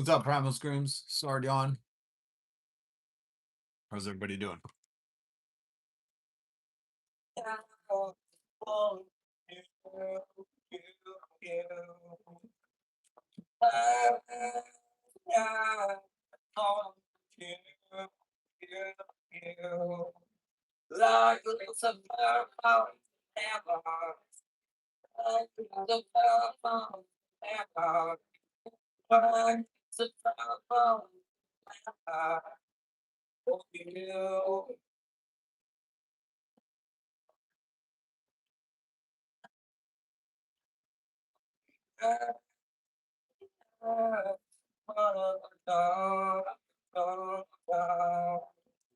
What's up, Primal Screams? Sardion. How's everybody doing?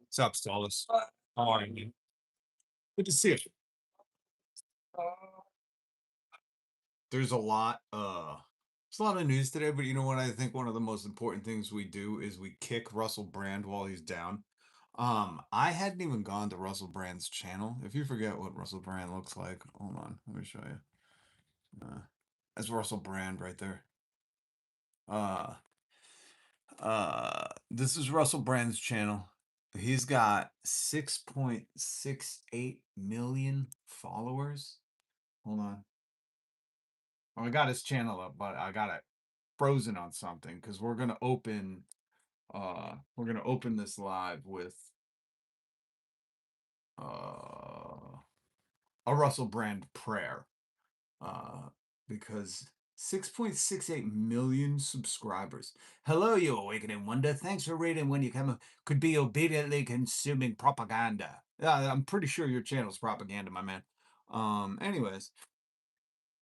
What's up, Stollis? How are you? Good to see you. There's a lot of news today, but you know what? I think one of the most important things we do is we kick Russell Brand while he's down. I hadn't even gone to Russell Brand's channel. If you forget what Russell Brand looks like, hold on, let me show you. That's Russell Brand right there. This is Russell Brand's channel. He's got 6.68 million followers. Hold on. Well, I got his channel up, but I got it frozen on something because we're gonna open this live with a Russell Brand prayer. Because 6.68 million subscribers. Hello, you awakening wonder. Thanks for reading when you come. Could be obediently consuming propaganda. I'm pretty sure your channel's propaganda, my man. Anyways,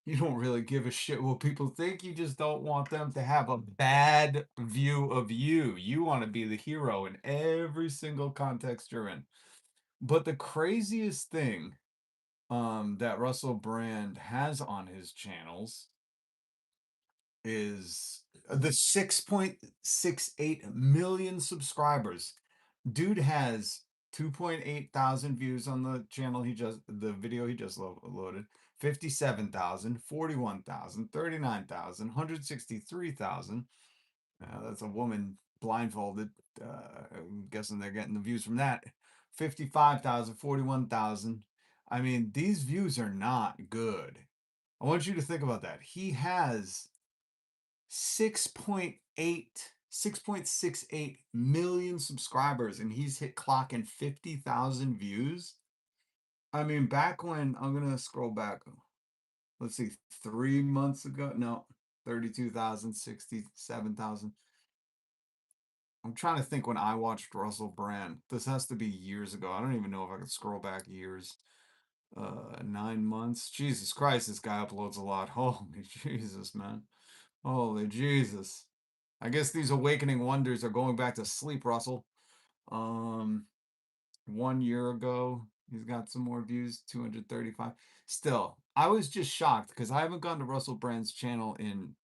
you don't really give a shit what people think. You just don't want them to have a bad view of you. You want to be the hero in every single context you're in. But the craziest thing that Russell Brand has on his channels is the 6.68 million subscribers. Dude has 2.8 thousand views on the channel the video he just loaded, 57,000, 41,000, 39,000, 163,000. That's a woman blindfolded. I'm guessing they're getting the views from that. 55,000, 41,000. I mean, these views are not good. I want you to think about that. He has 6.68 million subscribers and he's hit clocking 50,000 views. I mean, back when, I'm gonna scroll back, let's see, 3 months ago, no, 32,000, 67,000. I'm trying to think when I watched Russell Brand. This has to be years ago. I don't even know if I could scroll back years. 9 months. Jesus Christ, this guy uploads a lot. Holy Jesus, man. Holy Jesus. I guess these awakening wonders are going back to sleep, Russell. 1 year ago, he's got some more views, 235. Still, I was just shocked because I haven't gone to Russell Brand's channel in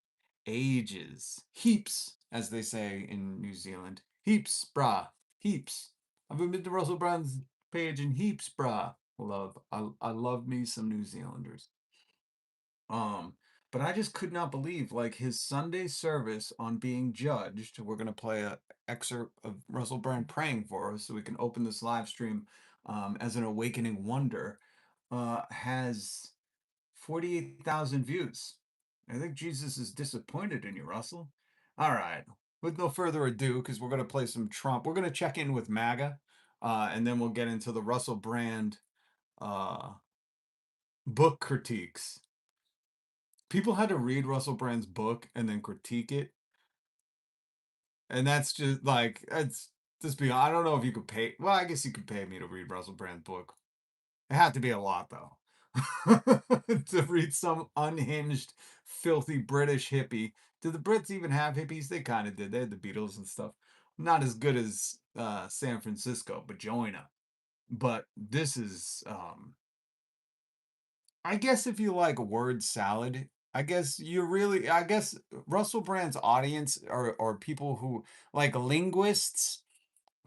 ages. Heaps, as they say in New Zealand. Heaps, brah. Heaps. I haven't been to Russell Brand's page in heaps, brah. I love me some New Zealanders. But I just could not believe, like, his Sunday service on being judged. We're gonna play a excerpt of Russell Brand praying for us so we can open this live stream as an awakening wonder. Has 48,000 views. I think Jesus is disappointed in you, Russell. All right. With no further ado, because we're gonna play some Trump. We're gonna check in with MAGA, and then we'll get into the Russell Brand book critiques. People had to read Russell Brand's book and then critique it. And that's just like, it's just be, I don't know if you could pay, well, I guess you could pay me to read Russell Brand's book. It had to be a lot, though. To read some unhinged, filthy British hippie. Did the Brits even have hippies? They kind of did. They had the Beatles and stuff. Not as good as San Francisco, but Joina. But this is, I guess if you like word salad, I guess Russell Brand's audience are people who like linguists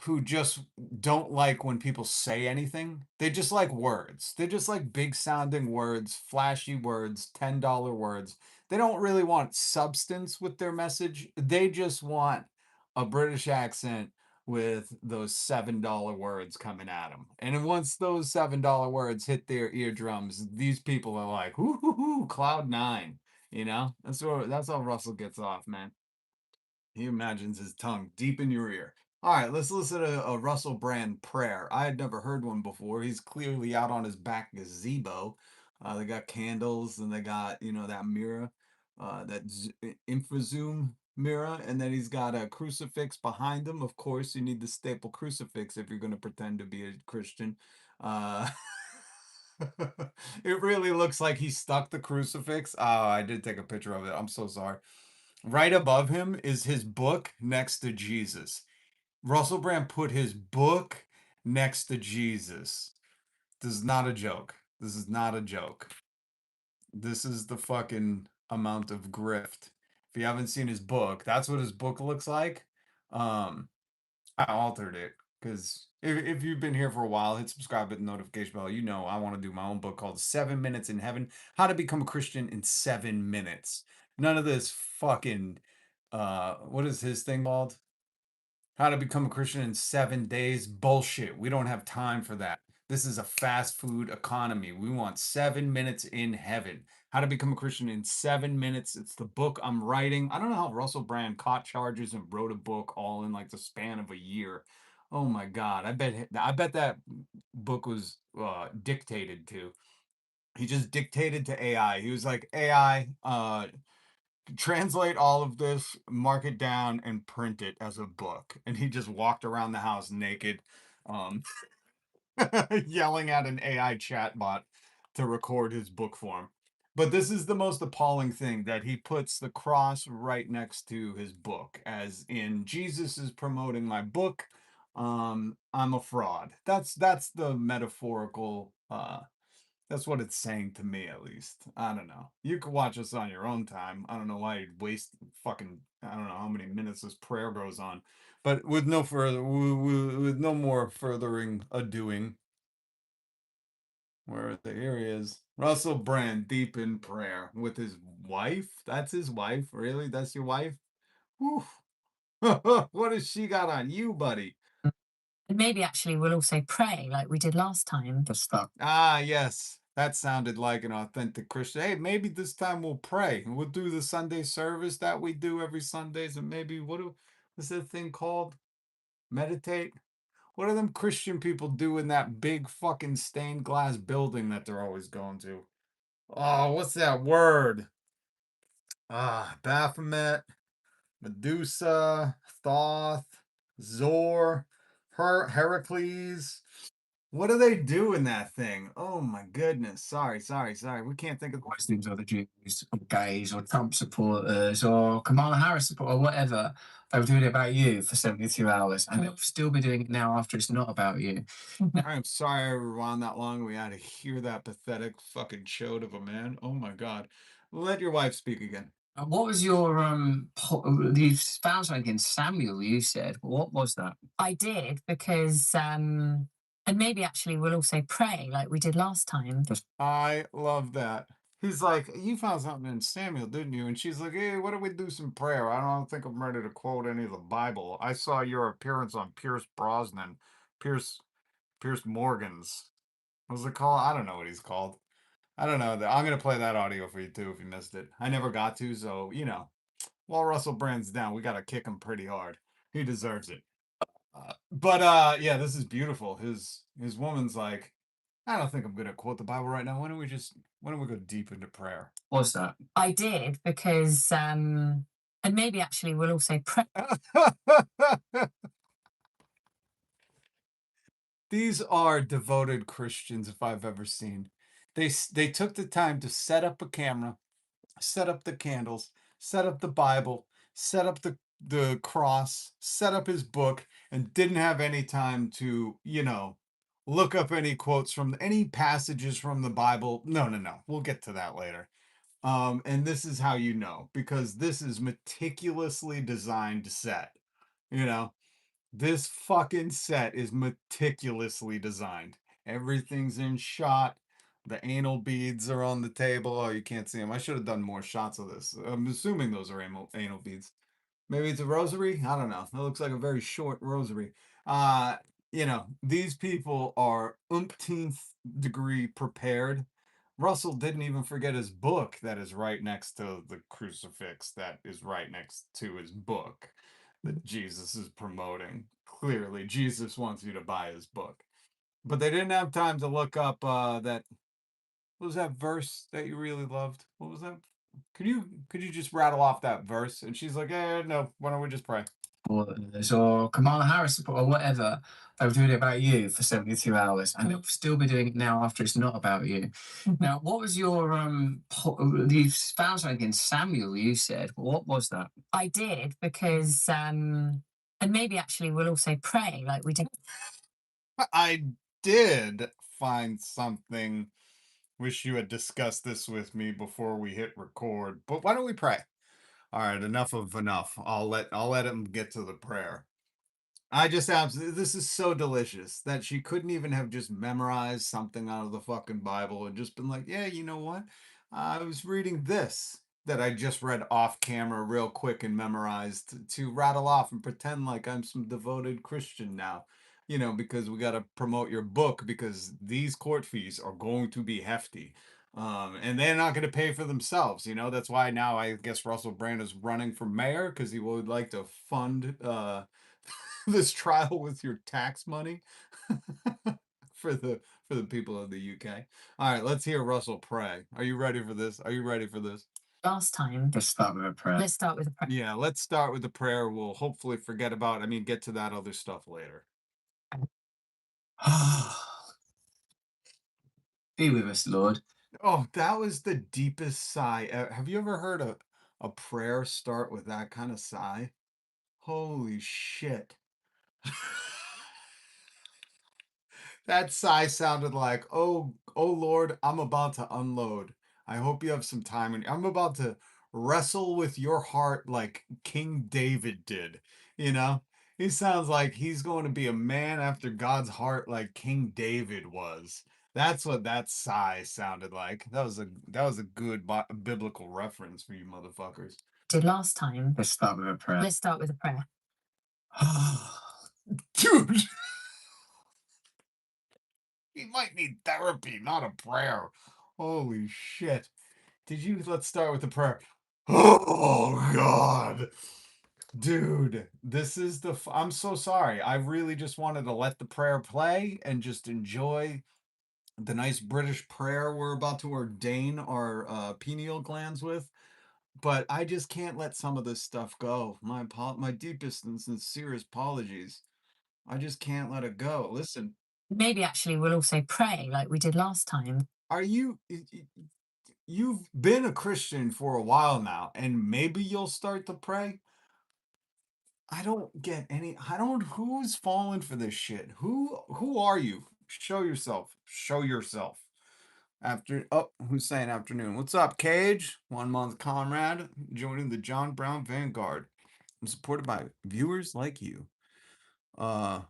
who just don't like when people say anything. They just like words. They just like big sounding words, flashy words, $10 words. they don't really want substance with their message. They just want a British accent with those $7 words coming at them. And then once those $7 words hit their eardrums, these people are like, "Hoo hoo hoo, cloud nine." You know, that's how Russell gets off, man. He imagines his tongue deep in your ear. All right, let's listen to a Russell Brand prayer. I had never heard one before. He's clearly out on his back gazebo. They got candles and they got, that mirror, infozoom mirror, and then he's got a crucifix behind him. Of course, you need the staple crucifix if you're going to pretend to be a Christian. Uh, it really looks like he stuck the crucifix. Oh, I did take a picture of it. I'm so sorry. Right above him is his book next to Jesus. Russell Brand put his book next to Jesus. This is not a joke. This is not a joke. This is the fucking amount of grift. If you haven't seen his book, that's what his book looks like. Um, I altered it because if you've been here for a while, hit subscribe, hit the notification bell. You know I want to do my own book called 7 Minutes in Heaven: How to Become a Christian in 7 Minutes. None of this fucking what is his thing called? How to Become a Christian in 7 days. Bullshit. We don't have time for that. This is a fast food economy. We want 7 minutes in heaven. How to Become a Christian in 7 minutes. It's the book I'm writing. I don't know how Russell Brand caught charges and wrote a book all in like the span of a year. Oh my God. I bet that book was dictated to. He just dictated to AI. He was like, AI, translate all of this, mark it down, and print it as a book. And he just walked around the house naked, um, yelling at an AI chatbot to record his book form. But this is the most appalling thing, that he puts the cross right next to his book, as in Jesus is promoting my book. I'm a fraud. That's the metaphorical that's what it's saying to me, at least. I don't know. You could watch this on your own time. I don't know why you'd waste fucking, I don't know how many minutes this prayer goes on. But with no further, with no more furthering adoing, where the here he is, Russell Brand deep in prayer with his wife. That's his wife, really? That's your wife? Whew. What has she got on you, buddy? And maybe actually we'll also pray like we did last time. The stuff. Ah, yes. That sounded like an authentic Christian. Hey, maybe this time we'll pray and we'll do the Sunday service that we do every Sundays, and maybe what's that thing called? Meditate? What do them Christian people do in that big fucking stained glass building that they're always going to? Oh, what's that word? Baphomet, Medusa, Thoth, Zor, Heracles. What do they do in that thing? Oh my goodness. Sorry, sorry, sorry. We can't think of Muslims or the Jews or gays or Trump supporters or Kamala Harris supporters or whatever. They were doing it about you for 72 hours and they'll still be doing it now after it's not about you. I'm sorry I rewound that long. We had to hear that pathetic fucking chode of a man. Oh my God. Let your wife speak again. What was your you found something in Samuel, you said. What was that? I did because and maybe actually we'll also pray like we did last time. I love that. He's like, you found something in Samuel, didn't you? And she's like, hey, why don't we do some prayer? I don't think I'm ready to quote any of the Bible. I saw your appearance on Pierce Brosnan, Pierce Pierce Morgan's. What's it called? I don't know what he's called. I don't know. I'm gonna play that audio for you too if you missed it. I never got to, so while Russell Brand's down, we gotta kick him pretty hard. He deserves it. But yeah, this is beautiful. His woman's like, I don't think I'm gonna quote the Bible right now. Why don't we go deep into prayer? What's that? I did because and maybe actually we'll also pray. These are devoted Christians if I've ever seen. They took the time to set up a camera, set up the candles, set up the Bible, set up the cross, set up his book, and didn't have any time to, look up any quotes from any passages from the Bible. No, no, no. We'll get to that later. And this is how you know, because this is meticulously designed set. You know, this fucking set is meticulously designed. Everything's in shot. The anal beads are on the table. Oh, you can't see them. I should have done more shots of this. I'm assuming those are anal beads. Maybe it's a rosary. I don't know. It looks like a very short rosary. Uh, these people are umpteenth degree prepared. Russell didn't even forget his book that is right next to the crucifix that is right next to his book that Jesus is promoting. Clearly, Jesus wants you to buy his book. But they didn't have time to look up that what was that verse that you really loved? What was that? Could you just rattle off that verse? And she's like, no, why don't we just pray? Or Kamala Harris or whatever, they were doing it about you for 72 hours, and they'll still be doing it now after it's not about you. Now, what was your you found something in Samuel, you said. What was that? I did because and maybe actually we'll also pray like we did. I did find something. Wish you had discussed this with me before we hit record. But why don't we pray? All right, enough of enough. I'll let him get to the prayer. I just absolutely, this is so delicious that she couldn't even have just memorized something out of the fucking Bible and just been like, yeah, you know what? I was reading this that I just read off camera real quick and memorized to rattle off and pretend like I'm some devoted Christian now, because we got to promote your book because these court fees are going to be hefty. And they're not going to pay for themselves, That's why now I guess Russell Brand is running for mayor because he would like to fund this trial with your tax money for the people of the UK. All right, let's hear Russell pray. Are you ready for this? Are you ready for this? Last time. Let's start with a prayer. Let's start with a prayer. Yeah, let's start with the prayer. We'll hopefully forget about, get to that other stuff later. Be with us, Lord. Oh, that was the deepest sigh. Have you ever heard a prayer start with that kind of sigh? Holy shit. That sigh sounded like, oh Lord, I'm about to unload. I hope you have some time, and I'm about to wrestle with your heart like King David did. You know, he sounds like he's going to be a man after God's heart, like King David was. That's what that sigh sounded like. That was a good biblical reference for you motherfuckers. Did last time. Let's start with a prayer. Let's start with a prayer. Dude. He might need therapy, not a prayer. Holy shit. Let's start with the prayer. Oh, God. Dude, this is I'm so sorry. I really just wanted to let the prayer play and just enjoy the nice British prayer we're about to ordain our pineal glands with. But I just can't let some of this stuff go. My deepest and sincerest apologies. I just can't let it go. Listen, Maybe actually we'll also pray like we did last time. are you've been a Christian for a while now, and maybe you'll start to pray? I don't who's falling for this shit? Who are you? Show yourself. Show yourself. Who's saying afternoon? What's up, Cage? 1 month comrade joining the John Brown Vanguard. I'm supported by viewers like you.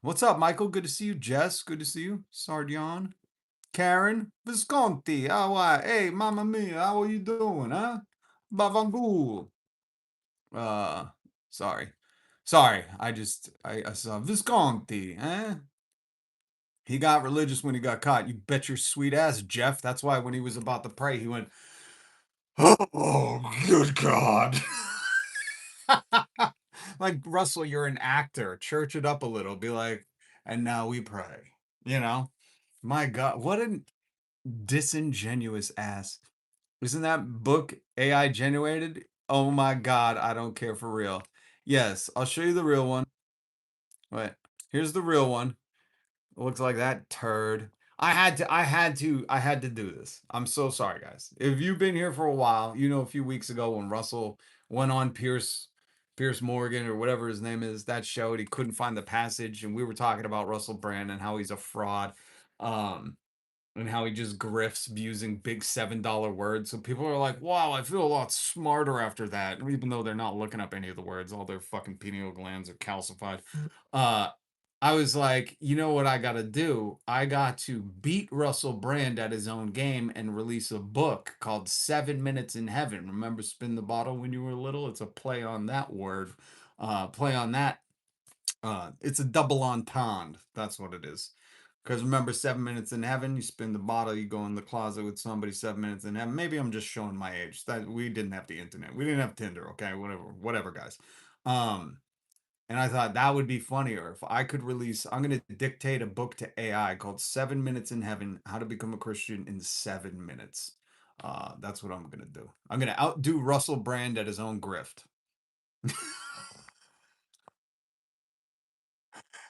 What's up, Michael? Good to see you. Jess, good to see you. Sardion. Karen Visconti, how are? Hey, mamma mia, how are you doing, huh? Bavangul. Uh, sorry. Sorry, I saw Visconti, eh? He got religious when he got caught. You bet your sweet ass, Jeff. That's why when he was about to pray, he went, oh, good God. Like, Russell, you're an actor. Church it up a little. Be like, and now we pray. You know? My God, what a disingenuous ass. Isn't that book AI generated? Oh my God, I don't care for real. Yes, I'll show you the real one. Wait, here's the real one. It looks like that turd. I had to do this. I'm so sorry, guys. If you've been here for a while, a few weeks ago when Russell went on Pierce Morgan or whatever his name is, that show, and he couldn't find the passage, and we were talking about Russell Brand and how he's a fraud. And how he just grifts using big $7 words. So people are like, wow, I feel a lot smarter after that. Even though they're not looking up any of the words, all their fucking pineal glands are calcified. Uh, I was like, you know what I got to do? I got to beat Russell Brand at his own game and release a book called 7 Minutes in Heaven. Remember Spin the Bottle when you were little? It's a play on that word. Play on that. It's a double entendre. That's what it is. Because remember, 7 minutes in heaven, you spin the bottle, you go in the closet with somebody, 7 minutes in heaven. Maybe I'm just showing my age. That we didn't have the internet. We didn't have Tinder, okay? Whatever, guys. Um, and I thought that would be funnier if I could release, I'm gonna dictate a book to AI called 7 Minutes in Heaven: How to Become a Christian in 7 Minutes. That's what I'm gonna do. I'm gonna outdo Russell Brand at his own grift.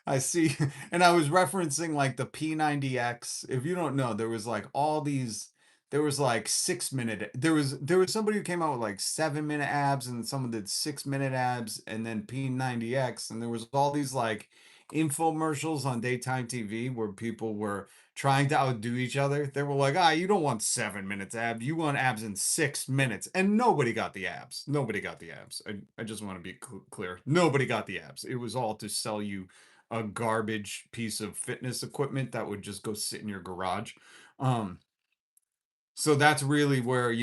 I see. And I was referencing like the P90X. If you don't know, there was like all these, there was like 6 minute, there was somebody who came out with like 7 minute abs and someone did 6 minute abs and then P90X. And there was all these like infomercials on daytime TV where people were trying to outdo each other. They were like, you don't want 7 minutes abs. You want abs in 6 minutes. And nobody got the abs. Nobody got the abs. I just want to be clear. Nobody got the abs. It was all to sell you a garbage piece of fitness equipment that would just go sit in your garage. Um, so that's really where,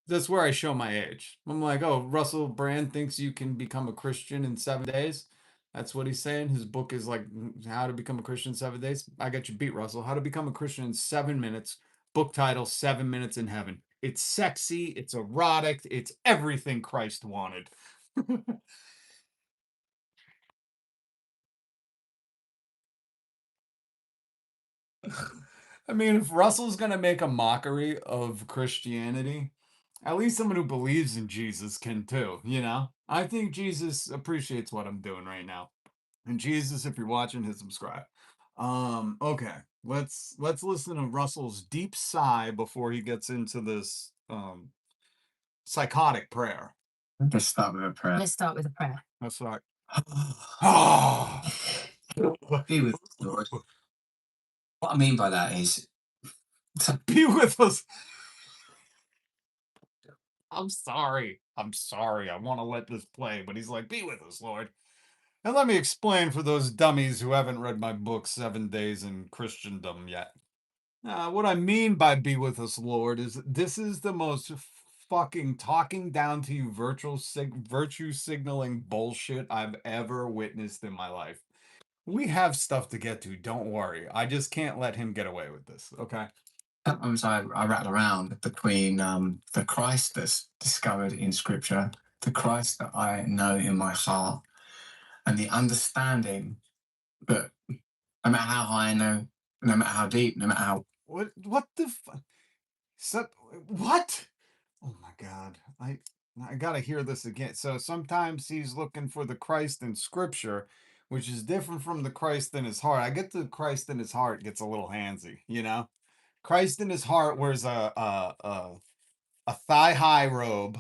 that's where I show my age. I'm like, oh, Russell Brand thinks you can become a Christian in 7 days. That's what he's saying. His book is like How to Become a Christian in 7 days. I got you beat, Russell. How to Become a Christian in 7 minutes. Book title, 7 Minutes in Heaven. It's sexy, it's erotic, it's everything Christ wanted. I mean, if Russell's gonna make a mockery of Christianity, at least someone who believes in Jesus can too, you know? I think Jesus appreciates what I'm doing right now. And Jesus, if you're watching, hit subscribe. Okay. Let's listen to Russell's deep sigh before he gets into this psychotic prayer. Let's start with a prayer. Let's start with a prayer. That's like Be with us, Lord. What I mean by that is be with us. I'm sorry. I'm sorry. I want to let this play, but he's like, be with us, Lord. And let me explain for those dummies who haven't read my book, 7 Days in Christendom, yet. What I mean by be with us, Lord, is this is the most fucking talking down to you virtue signaling bullshit I've ever witnessed in my life. We have stuff to get to, don't worry. I just can't let him get away with this, okay? sometimes I rattle around between the Christ that's discovered in Scripture, the Christ that I know in my heart, and the understanding that no matter how high I know, no matter how deep, no matter how What the fuck? So, what? Oh my God. I gotta hear this again. So sometimes he's looking for the Christ in scripture, which is different from the Christ in his heart. I get the Christ in his heart gets a little handsy, you know? Christ in his heart wears a thigh-high robe,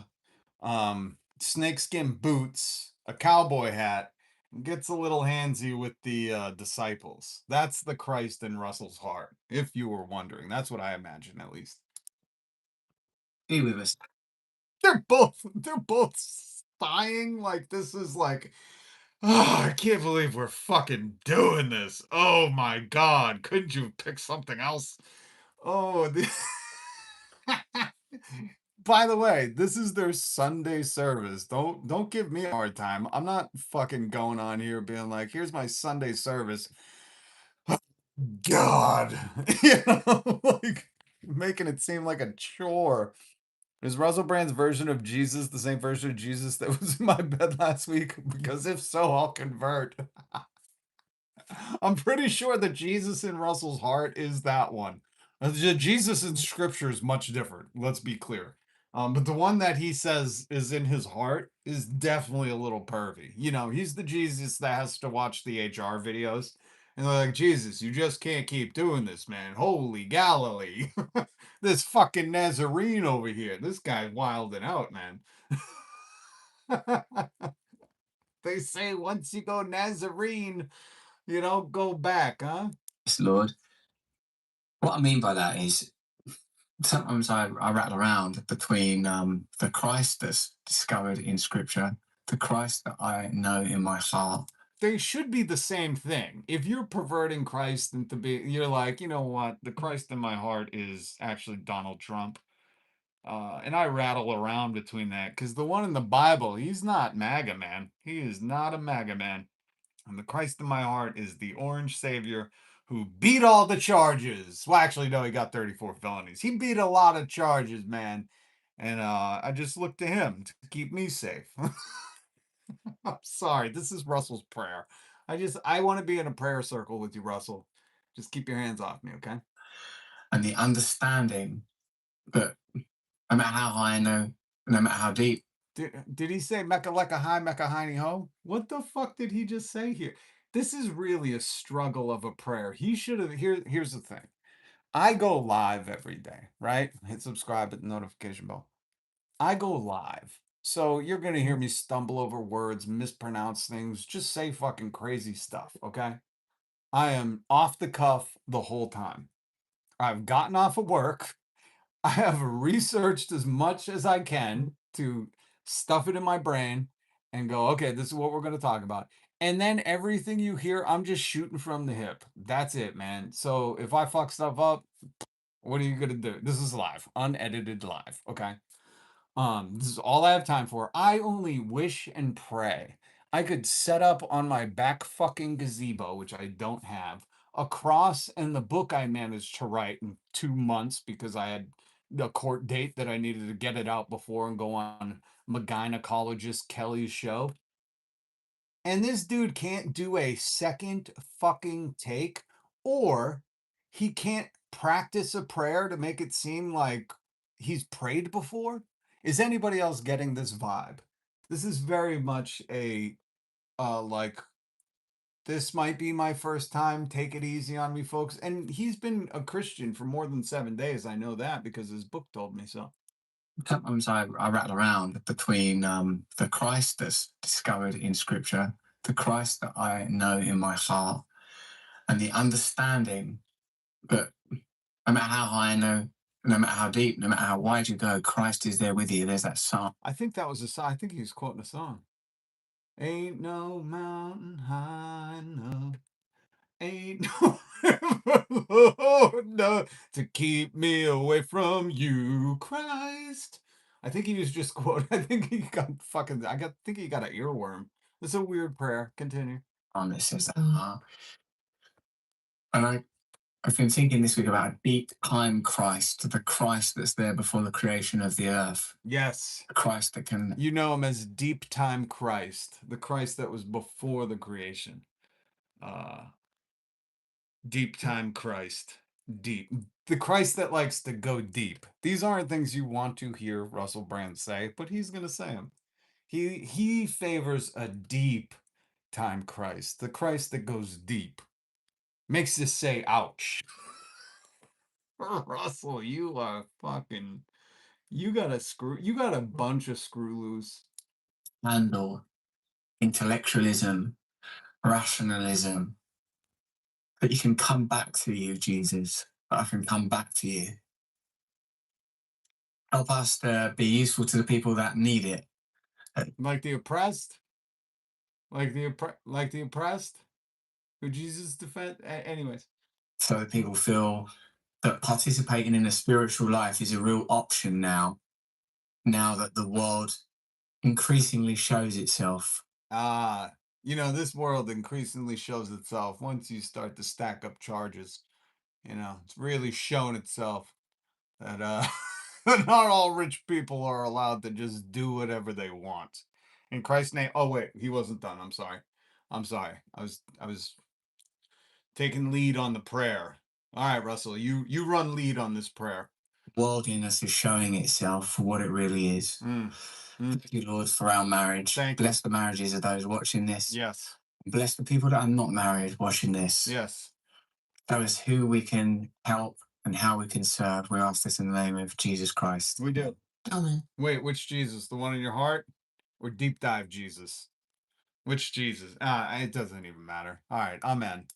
snakeskin boots, a cowboy hat, and gets a little handsy with the disciples. That's the Christ in Russell's heart, if you were wondering. That's what I imagine, at least. be with us. They're both sighing like this is like, oh, I can't believe we're fucking doing this. Oh my God. Couldn't you pick something else? Oh, by the way, this is their Sunday service. Don't give me a hard time. I'm not fucking going on here being like, here's my Sunday service. God. Like making it seem like a chore. Is Russell Brand's version of Jesus the same version of Jesus that was in my bed last week? Because if so, I'll convert. I'm pretty sure the Jesus in Russell's heart is that one. The Jesus in scripture is much different. Let's be clear. But the one that he says is in his heart is definitely a little pervy. He's the Jesus that has to watch the HR videos. And they're like, Jesus, you just can't keep doing this, man. Holy Galilee. This fucking Nazarene over here. This guy's wilding out, man. They say once you go Nazarene, you don't go back, huh? Yes, Lord. What I mean by that is sometimes I rattle around between the Christ that's discovered in Scripture, the Christ that I know in my heart, they should be the same thing. If you're perverting Christ into you're like, you know what? The Christ in my heart is actually Donald Trump. And I rattle around between that because the one in the Bible, he's not MAGA man. He is not a MAGA man. And the Christ in my heart is the orange savior who beat all the charges. Well, actually, no, he got 34 felonies. He beat a lot of charges, man. And I just look to him to keep me safe. I'm sorry. This is Russell's prayer. I want to be in a prayer circle with you, Russell. Just keep your hands off me, okay? And the understanding that no matter how high, no matter how deep, Did he say Mecca lecca high, Mecca hiney ho? What the fuck did he just say here? This is really a struggle of a prayer. He should have. Here's the thing. I go live every day, right? Hit subscribe at the notification bell. I go live. So you're going to hear me stumble over words, mispronounce things, just say fucking crazy stuff, okay? I am off the cuff the whole time. I've gotten off of work. I have researched as much as I can to stuff it in my brain and go, okay, this is what we're going to talk about. And then everything you hear, I'm just shooting from the hip. That's it, man. So if I fuck stuff up, what are you going to do? This is live, unedited live. Okay. This is all I have time for. I only wish and pray I could set up on my back fucking gazebo, which I don't have, a cross and the book I managed to write in 2 months because I had the court date that I needed to get it out before and go on my gynecologist Kelly's show. And this dude can't do a second fucking take, or he can't practice a prayer to make it seem like he's prayed before. Is anybody else getting this vibe? This is very much a like this might be my first time. Take it easy on me, folks. And he's been a Christian for more than 7 days. I know that because his book told me so. sometimes I rattle around between the Christ that's discovered in Scripture, the Christ that I know in my heart, and the understanding that no matter how high, no matter how deep, no matter how wide you go, Christ is there with you. There's that song. I think that was a song. I think he was quoting a song. Ain't no mountain high enough. Ain't no no to keep me away from you, Christ. I think he was just quote. I think he got fucking. Think he got an earworm. It's a weird prayer. Continue. It says that. And I've been thinking this week about a deep time Christ, the Christ that's there before the creation of the earth, Yes, the Christ that can. you know him as Deep Time Christ, the Christ that was before the creation. Uh, Deep Time Christ. Deep. The Christ that likes to go deep. These aren't things you want to hear Russell Brand say, but he's going to say them. He favors a deep time Christ, the Christ that goes deep. Makes us say ouch. Russell, you are fucking you got a bunch of screw loose. Handle intellectualism, rationalism, that you can come back to you, Jesus, that I can come back to you. Help us to be useful to the people that need it. Like the oppressed, like the oppressed, who Jesus defend. Anyways, So that people feel that participating in a spiritual life is a real option now, now that the world increasingly shows itself. this world increasingly shows itself once you start to stack up charges. It's really shown itself that not all rich people are allowed to just do whatever they want. In Christ's name. Oh wait, he wasn't done. I'm sorry. I was taking lead on the prayer. All right, Russell, you run lead on this prayer. Worldliness is showing itself for what it really is. Thank you, Lord, for our marriage. Thank you. Bless the marriages of those watching this. Yes. Bless the people that are not married watching this. Yes. Show us who we can help and how we can serve. We ask this in the name of Jesus Christ. We do. Amen. Wait, which Jesus? The one in your heart or deep dive Jesus? Which Jesus? It doesn't even matter. All right, amen.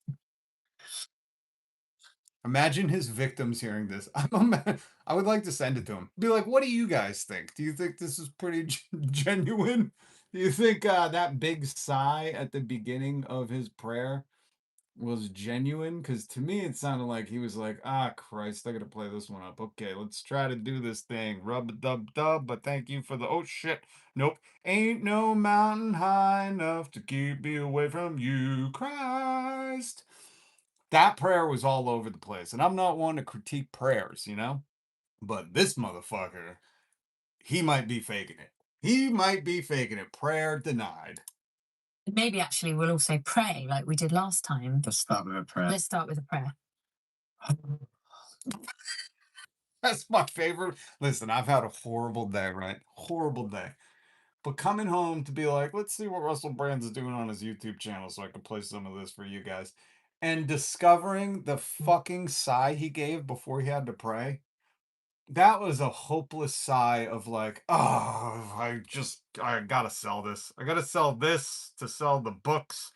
Imagine his victims hearing this. I would like to send it to him. Be like, what do you guys think? Do you think this is pretty genuine? Do you think that big sigh at the beginning of his prayer was genuine? Because to me, it sounded like he was like, ah, Christ, I gotta play this one up. Okay, let's try to do this thing. Rub a dub dub, but thank you for the oh shit. Nope. Ain't no mountain high enough to keep me away from you, Christ. That prayer was all over the place. And I'm not one to critique prayers, you know? But this motherfucker, he might be faking it. He might be faking it. Prayer denied. Maybe actually we'll also pray like we did last time. Let's start with a prayer. Let's start with a prayer. That's my favorite. Listen, I've had a horrible day, right? Horrible day. But coming home to be like, let's see what Russell Brand's doing on his YouTube channel so I can play some of this for you guys. And discovering the fucking sigh he gave before he had to pray. That was a hopeless sigh of like, oh, I gotta sell this. I gotta sell this to sell the books.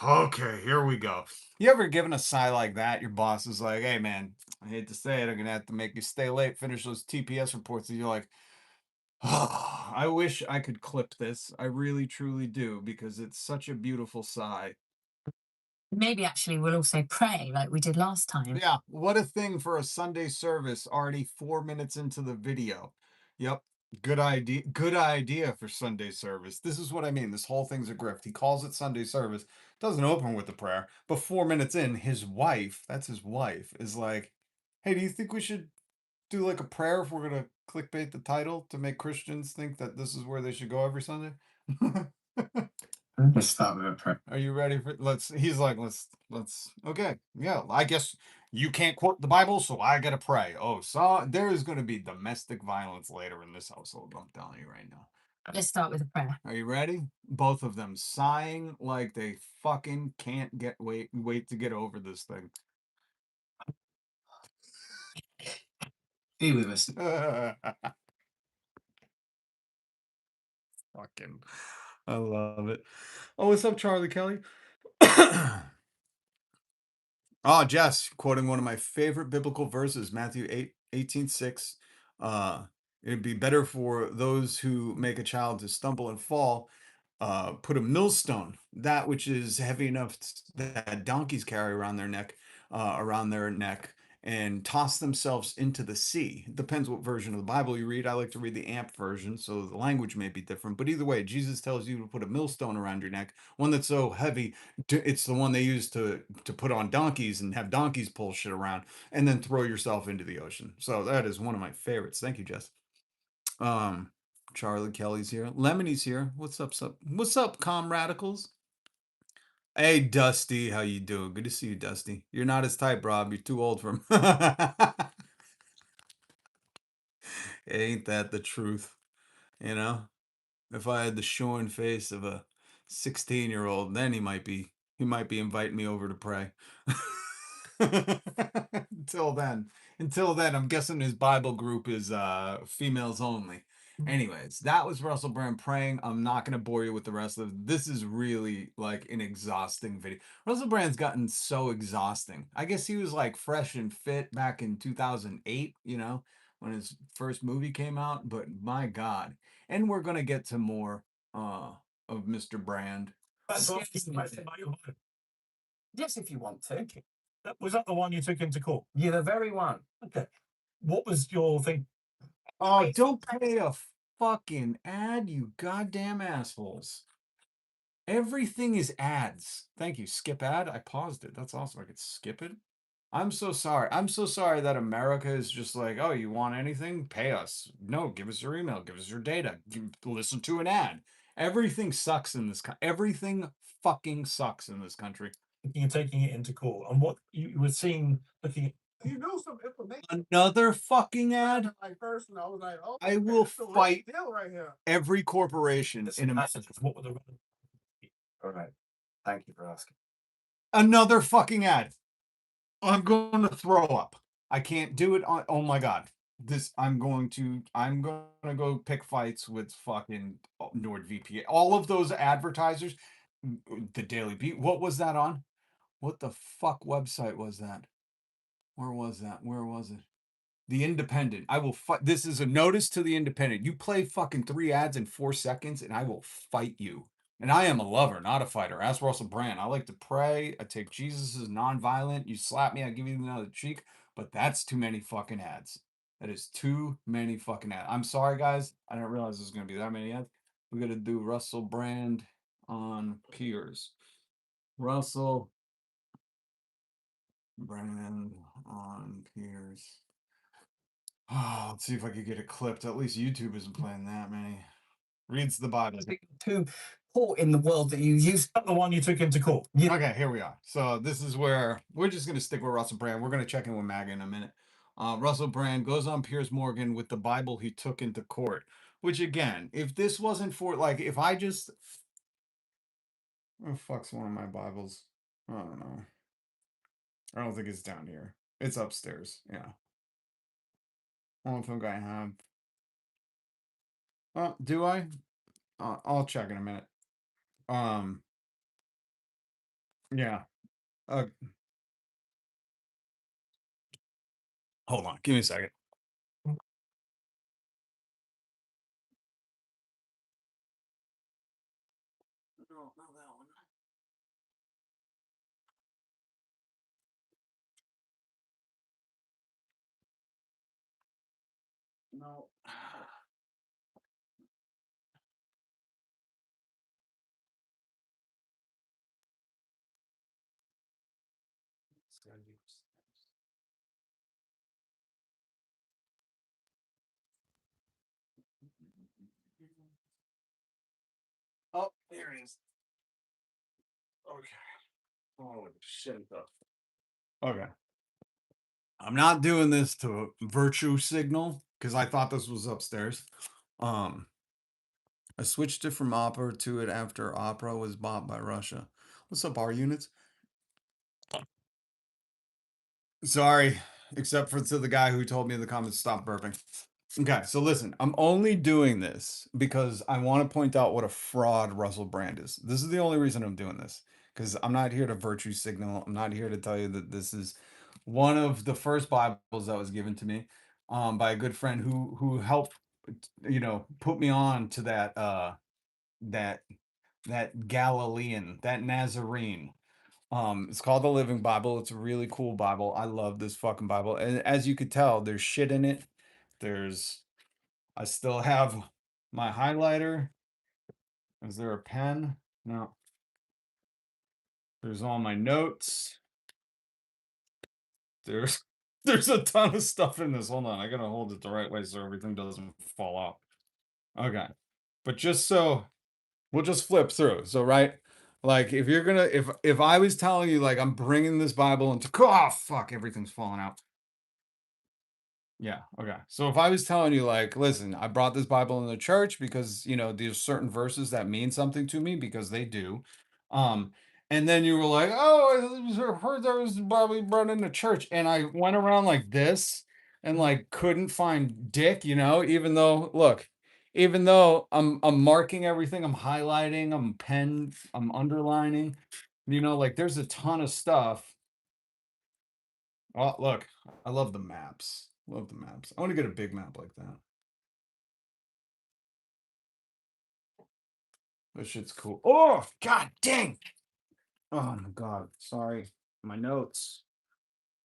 Okay, here we go. You ever given a sigh like that? Your boss is like, hey man, I hate to say it, I'm gonna have to make you stay late, finish those TPS reports. And you're like, oh, I wish I could clip this. I really truly do, because it's such a beautiful sigh. Maybe actually we'll also pray like we did last time. Yeah, what a thing for a Sunday service already 4 minutes into the video. Yep, good idea. Good idea for Sunday service. This is what I mean. This whole thing's a grift. He calls it Sunday service, doesn't open with the prayer, but 4 minutes in, his wife, that's his wife, is like, hey, do you think we should do like a prayer if we're gonna clickbait the title to make Christians think that this is where they should go every Sunday? Let's start with a prayer. Are you ready for he's like, let's okay. Yeah, I guess you can't quote the Bible, so I gotta pray. Oh, so there is gonna be domestic violence later in this household, I'm telling you right now. Let's start with a prayer. Are you ready? Both of them sighing like they fucking can't wait to get over this thing. Be with us. Fucking I love it. Oh, what's up, Charlie Kelly? Oh, Jess, quoting one of my favorite biblical verses, Matthew 8:18:6. It'd be better for those who make a child to stumble and fall, put a millstone, that which is heavy enough that donkeys carry around their neck, and toss themselves into the sea. It depends what version of the Bible you read. I like to read the AMP version, so the language may be different. But either way, Jesus tells you to put a millstone around your neck, one that's so heavy, it's the one they use to put on donkeys and have donkeys pull shit around, and then throw yourself into the ocean. So that is one of my favorites. Thank you, Jess. Um, Charlie Kelly's here. Lemonie's here. What's up, radicals? Hey, Dusty, how you doing? Good to see you, Dusty. You're not his type, Rob. You're too old for him. Ain't that the truth? You know, if I had the showing face of a 16-year-old, then he might be inviting me over to pray. Until then, I'm guessing his Bible group is females only. Anyways, that was Russell Brand praying. I'm not gonna bore you with the rest of this. Is really like an exhausting video. Russell Brand's gotten so exhausting. I guess he was like fresh and fit back in 2008, when his first movie came out, but my God. And we're gonna get to more uh of Mr. Brand. That's Yes, Yes, if you want to. Was that the one you took into court? You're the very one. Okay. What was your thing? Oh, don't play a fucking ad, you goddamn assholes. Everything is ads. Thank you. Skip ad. I paused it. That's awesome. I could skip it. I'm so sorry. I'm so sorry that America is just like, oh, you want anything? Pay us. No, give us your email. Give us your data. Listen to an ad. Everything sucks in this country. Everything fucking sucks in this country. You're taking it into court, and what you were seeing, looking at. You know some information. Another fucking ad. Like person, I was like, oh, I will this is a real fight deal right here. every corporation in America. What were the All right. Thank you for asking. Another fucking ad. I'm going to throw up. I can't do it on. Oh my God. I'm going to go pick fights with fucking NordVPN. All of those advertisers, the Daily Beat. What was that on? What the fuck website was that? Where was that? Where was it? The Independent. I will fight. This is a notice to the Independent. You play fucking 3 ads in 4 seconds and I will fight you. And I am a lover, not a fighter. Ask Russell Brand. I like to pray. I take Jesus as nonviolent. You slap me, I give you another cheek. But that's too many fucking ads. That is too many fucking ads. I'm sorry, guys. I didn't realize there's going to be that many ads. We got to do Russell Brand on Piers. Russell Brand on Piers. Oh, let's see if I could get it clipped. At least YouTube isn't playing that many. Reads the Bible. To court in the world that you use. Not the one you took him to court. Yeah. Okay, here we are. So this is where we're just going to stick with Russell Brand. We're going to check in with MAGA in a minute. Russell Brand goes on Piers Morgan with the Bible he took into court. Which again, if this wasn't for like, if I just, oh fuck's one of my Bibles? I don't know. I don't think it's down here. It's upstairs. Yeah. I don't think I have. Oh, do I? I'll check in a minute. Yeah. Hold on. Give me a second. No, not that one. No. Oh, there it is. Okay. Holy shit, though. Okay. I'm not doing this to virtue signal because I thought this was upstairs. I switched it from Opera to it after Opera was bought by Russia. What's up, R units? Sorry, except for to the guy who told me in the comments stop burping. Okay, so listen, I'm only doing this because I want to point out what a fraud Russell Brand is. This is the only reason I'm doing this because I'm not here to virtue signal. I'm not here to tell you that this is one of the first Bibles that was given to me by a good friend who helped, you know, put me on to that Galilean, that Nazarene. It's called the Living Bible. It's a really cool Bible. I love this fucking Bible. And as you could tell, there's shit in it. I still have my highlighter. Is there a pen? No. There's all my notes. There's a ton of stuff in this. Hold on, I gotta hold it the right way so everything doesn't fall out. Okay. But just so we'll just flip through. So right, like if you're gonna if I was telling you like I'm bringing this Bible into oh fuck, everything's falling out. Yeah, okay. So if I was telling you like, listen, I brought this Bible in the church because, you know, there's certain verses that mean something to me because they do. And then you were like, oh, I heard there was Bible brought in the church. And I went around like this and like couldn't find dick, you know, even though look, even though I'm marking everything, I'm highlighting, I'm underlining, you know, like there's a ton of stuff. Oh, look, I love the maps. Love the maps. I want to get a big map like that. That shit's cool. Oh, god dang. Oh my god. Sorry. My notes.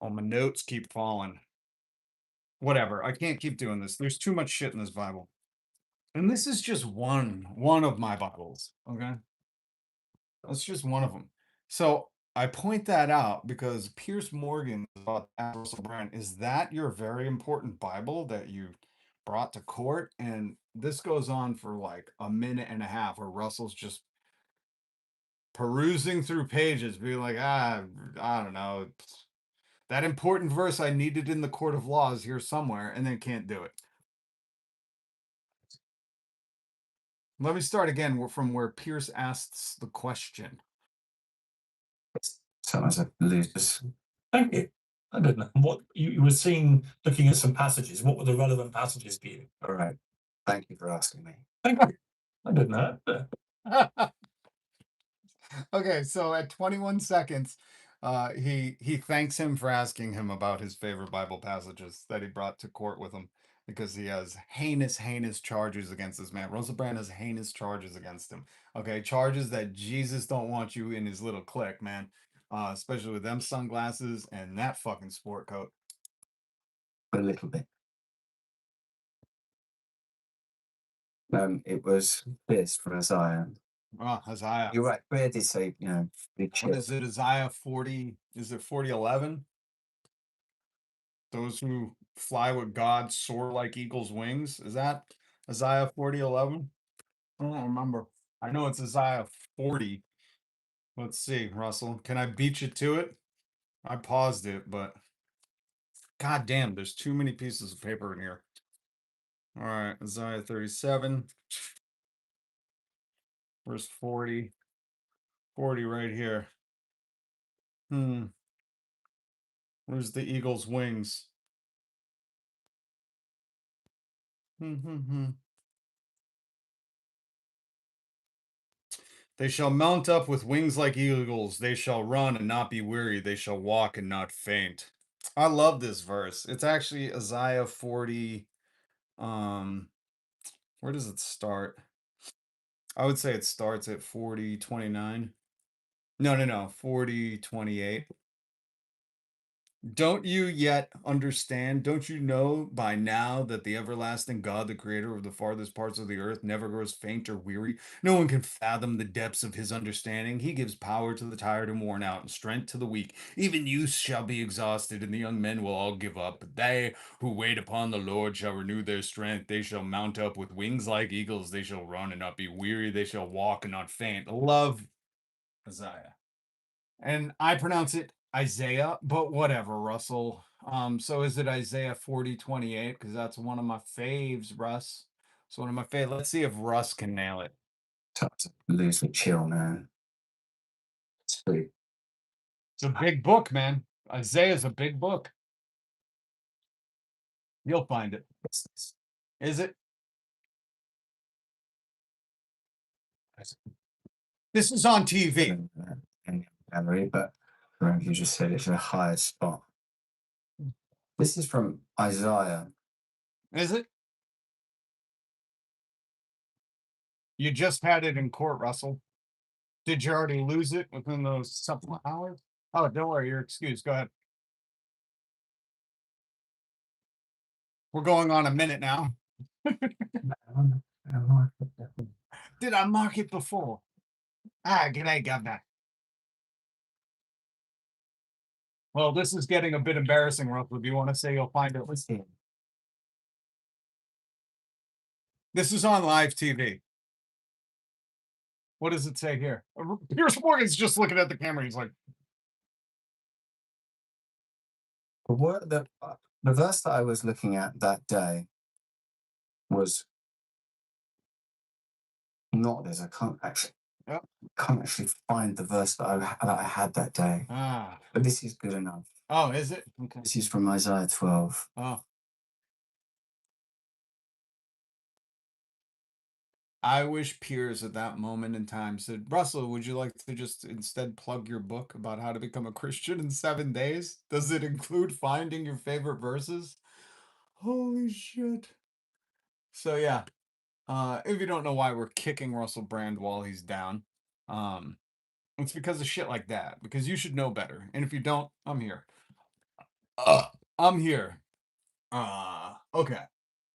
Oh, my notes keep falling. Whatever. I can't keep doing this. There's too much shit in this Bible. And this is just one of my Bibles. Okay. That's just one of them. So I point that out because Piers Morgan about Russell Brand. Is that your very important Bible that you brought to court? And this goes on for like a minute and a half where Russell's just perusing through pages, being like, I don't know. That important verse I needed in the court of law is here somewhere, and then can't do it. Let me start again from where Pierce asks the question. Sounds like losers. Thank you. I don't know what you were seeing, looking at some passages. What were the relevant passages for you? All right. Thank you for asking me. Thank you. I don't know. Okay, so at 21 seconds, He thanks him for asking him about his favorite Bible passages that he brought to court with him because he has heinous charges against this man. Russell Brand has heinous charges against him. Okay, charges that Jesus don't want you in his little clique, man. Especially with them sunglasses and that fucking sport coat. A little bit. It was Piers from Isaiah. Oh, Isaiah. You're right. Where did say, you know, big What shit. is it? Isaiah 40? Is it 40:11? Those who fly with God soar like eagles' wings. Is that Isaiah 40:11? I don't remember. I know it's Isaiah 40. Let's see, Russell. Can I beat you to it? I paused it, but god damn, there's too many pieces of paper in here. All right, Isaiah 37, verse 40. 40 right here. Where's the eagle's wings? They shall mount up with wings like eagles. They shall run and not be weary. They shall walk and not faint. I love this verse. It's actually Isaiah 40. Where does it start? I would say it starts at 40:29. No. 40:28. Don't you yet understand? Don't you know by now that the everlasting God, the creator of the farthest parts of the earth, never grows faint or weary? No one can fathom the depths of his understanding. He gives power to the tired and worn out, and strength to the weak. Even youth shall be exhausted, and the young men will all give up. But they who wait upon the Lord shall renew their strength. They shall mount up with wings like eagles. They shall run and not be weary. They shall walk and not faint. Love Isaiah. And I pronounce it Isaiah, but whatever, Russell. So is it Isaiah 40:28? Because that's one of my faves, Russ. It's one of my faves. Let's see if Russ can nail it. Time to lose the chill, man. Sweet. It's a big book, man. Isaiah's a big book. You'll find it. Is it? This is on TV. In gallery, but remember you just said it's a higher spot. This is from Isaiah. Is it? You just had it in court, Russell. Did you already lose it within those couple of hours? Oh, don't worry, you're excused. Go ahead. We're going on a minute now. Did I mark it before? G'day, Governor. Well, this is getting a bit embarrassing, Russell. If you want to say you'll find it. This is on live TV. What does it say here? Piers Morgan's just looking at the camera. He's like, The verse that I was looking at that day was not this. I can't actually find the verse that I had that day. But this is good enough. Oh, is it? Okay. This is from Isaiah 12. Oh. I wish Piers at that moment in time said, Russell, would you like to just instead plug your book about how to become a Christian in 7 days? Does it include finding your favorite verses? Holy shit. So yeah. If you don't know why we're kicking Russell Brand while he's down, it's because of shit like that. Because you should know better. And if you don't, I'm here. I'm here. Okay.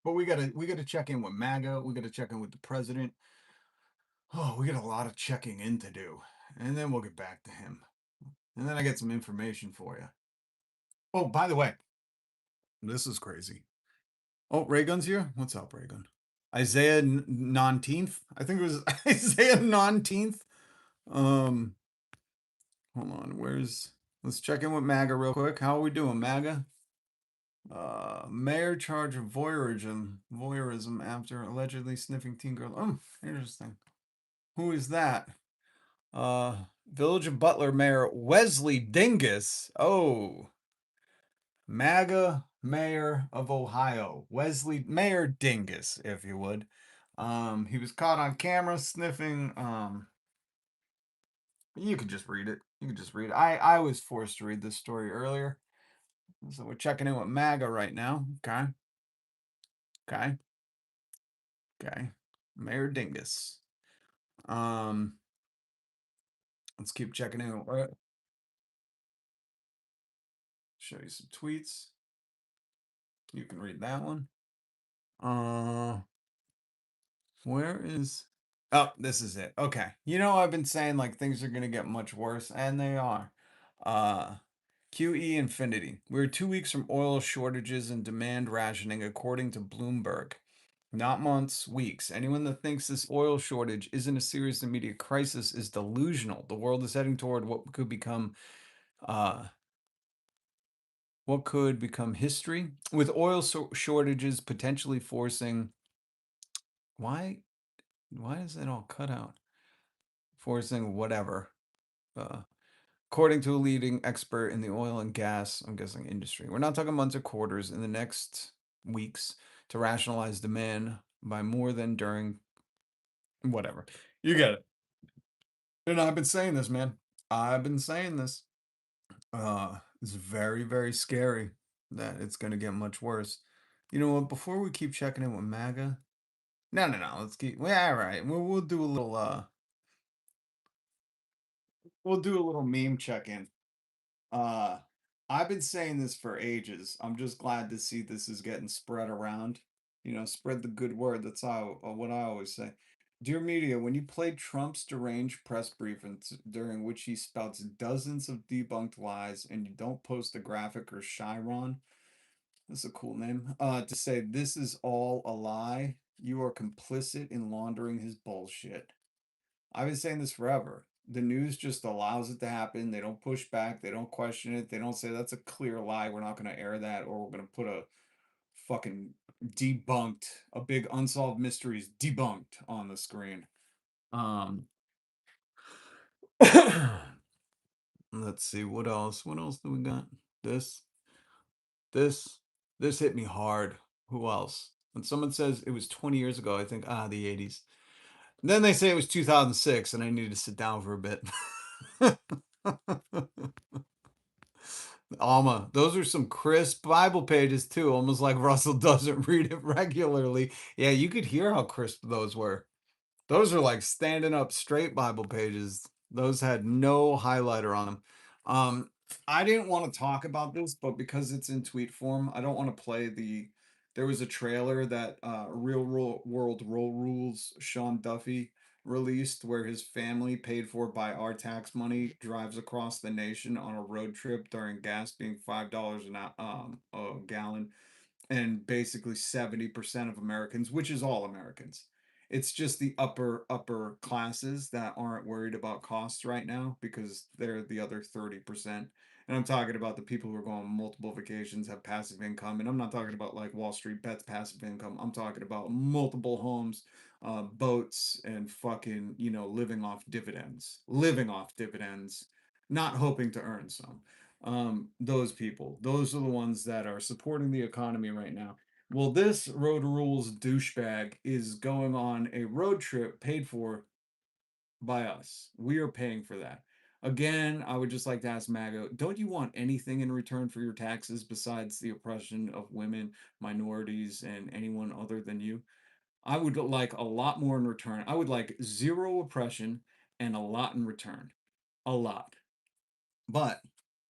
But we gotta check in with MAGA. We gotta check in with the president. Oh, we got a lot of checking in to do. And then we'll get back to him. And then I get some information for you. Oh, by the way, this is crazy. Oh, Raygun's here? What's up, Raygun? Isaiah 19th? I think it was Isaiah 19th. Hold on, let's check in with MAGA real quick. How are we doing, MAGA? Mayor charged of voyeurism after allegedly sniffing teen girl. Oh, interesting. Who is that? Village of Butler Mayor Wesley Dingus. Oh, MAGA Mayor of Ohio, Mayor Dingus, if you would. He was caught on camera sniffing, You could just read it. You could just read it. I was forced to read this story earlier. So we're checking in with MAGA right now. Okay. Okay. Okay. Mayor Dingus. Let's keep checking in. Show you some tweets. You can read that one. Where is... Oh, this is it. Okay. You know, I've been saying like things are gonna get much worse, and they are. QE Infinity. We're 2 weeks from oil shortages and demand rationing, according to Bloomberg. Not months, weeks. Anyone that thinks this oil shortage isn't a serious immediate crisis is delusional. The world is heading toward what could become history, with oil shortages potentially forcing... Why is it all cut out? Forcing whatever. According to a leading expert in the oil and gas, I'm guessing, industry. We're not talking months or quarters, in the next weeks, to rationalize demand by more than during... Whatever. You get it. And I've been saying this, man. I've been saying this. It's very, very scary that it's going to get much worse. You know what? Before we keep checking in with MAGA... No. Let's keep... Yeah, all right. We'll do a little... We'll do a little meme check-in. I've been saying this for ages. I'm just glad to see this is getting spread around. You know, spread the good word. That's how what I always say. Dear media, when you play Trump's deranged press briefings during which he spouts dozens of debunked lies and you don't post a graphic or Chiron, that's a cool name, to say this is all a lie, you are complicit in laundering his bullshit. I've been saying this forever. The news just allows it to happen. They don't push back. They don't question it. They don't say that's a clear lie. We're not going to air that, or we're going to put a fucking debunked, a big unsolved mysteries debunked on the screen. Let's see, what else? What else do we got? This hit me hard. Who else? When someone says it was 20 years ago, I think, the 80s. Then they say it was 2006, and I need to sit down for a bit. Alma, those are some crisp Bible pages too, almost like Russell doesn't read it regularly. Yeah, you could hear how crisp those were. Those are like standing up straight Bible pages. Those had no highlighter on them. I didn't want to talk about this, but because it's in tweet form, I don't want to play the... There was a trailer that Real World Roll Rules Sean Duffy released, where his family, paid for by our tax money, drives across the nation on a road trip during gas being $5 a gallon, and basically 70% of Americans, which is all Americans. It's just the upper classes that aren't worried about costs right now, because they're the other 30%. And I'm talking about the people who are going on multiple vacations, have passive income. And I'm not talking about like Wall Street bets passive income. I'm talking about multiple homes, boats, and fucking, you know, living off dividends, not hoping to earn some. Those people, those are the ones that are supporting the economy right now. Well, this Road Rules douchebag is going on a road trip paid for by us. We are paying for that. Again, I would just like to ask MAGA, don't you want anything in return for your taxes besides the oppression of women, minorities, and anyone other than you? I would like a lot more in return. I would like zero oppression and a lot in return. A lot. But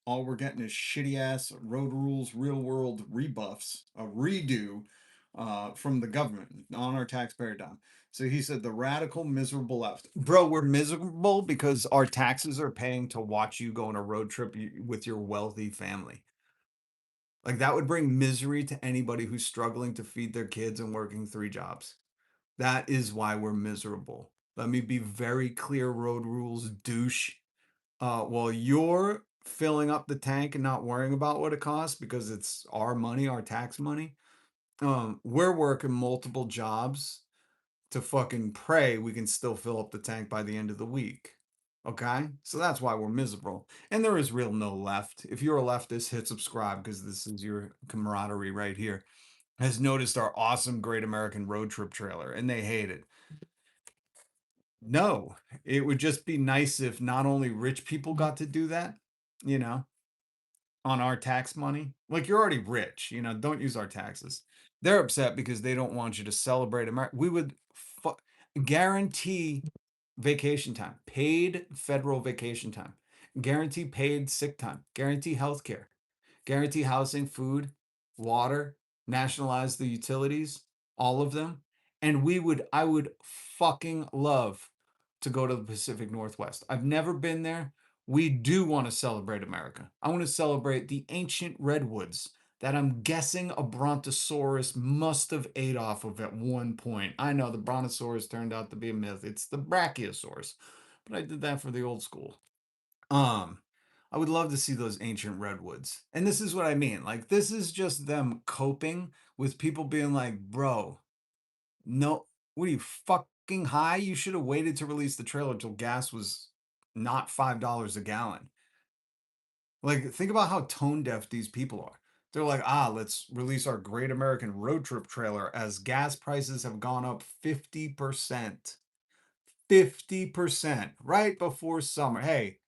all we're getting is shitty ass road rules, real world rebuffs, a redo from the government on our taxpayer dime. So he said the radical miserable left. Bro, we're miserable because our taxes are paying to watch you go on a road trip with your wealthy family. Like, that would bring misery to anybody who's struggling to feed their kids and working 3 jobs. That is why we're miserable. Let me be very clear, road rules douche. While you're filling up the tank and not worrying about what it costs because it's our money, our tax money, we're working multiple jobs to fucking pray we can still fill up the tank by the end of the week. Okay? So that's why we're miserable. And there is real no left. If you're a leftist, hit subscribe, because this is your camaraderie right here. Has noticed our awesome Great American Road Trip trailer, and they hate it. No, it would just be nice if not only rich people got to do that, you know, on our tax money. Like, you're already rich, you know, don't use our taxes. They're upset because they don't want you to celebrate America. We would guarantee vacation time, paid federal vacation time, guarantee paid sick time, guarantee health care, guarantee housing, food, water, nationalize the utilities, all of them. And I would fucking love to go to the Pacific Northwest. I've never been there. We do want to celebrate America. I want to celebrate the ancient redwoods that I'm guessing a brontosaurus must have ate off of at one point. I know the brontosaurus turned out to be a myth. It's the brachiosaurus, but I did that for the old school. I would love to see those ancient redwoods. And this is what I mean. Like, this is just them coping with people being like, bro, no, what are you, fucking high? You should have waited to release the trailer till gas was not $5 a gallon. Like, think about how tone deaf these people are. They're like, let's release our Great American Road Trip trailer as gas prices have gone up 50%. 50% right before summer. Hey,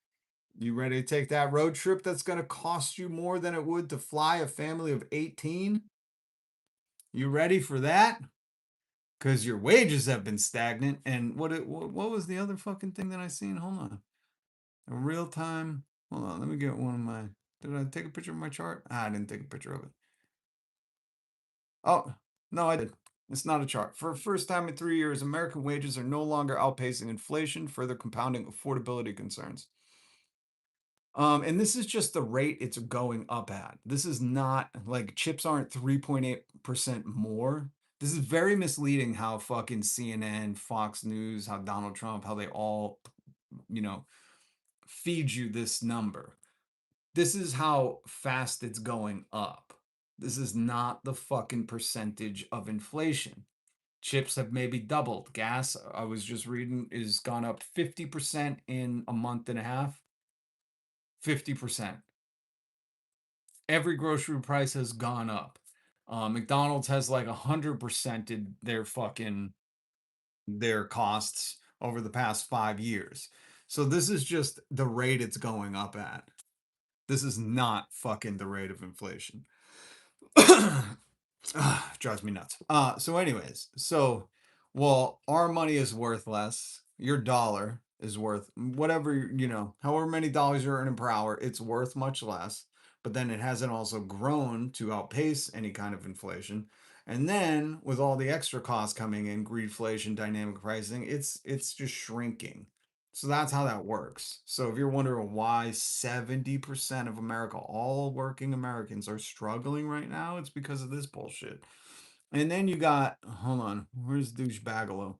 you ready to take that road trip that's going to cost you more than it would to fly a family of 18? You ready for that? Because your wages have been stagnant. And what was the other fucking thing that I seen? Hold on. A real time. Hold on. Let me get one of my. Did I take a picture of my chart? I didn't take a picture of it. Oh, no, I did. It's not a chart. For the first time in 3 years, American wages are no longer outpacing inflation, further compounding affordability concerns. And this is just the rate it's going up at. This is not like chips aren't 3.8% more. This is very misleading how fucking CNN, Fox News, how Donald Trump, how they all, you know, feed you this number. This is how fast it's going up. This is not the fucking percentage of inflation. Chips have maybe doubled. Gas, I was just reading, is gone up 50% in a month and a half. 50%. Every grocery price has gone up. McDonald's has like 100%ed their costs over the past 5 years. So this is just the rate it's going up at. This is not fucking the rate of inflation. Drives me nuts. So anyways, well, our money is worth less. Your dollar is worth whatever, however many dollars you're earning per hour, it's worth much less. But then it hasn't also grown to outpace any kind of inflation. And then with all the extra costs coming in, greedflation, dynamic pricing, it's just shrinking. So that's how that works. So if you're wondering why 70% of America, all working Americans, are struggling right now, it's because of this bullshit. And then you got, hold on, where's douchebagalo?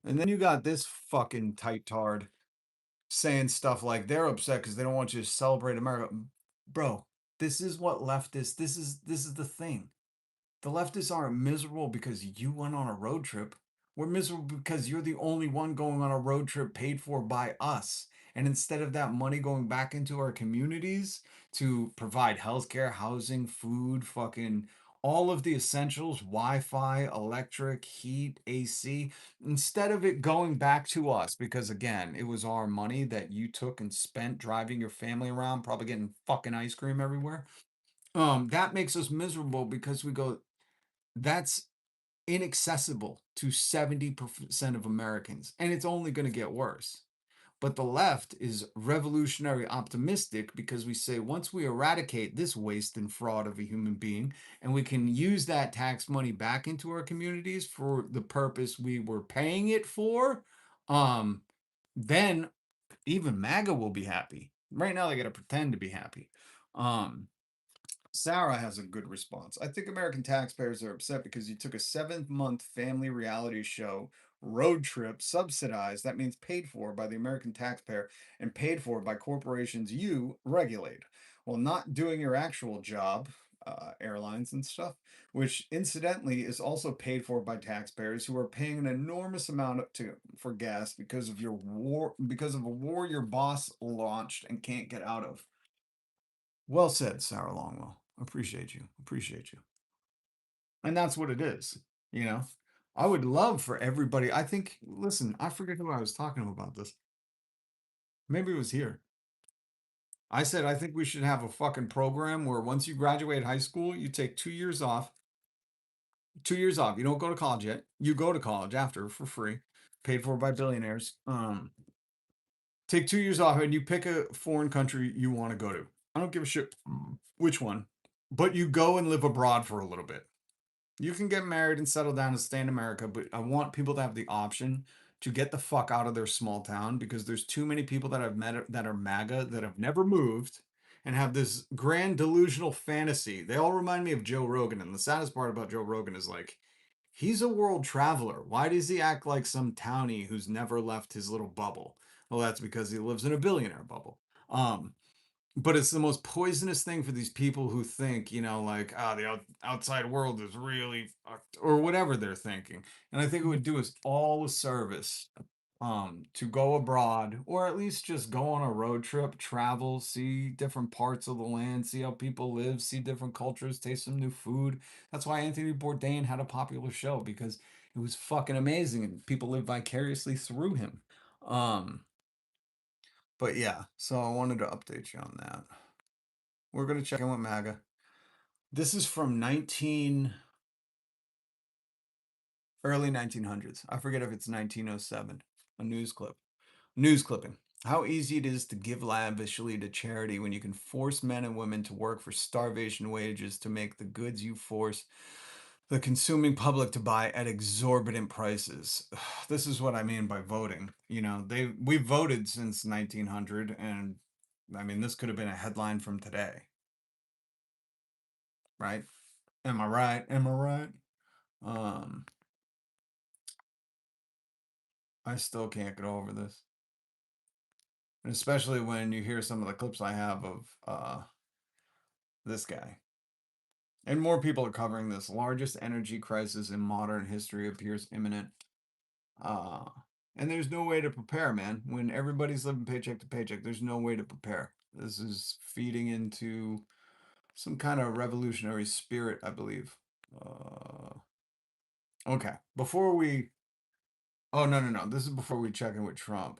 And then you got this fucking tight tard saying stuff like they're upset because they don't want you to celebrate America. Bro, this is what leftists, this is the thing. The leftists aren't miserable because you went on a road trip. We're miserable because you're the only one going on a road trip paid for by us. And instead of that money going back into our communities to provide healthcare, housing, food, fucking all of the essentials, Wi-Fi, electric, heat, AC, instead of it going back to us, because again, it was our money that you took and spent driving your family around, probably getting fucking ice cream everywhere. That makes us miserable because we go, that's inaccessible to 70% of Americans, and it's only going to get worse. But the left is revolutionary optimistic because we say once we eradicate this waste and fraud of a human being and we can use that tax money back into our communities for the purpose we were paying it for, then even MAGA will be happy. Right now they got to pretend to be happy. Sarah has a good response. I think American taxpayers are upset because you took a 7-month family reality show road trip subsidized, that means paid for by the American taxpayer and paid for by corporations you regulate, while not doing your actual job, airlines and stuff, which incidentally is also paid for by taxpayers who are paying an enormous amount for gas because of a war your boss launched and can't get out of. Well said, Sarah Longwell. Appreciate you. And that's what it is, you know? I would love for everybody. I think, listen, I forget who I was talking to about this. Maybe it was here. I said, I think we should have a fucking program where once you graduate high school, you take 2 years off. 2 years off. You don't go to college yet. You go to college after for free, paid for by billionaires. Take 2 years off and you pick a foreign country you want to go to. I don't give a shit which one, but you go and live abroad for a little bit. You can get married and settle down and stay in America, but I want people to have the option to get the fuck out of their small town because there's too many people that I've met that are MAGA that have never moved and have this grand delusional fantasy. They all remind me of Joe Rogan, and the saddest part about Joe Rogan is like he's a world traveler. Why does he act like some townie who's never left his little bubble? Well, that's because he lives in a billionaire bubble. But it's the most poisonous thing for these people who think, like, the outside world is really fucked, or whatever they're thinking. And I think it would do us all a service to go abroad, or at least just go on a road trip, travel, see different parts of the land, see how people live, see different cultures, taste some new food. That's why Anthony Bourdain had a popular show, because it was fucking amazing and people live vicariously through him. But yeah, so I wanted to update you on that. We're going to check in with MAGA. This is from early 1900s. I forget if it's 1907. A news clip. News clipping. How easy it is to give lavishly to charity when you can force men and women to work for starvation wages to make the goods you force the consuming public to buy at exorbitant prices. This is what I mean by voting. We voted since 1900, and I mean, this could have been a headline from today. Right? Am I right? Am I right? I still can't get over this. And especially when you hear some of the clips I have of this guy. And more people are covering this. Largest energy crisis in modern history appears imminent. And there's no way to prepare, man. When everybody's living paycheck to paycheck, there's no way to prepare. This is feeding into some kind of revolutionary spirit, I believe. Okay, before we... Oh, no. This is before we check in with Trump.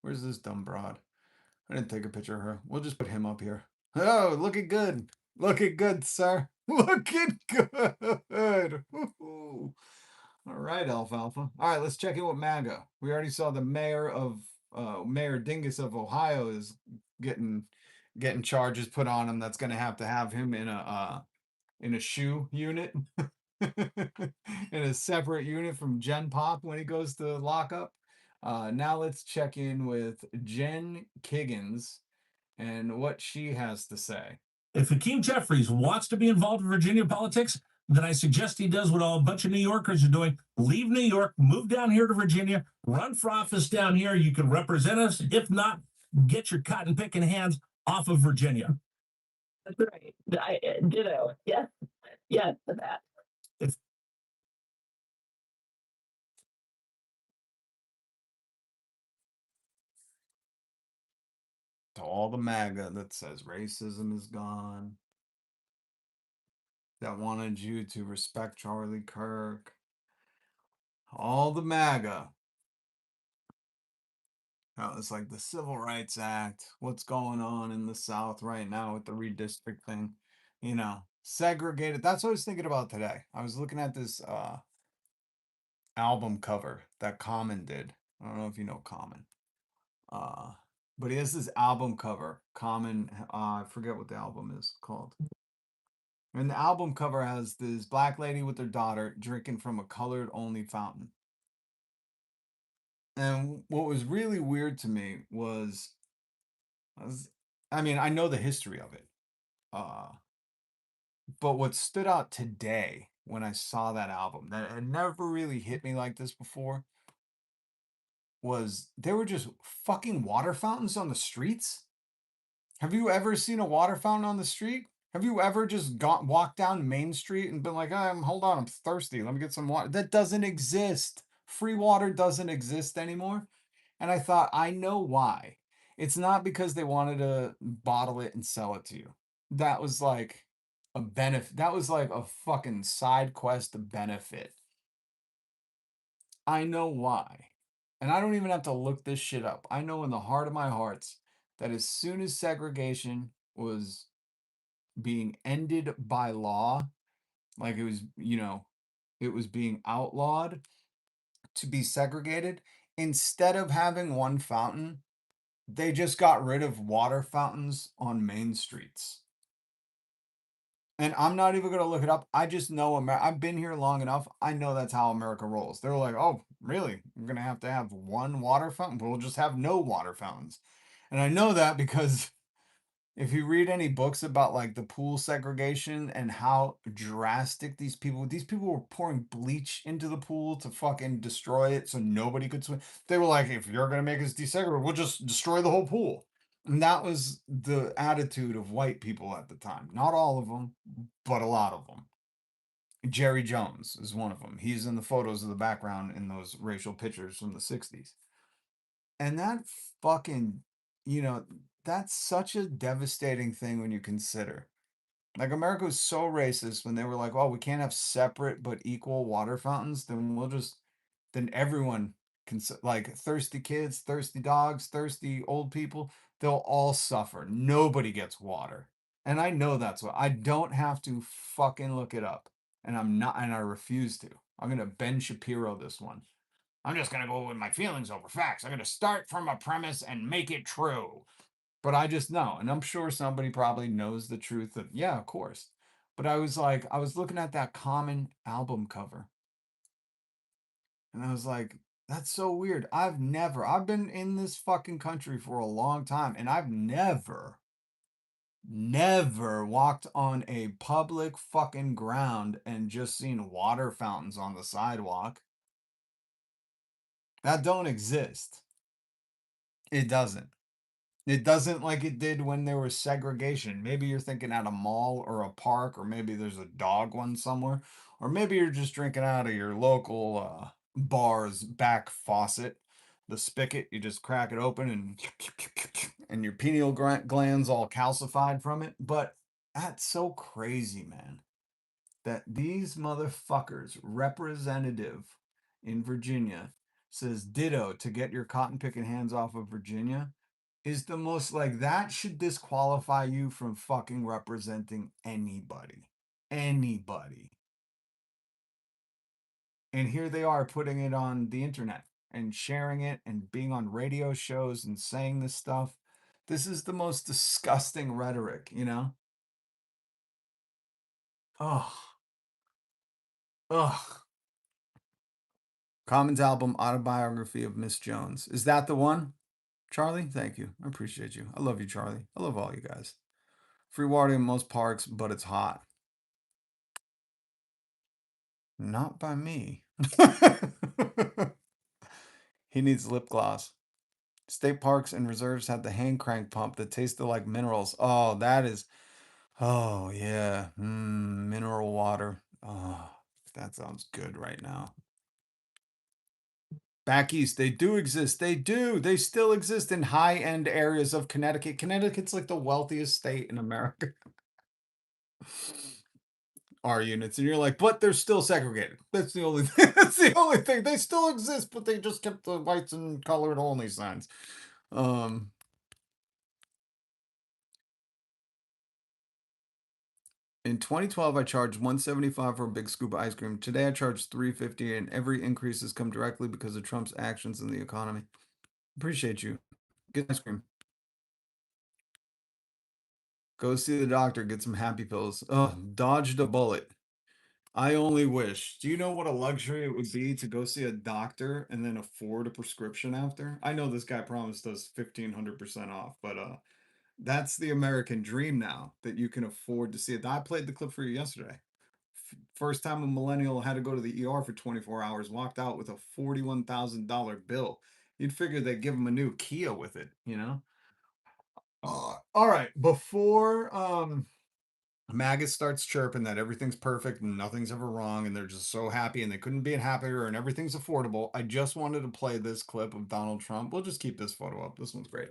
Where's this dumb broad? I didn't take a picture of her. We'll just put him up here. Oh, looking good. Looking good, sir. Looking good. Woo-hoo. All right, Alfalfa. All right, let's check in with MAGA. We already saw the Mayor Dingus of Ohio is getting charges put on him. That's going to have him in a shoe unit. In a separate unit from Gen Pop when he goes to lockup. Now let's check in with Jen Kiggins and what she has to say. If Hakeem Jeffries wants to be involved in Virginia politics, then I suggest he does what a bunch of New Yorkers are doing. Leave New York, move down here to Virginia, run for office down here. You can represent us. If not, get your cotton picking hands off of Virginia. That's right. Ditto. Yes. Yes to that. To all the MAGA that says racism is gone, that wanted you to respect Charlie Kirk, all the MAGA. It's like the Civil Rights Act, what's going on in the South right now with the redistricting, segregated. That's what I was thinking about today. I was looking at this album cover that Common did. I don't know if you know Common. But he has this album cover. Common, I forget what the album is called. And the album cover has this black lady with her daughter drinking from a colored only fountain. And what was really weird to me was I mean, I know the history of it. But what stood out today when I saw that album, that had never really hit me like this before, was there were just fucking water fountains on the streets. Have you ever seen a water fountain on the street? Have you ever just walked down Main Street and been like, hold on, I'm thirsty. Let me get some water. That doesn't exist. Free water doesn't exist anymore. And I thought, I know why. It's not because they wanted to bottle it and sell it to you. That was like a benefit. That was like a fucking side quest benefit. I know why. And I don't even have to look this shit up. I know in the heart of my hearts that as soon as segregation was being ended by law, like it was, it was being outlawed to be segregated, instead of having one fountain, they just got rid of water fountains on main streets. And I'm not even going to look it up. I just know I've been here long enough. I know that's how America rolls. They're like, oh, really? We're going to have one water fountain? We'll just have no water fountains. And I know that because if you read any books about like the pool segregation and how drastic these people were pouring bleach into the pool to fucking destroy it so nobody could swim. They were like, if you're going to make us desegregate, we'll just destroy the whole pool. And that was the attitude of white people at the time. Not all of them, but a lot of them. Jerry Jones is one of them. He's in the photos of the background in those racial pictures from the 60s. And that fucking, that's such a devastating thing when you consider. Like America was so racist when they were like, "Oh, we can't have separate but equal water fountains." Then everyone can, like thirsty kids, thirsty dogs, thirsty old people, they'll all suffer. Nobody gets water. And I know that's what I don't have to fucking look it up. And I refuse to. I'm gonna Ben Shapiro this one. I'm just going to go with my feelings over facts. I'm going to start from a premise and make it true. But I just know. And I'm sure somebody probably knows the truth of, yeah, of course. But I was looking at that Common album cover. And I was like, that's so weird. I've been in this fucking country for a long time. And I've never walked on a public fucking ground and just seen water fountains on the sidewalk. That don't exist. It doesn't. It doesn't like it did when there was segregation. Maybe you're thinking at a mall or a park, or maybe there's a dog one somewhere, or maybe you're just drinking out of your local bar's back faucet, the spigot. You just crack it open and your pineal glands all calcified from it. But that's so crazy, man, that these motherfuckers, representative in Virginia, says ditto to get your cotton picking hands off of Virginia, is the most like that should disqualify you from fucking representing anybody. Anybody. And here they are putting it on the internet and sharing it and being on radio shows and saying this stuff. This is the most disgusting rhetoric, Oh. Ugh. Common's album, Autobiography of Miss Jones. Is that the one? Charlie, thank you. I appreciate you. I love you, Charlie. I love all you guys. Free water in most parks, but it's hot. Not by me. He needs lip gloss. State parks and reserves had the hand crank pump that tasted like minerals. Oh, oh yeah. Mineral water. Oh, that sounds good right now. Back east, they do exist. They do. They still exist in high-end areas of Connecticut. Connecticut's like the wealthiest state in America. R units, and you're like, but they're still segregated. That's the only thing. That's the only thing. They still exist, but they just kept the whites and colored only signs. In 2012, I charged $175 for a big scoop of ice cream. Today, I charge $350, and every increase has come directly because of Trump's actions in the economy. Appreciate you. Get ice cream. Go see the doctor. Get some happy pills. Oh, dodged a bullet. I only wish. Do you know what a luxury it would be to go see a doctor and then afford a prescription after? I know this guy promised us 1,500% off, but that's the American dream now, that you can afford to see it. I played the clip for you yesterday. First time a millennial had to go to the ER for 24 hours, walked out with a $41,000 bill. You'd figure they'd give him a new Kia with it, all right, before MAGA starts chirping that everything's perfect and nothing's ever wrong and they're just so happy and they couldn't be happier and everything's affordable, I just wanted to play this clip of Donald Trump. We'll just keep this photo up. This one's great.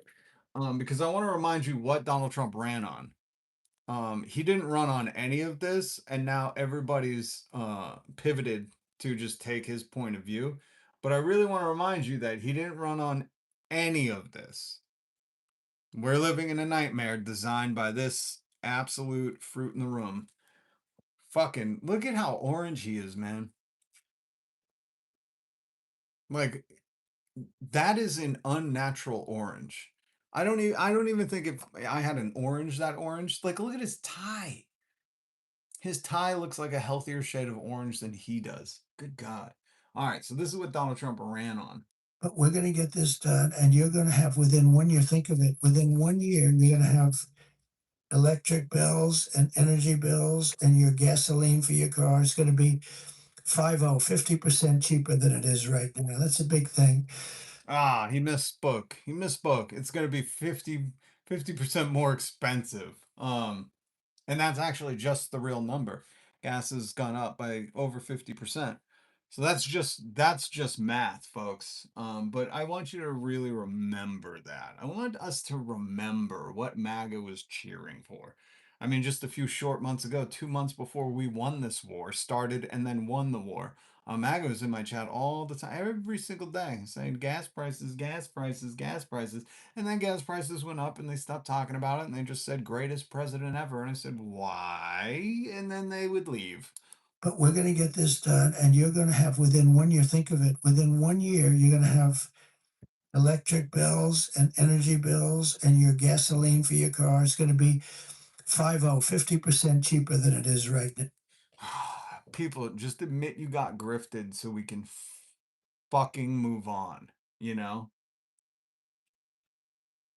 Because I want to remind you what Donald Trump ran on. He didn't run on any of this, and now everybody's pivoted to just take his point of view. But I really want to remind you that he didn't run on any of this. We're living in a nightmare designed by this absolute fruit in the room. Fucking look at how orange he is, man. Like, that is an unnatural orange. I don't even think if I had an orange that orange. Like, look at his tie. His tie looks like a healthier shade of orange than he does. Good God. All right, so this is what Donald Trump ran on. But we're going to get this done, and you're going to have, within 1 year, think of it, within 1 year, you're going to have electric bills and energy bills, and your gasoline for your car is going to be 50% cheaper than it is right now. That's a big thing. Ah, he misspoke. He misspoke. It's going to be 50% more expensive. And that's actually just the real number. Gas has gone up by over 50%. So that's just math, folks. But I want you to really remember that. I want us to remember what MAGA was cheering for. I mean, just a few short months ago, 2 months before we won this war, started and then won the war. MAGA was in my chat all the time, every single day, saying gas prices, gas prices, gas prices. And then gas prices went up and they stopped talking about it and they just said greatest president ever. And I said, why? And then they would leave. But we're going to get this done, and you're going to have, within 1 year, think of it, within 1 year, you're going to have electric bills and energy bills, and your gasoline for your car is going to be 50% cheaper than it is right now. People, just admit you got grifted so we can fucking move on, you know?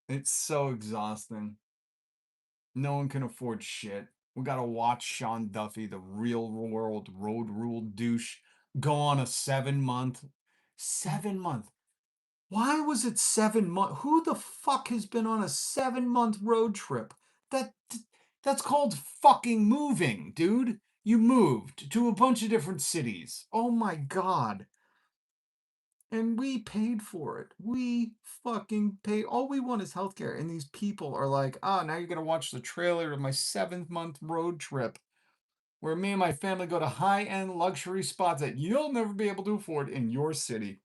It's so exhausting. No one can afford shit. We gotta watch Sean Duffy, the real world road rule douche, go on a 7 month. Why was it 7 months? Who the fuck has been on a 7 month road trip? That's called fucking moving, dude. You moved to a bunch of different cities. Oh my God. And we paid for it. We fucking paid. All we want is healthcare. And these people are like, oh, now you're going to watch the trailer of my 7th month road trip where me and my family go to high-end luxury spots that you'll never be able to afford in your city.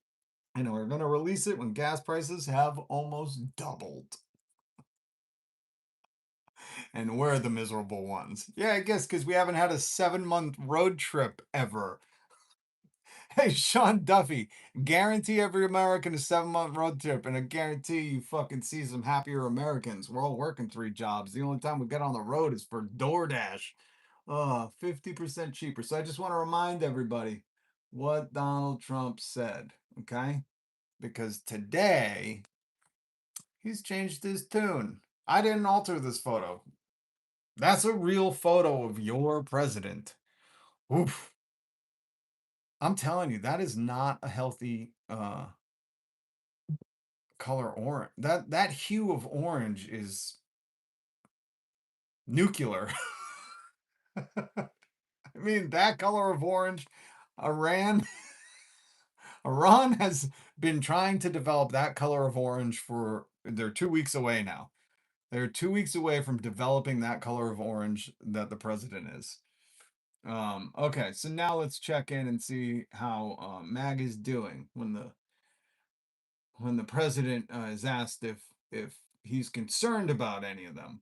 And we're going to release it when gas prices have almost doubled. And we're the miserable ones. Yeah, I guess because we haven't had a 7-month road trip ever. Hey, Sean Duffy, guarantee every American a 7-month road trip, and I guarantee you fucking see some happier Americans. We're all working 3 jobs. The only time we get on the road is for DoorDash. 50% cheaper. So I just want to remind everybody what Donald Trump said, okay? Because today he's changed his tune. I didn't alter this photo. That's a real photo of your president. Oof. I'm telling you, that is not a healthy color orange. That hue of orange is nuclear. I mean, that color of orange, Iran Iran has been trying to develop that color of orange for they're 2 weeks away now. They're 2 weeks away from developing that color of orange that the president is. Okay, so now let's check in and see how MAG is doing when the president is asked if he's concerned about any of them.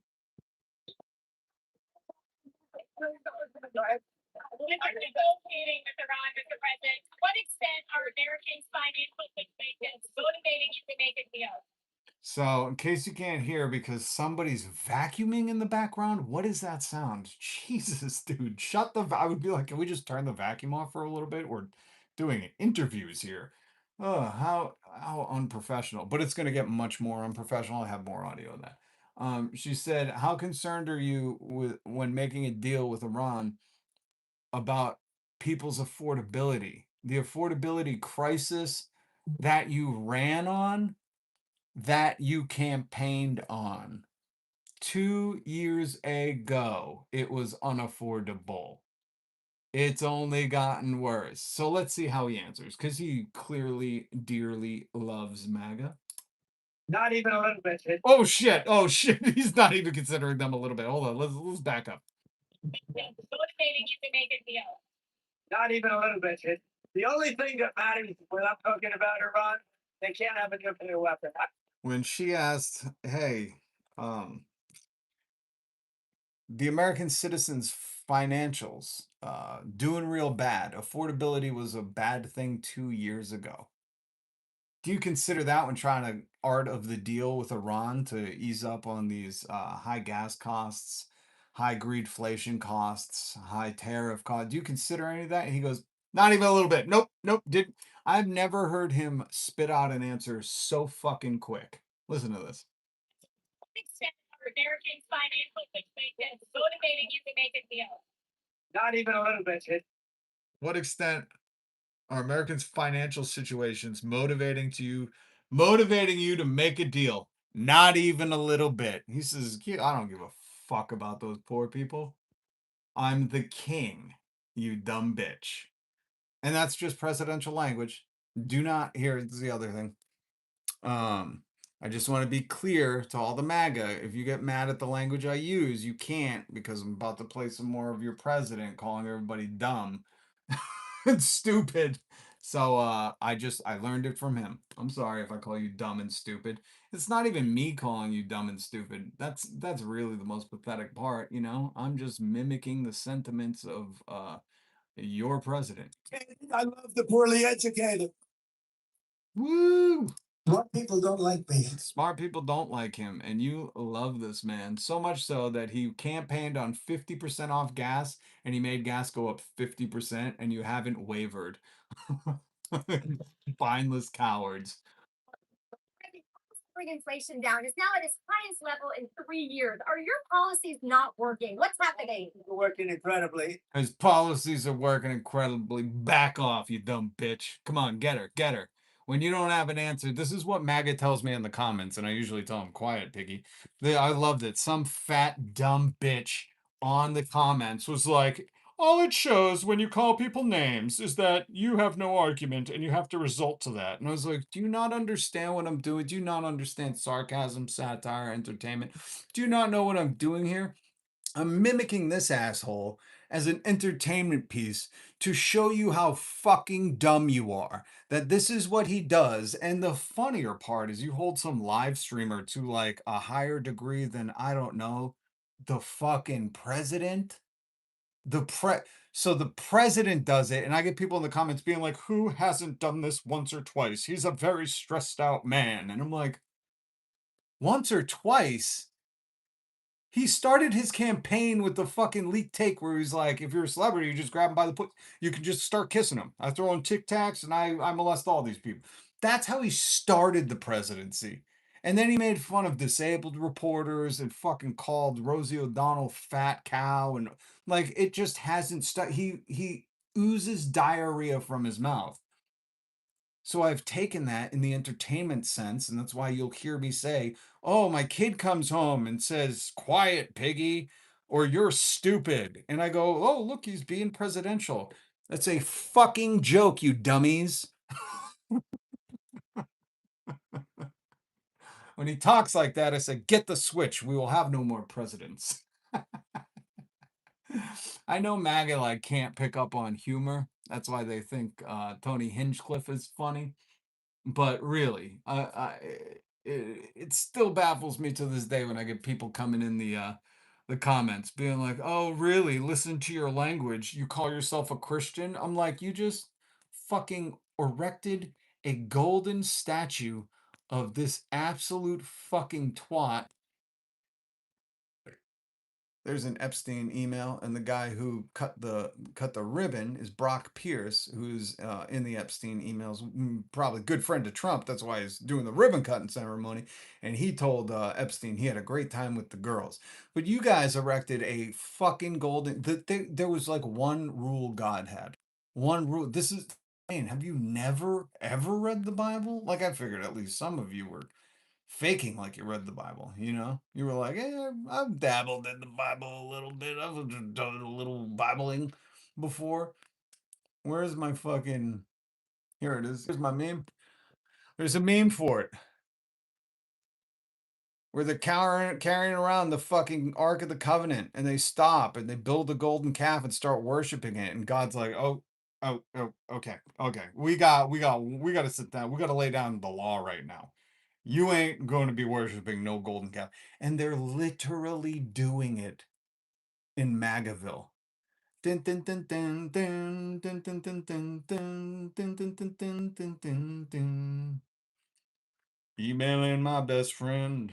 Negotiating with Iran, Mr. President, to what extent are Americans' financial situations motivating you to make a deal? So, in case you can't hear, because somebody's vacuuming in the background, what is that sound? Jesus, dude, shut the. I would be like, can we just turn the vacuum off for a little bit? We're doing interviews here. Oh, how unprofessional. But it's going to get much more unprofessional. I have more audio of that. She said, "How concerned are you with when making a deal with Iran about people's affordability, the affordability crisis that you ran on?" That you campaigned on. 2 years ago, it was unaffordable. It's only gotten worse. So let's see how he answers, because he clearly dearly loves MAGA. Not even a little bit. Oh shit! Oh shit! He's not even considering them a little bit. Hold on, let's back up. Motivating you to make a deal. Not even a little bit. The only thing that matters when I'm talking about Iran, they can't have a nuclear weapon. When she asked, "Hey, the American citizens' financials doing real bad. Affordability was a bad thing 2 years ago. Do you consider that when trying to art of the deal with Iran to ease up on these high gas costs, high greedflation costs, high tariff costs? Do you consider any of that?" And he goes, "Not even a little bit. Nope, nope. Did I've never heard him spit out an answer so fucking quick. Listen to this. What extent are Americans' financial situations motivating you to make a deal? Not even a little bit. What extent are Americans' financial situations motivating you to make a deal? Not even a little bit. He says, "Yeah, I don't give a fuck about those poor people. I'm the king, you dumb bitch." And that's just presidential language. Do not, here's the other thing. I just want to be clear to all the MAGA. If you get mad at the language I use, you can't, because I'm about to play some more of your president calling everybody dumb and stupid. So I learned it from him. I'm sorry if I call you dumb and stupid. It's not even me calling you dumb and stupid. That's really the most pathetic part, you know? I'm just mimicking the sentiments of your president. I love the poorly educated. Woo! Smart people don't like me. Smart people don't like him, and you love this man so much so that he campaigned on 50% off gas, and he made gas go up 50%, and you haven't wavered. Spineless cowards. Bring inflation down is now at its highest level in 3 years. Are your policies not working? What's happening? We're working incredibly. His policies are working incredibly. Back off, you dumb bitch. Come on, get her, get her. When you don't have an answer, this is what MAGA tells me in the comments, and I usually tell them, "Quiet, piggy." I loved it. Some fat, dumb bitch on the comments was like, "All it shows when you call people names is that you have no argument and you have to resort to that." And I was like, "Do you not understand what I'm doing? Do you not understand sarcasm, satire, entertainment? Do you not know what I'm doing here? I'm mimicking this asshole as an entertainment piece to show you how fucking dumb you are. That this is what he does. And the funnier part is you hold some live streamer to like a higher degree than, I don't know, the fucking president. So the president does it, and I get people in the comments being like, "Who hasn't done this once or twice? He's a very stressed out man." And I'm like, once or twice? He started his campaign with the fucking leaked take where he's like, if you're a celebrity, you just grab him by the foot. You can just start kissing him. I throw in Tic Tacs and I molest all these people. That's how he started the presidency. And then he made fun of disabled reporters and fucking called Rosie O'Donnell fat cow. And like, it just hasn't he oozes diarrhea from his mouth. So I've taken that in the entertainment sense, and that's why you'll hear me say, "Oh, my kid comes home and says, 'Quiet, piggy,' or 'You're stupid.'" And I go, "Oh, look, he's being presidential." That's a fucking joke, you dummies. When he talks like that, I said, "Get the switch. We will have no more presidents." I know MAGA like can't pick up on humor. That's why they think Tony Hinchcliffe is funny. But really, it still baffles me to this day when I get people coming in the comments being like, "Oh, really? Listen to your language. You call yourself a Christian?" I'm like, "You just fucking erected a golden statue of this absolute fucking twat." There's an Epstein email, and the guy who cut the ribbon is Brock Piers, who's in the Epstein emails, probably good friend of Trump. That's why he's doing the ribbon cutting ceremony. And he told Epstein he had a great time with the girls. But you guys erected a fucking golden. There was like one rule God had. One rule. This is. Man, have you never ever read the Bible? Like I figured at least some of you were faking like you read the Bible, you know? You were like, I've dabbled in the Bible a little bit. I've done a little Bibling before. Where's my fucking... Here it is. Here's my meme. There's a meme for it. where they're carrying around the fucking Ark of the Covenant, and they stop and they build the golden calf and start worshiping it, and God's like, oh, okay, we got to sit down, we got to lay down the law right now. You ain't going to be worshiping no golden calf, and they're literally doing it in MAGAville. Dun, dun, dun, dun, dun, dun, dun, dun, dun, dun, dun, dun, dun, dun, dun, dun, dun. Emailing my best friend.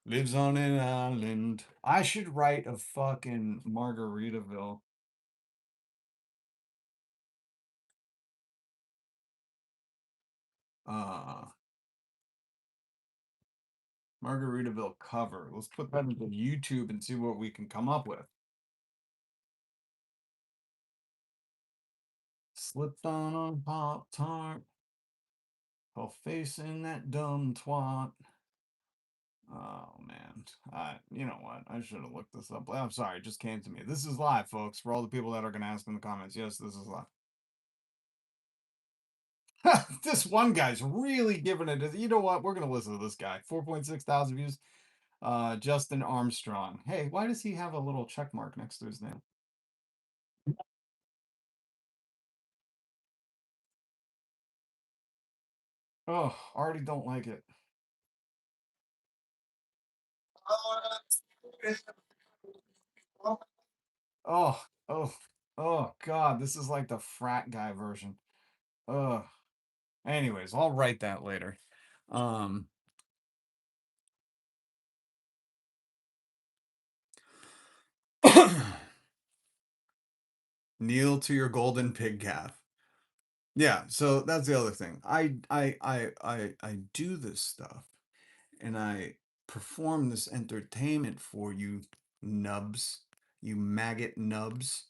Lives on an island. I should write a fucking Margaritaville. Margaritaville cover. Let's put that into YouTube and see what we can come up with. Slipped on Pop-Tart while facing that dumb twat. Oh man, you know what? I should have looked this up. I'm sorry, it just came to me. This is live, folks. For all the people that are gonna ask in the comments, yes, this is live. This one guy's really giving it. You know what? We're gonna listen to this guy. 4.6 thousand views. Justin Armstrong. Hey, why does he have a little check mark next to his name? Oh, already don't like it. Oh, God, this is like the frat guy version. Anyways, I'll write that later. Kneel to your golden pig calf. Yeah, so that's the other thing. I do this stuff and I perform this entertainment for you nubs, you maggot nubs.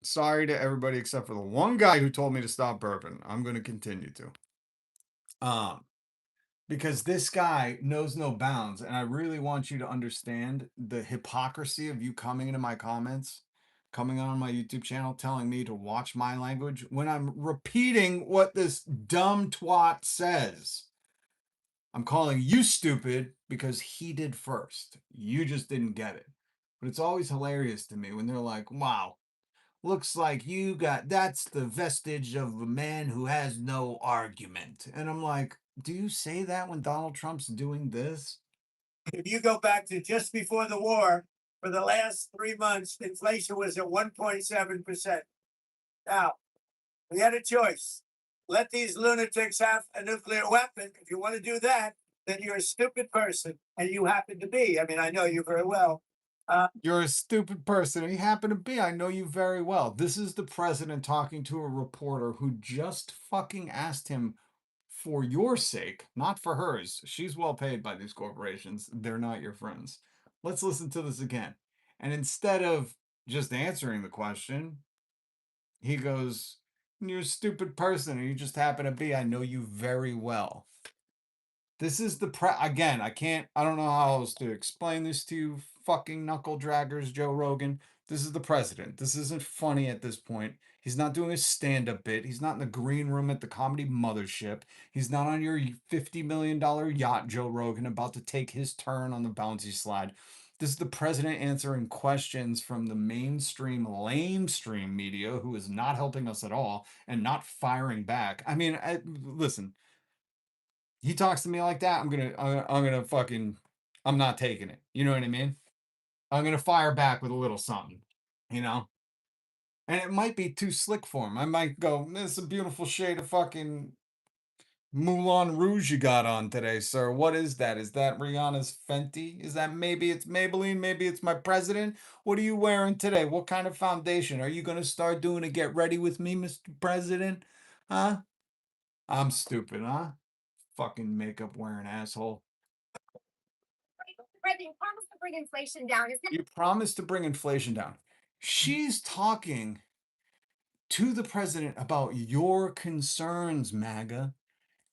Sorry to everybody except for the one guy who told me to stop burping. I'm going to continue to. Because this guy knows no bounds, and I really want you to understand the hypocrisy of you coming into my comments, coming on my YouTube channel, telling me to watch my language when I'm repeating what this dumb twat says. I'm calling you stupid because he did first. You just didn't get it. But it's always hilarious to me when they're like, wow, looks like that's the vestige of a man who has no argument. And I'm like, do you say that when Donald Trump's doing this? If you go back to just before the war, for the last 3 months, inflation was at 1.7%. Now, we had a choice. Let these lunatics have a nuclear weapon. If you want to do that, then you're a stupid person, and you happen to be. I mean, I know you very well. You're a stupid person, and you happen to be. I know you very well. This is the president talking to a reporter who just fucking asked him for your sake, not for hers. She's well paid by these corporations. They're not your friends. Let's listen to this again. And instead of just answering the question, he goes, you're a stupid person, and you just happen to be. I know you very well. This is the again, I don't know how else to explain this to you fucking knuckle draggers, Joe Rogan. This is the president. This isn't funny at this point. He's not doing a stand-up bit. He's not in the green room at the comedy mothership. He's not on your $50 million yacht, Joe Rogan, about to take his turn on the bouncy slide. This is the president answering questions from the mainstream lamestream media, who is not helping us at all and not firing back. I mean, listen, he talks to me like that, I'm gonna fucking, I'm not taking it. You know what I mean? I'm gonna fire back with a little something, you know? And it might be too slick for him. I might go, this is a beautiful shade of fucking Moulin Rouge you got on today, sir. What is that? Is that Rihanna's Fenty? Is that maybe it's Maybelline? Maybe it's my president? What are you wearing today? What kind of foundation? Are you gonna start doing a get ready with me, Mr. President? Huh? I'm stupid, huh? Fucking makeup wearing asshole. President promised to bring inflation down. You promised to bring inflation down. She's talking to the president about your concerns, MAGA.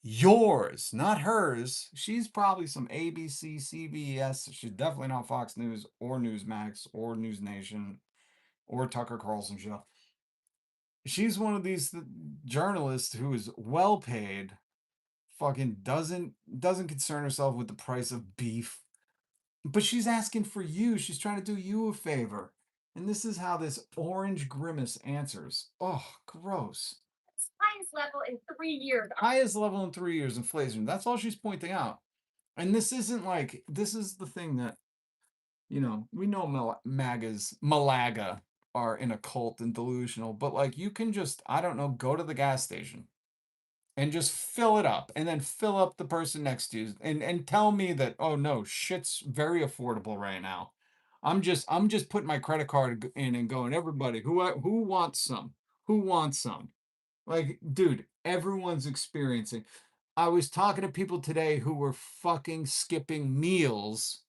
Yours, not hers. She's probably some ABC, CBS. She's definitely not Fox News or Newsmax or News Nation or Tucker Carlson show. She's one of these journalists who is well paid fucking doesn't concern herself with the price of beef. But she's asking for you. She's trying to do you a favor. And this is how this orange grimace answers. Oh, gross. It's highest level in 3 years. Highest level in 3 years inflation. That's all she's pointing out. And this isn't like, this is the thing that, you know, we know Malaga are in a cult and delusional, but like you can just, I don't know, go to the gas station and just fill it up and then fill up the person next to you and tell me that, oh no, shit's very affordable right now. I'm just putting my credit card in and going, everybody, who wants some? Who wants some? Like, dude, everyone's experiencing. I was talking to people today who were fucking skipping meals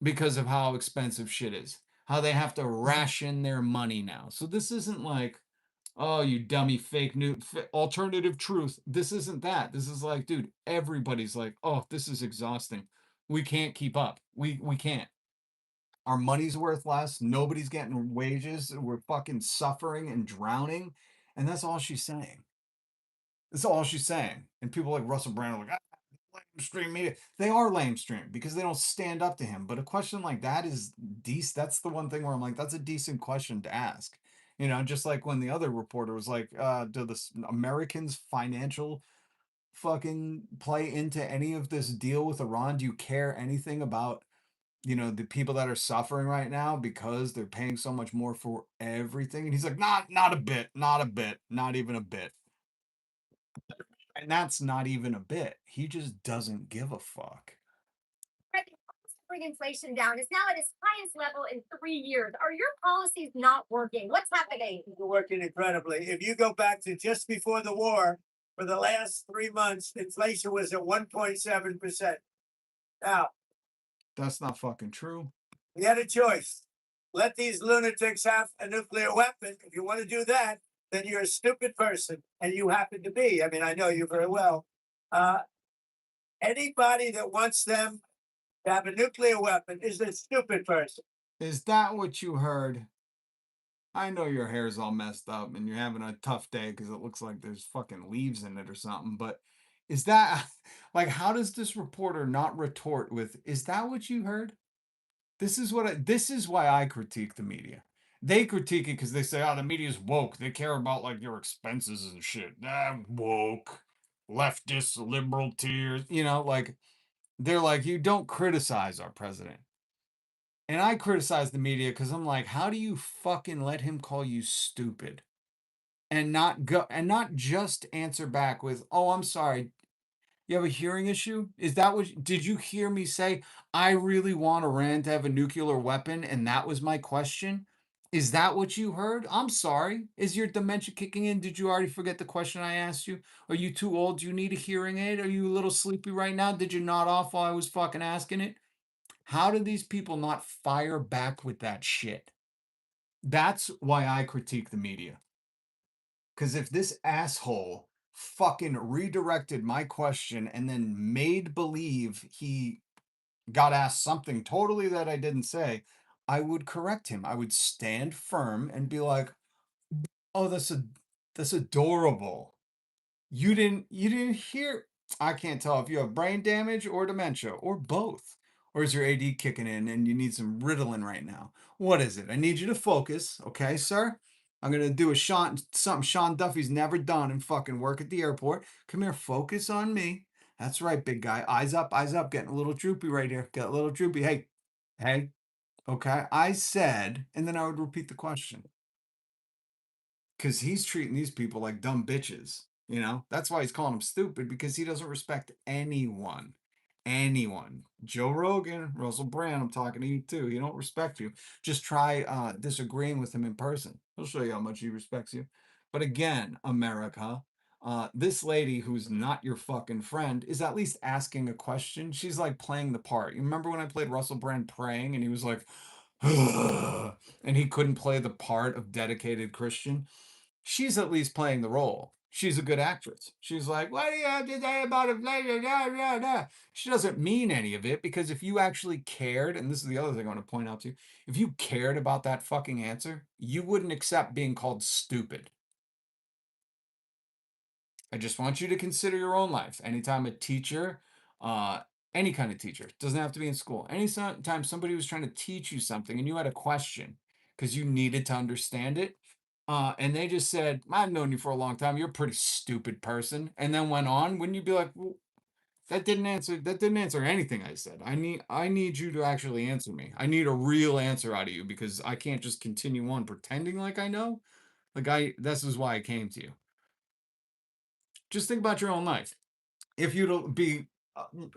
because of how expensive shit is. How they have to ration their money now. So this isn't like, oh, you dummy fake news, alternative truth. This isn't that. This is like, dude, everybody's like, oh, this is exhausting. We can't keep up. We can't. Our money's worth less. Nobody's getting wages. We're fucking suffering and drowning. And that's all she's saying. That's all she's saying. And people like Russell Brand are like, lamestream media. They are lamestream because they don't stand up to him. But a question like that is decent. That's the one thing where I'm like, that's a decent question to ask. You know, just like when the other reporter was like, do the Americans' financial fucking play into any of this deal with Iran? Do you care anything about, you know, the people that are suffering right now because they're paying so much more for everything? And he's like, not a bit, not even a bit. And that's not even a bit. He just doesn't give a fuck. Bring inflation down. It's now at its highest level in 3 years. Are your policies not working? What's happening? They're working incredibly. If you go back to just before the war, for the last 3 months, inflation was at 1.7%. Now, That's not fucking true. we had a choice. Let these lunatics have a nuclear weapon. If you want to do that, then you're a stupid person, and you happen to be. I mean, I know you very well. Anybody that wants them to have a nuclear weapon is a stupid person. Is that what you heard? I know your hair's all messed up and you're having a tough day because it looks like there's fucking leaves in it or something, but is that like, how does this reporter not retort with, is that what you heard? This is why I critique the media. They critique it because they say, oh, the media's woke. They care about like your expenses and shit. Woke, leftist, liberal tears, you know, like they're like, you don't criticize our president. And I criticize the media because I'm like, how do you fucking let him call you stupid? And not just answer back with, oh, I'm sorry. You have a hearing issue? Is that what did you hear me say? I really want Iran to have a nuclear weapon, and that was my question. Is that what you heard? I'm sorry. Is your dementia kicking in? Did you already forget the question I asked you? Are you too old? Do you need a hearing aid? Are you a little sleepy right now? Did you nod off while I was fucking asking it? How do these people not fire back with that shit? That's why I critique the media. Because if this asshole fucking redirected my question and then made believe he got asked something totally that I didn't say, I would correct him. I would stand firm and be like, "Oh, that's adorable. You didn't hear. I can't tell if you have brain damage or dementia or both. Or is your AD kicking in and you need some Ritalin right now? What is it? I need you to focus, okay, sir? I'm gonna do something Sean Duffy's never done and fucking work at the airport. Come here, focus on me. That's right, big guy. Eyes up, getting a little droopy right here. Get a little droopy. Hey, okay. I said, and then I would repeat the question. Because he's treating these people like dumb bitches. You know, that's why he's calling them stupid, because he doesn't respect anyone. Anyone. Joe Rogan, Russell Brand, I'm talking to you too. He don't respect you. Just try disagreeing with him in person. He'll show you how much he respects you. But again, America, this lady who's not your fucking friend is at least asking a question. She's like playing the part. You remember when I played Russell Brand praying and he was like, and he couldn't play the part of dedicated Christian? She's at least playing the role. She's a good actress. She's like, what do you have to say about inflation? She doesn't mean any of it, because if you actually cared, and this is the other thing I want to point out to you, if you cared about that fucking answer, you wouldn't accept being called stupid. I just want you to consider your own life. Anytime a teacher, any kind of teacher, doesn't have to be in school, anytime somebody was trying to teach you something and you had a question because you needed to understand it, and they just said, I've known you for a long time, you're a pretty stupid person, and then went on, wouldn't you be like, well, that didn't answer anything I said. I need you to actually answer me. I need a real answer out of you because I can't just continue on pretending like I know. This is why I came to you. Just think about your own life. If you'd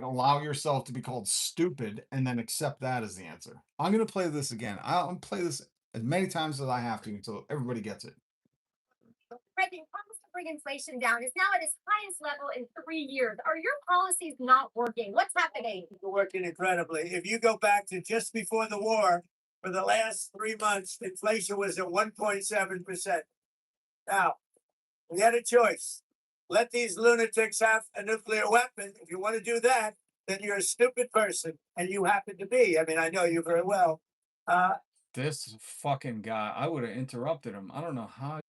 allow yourself to be called stupid and then accept that as the answer. I'm going to play this again. I'll play this as many times as I have to until everybody gets it. President promised to bring inflation down. It's now at its highest level in 3 years. Are your policies not working? What's happening? They're working incredibly. If you go back to just before the war, for the last 3 months, inflation was at 1.7%. Now, we had a choice. Let these lunatics have a nuclear weapon. If you want to do that, then you're a stupid person, and you happen to be. I mean, I know you very well. This fucking guy, I would have interrupted him. I don't know how.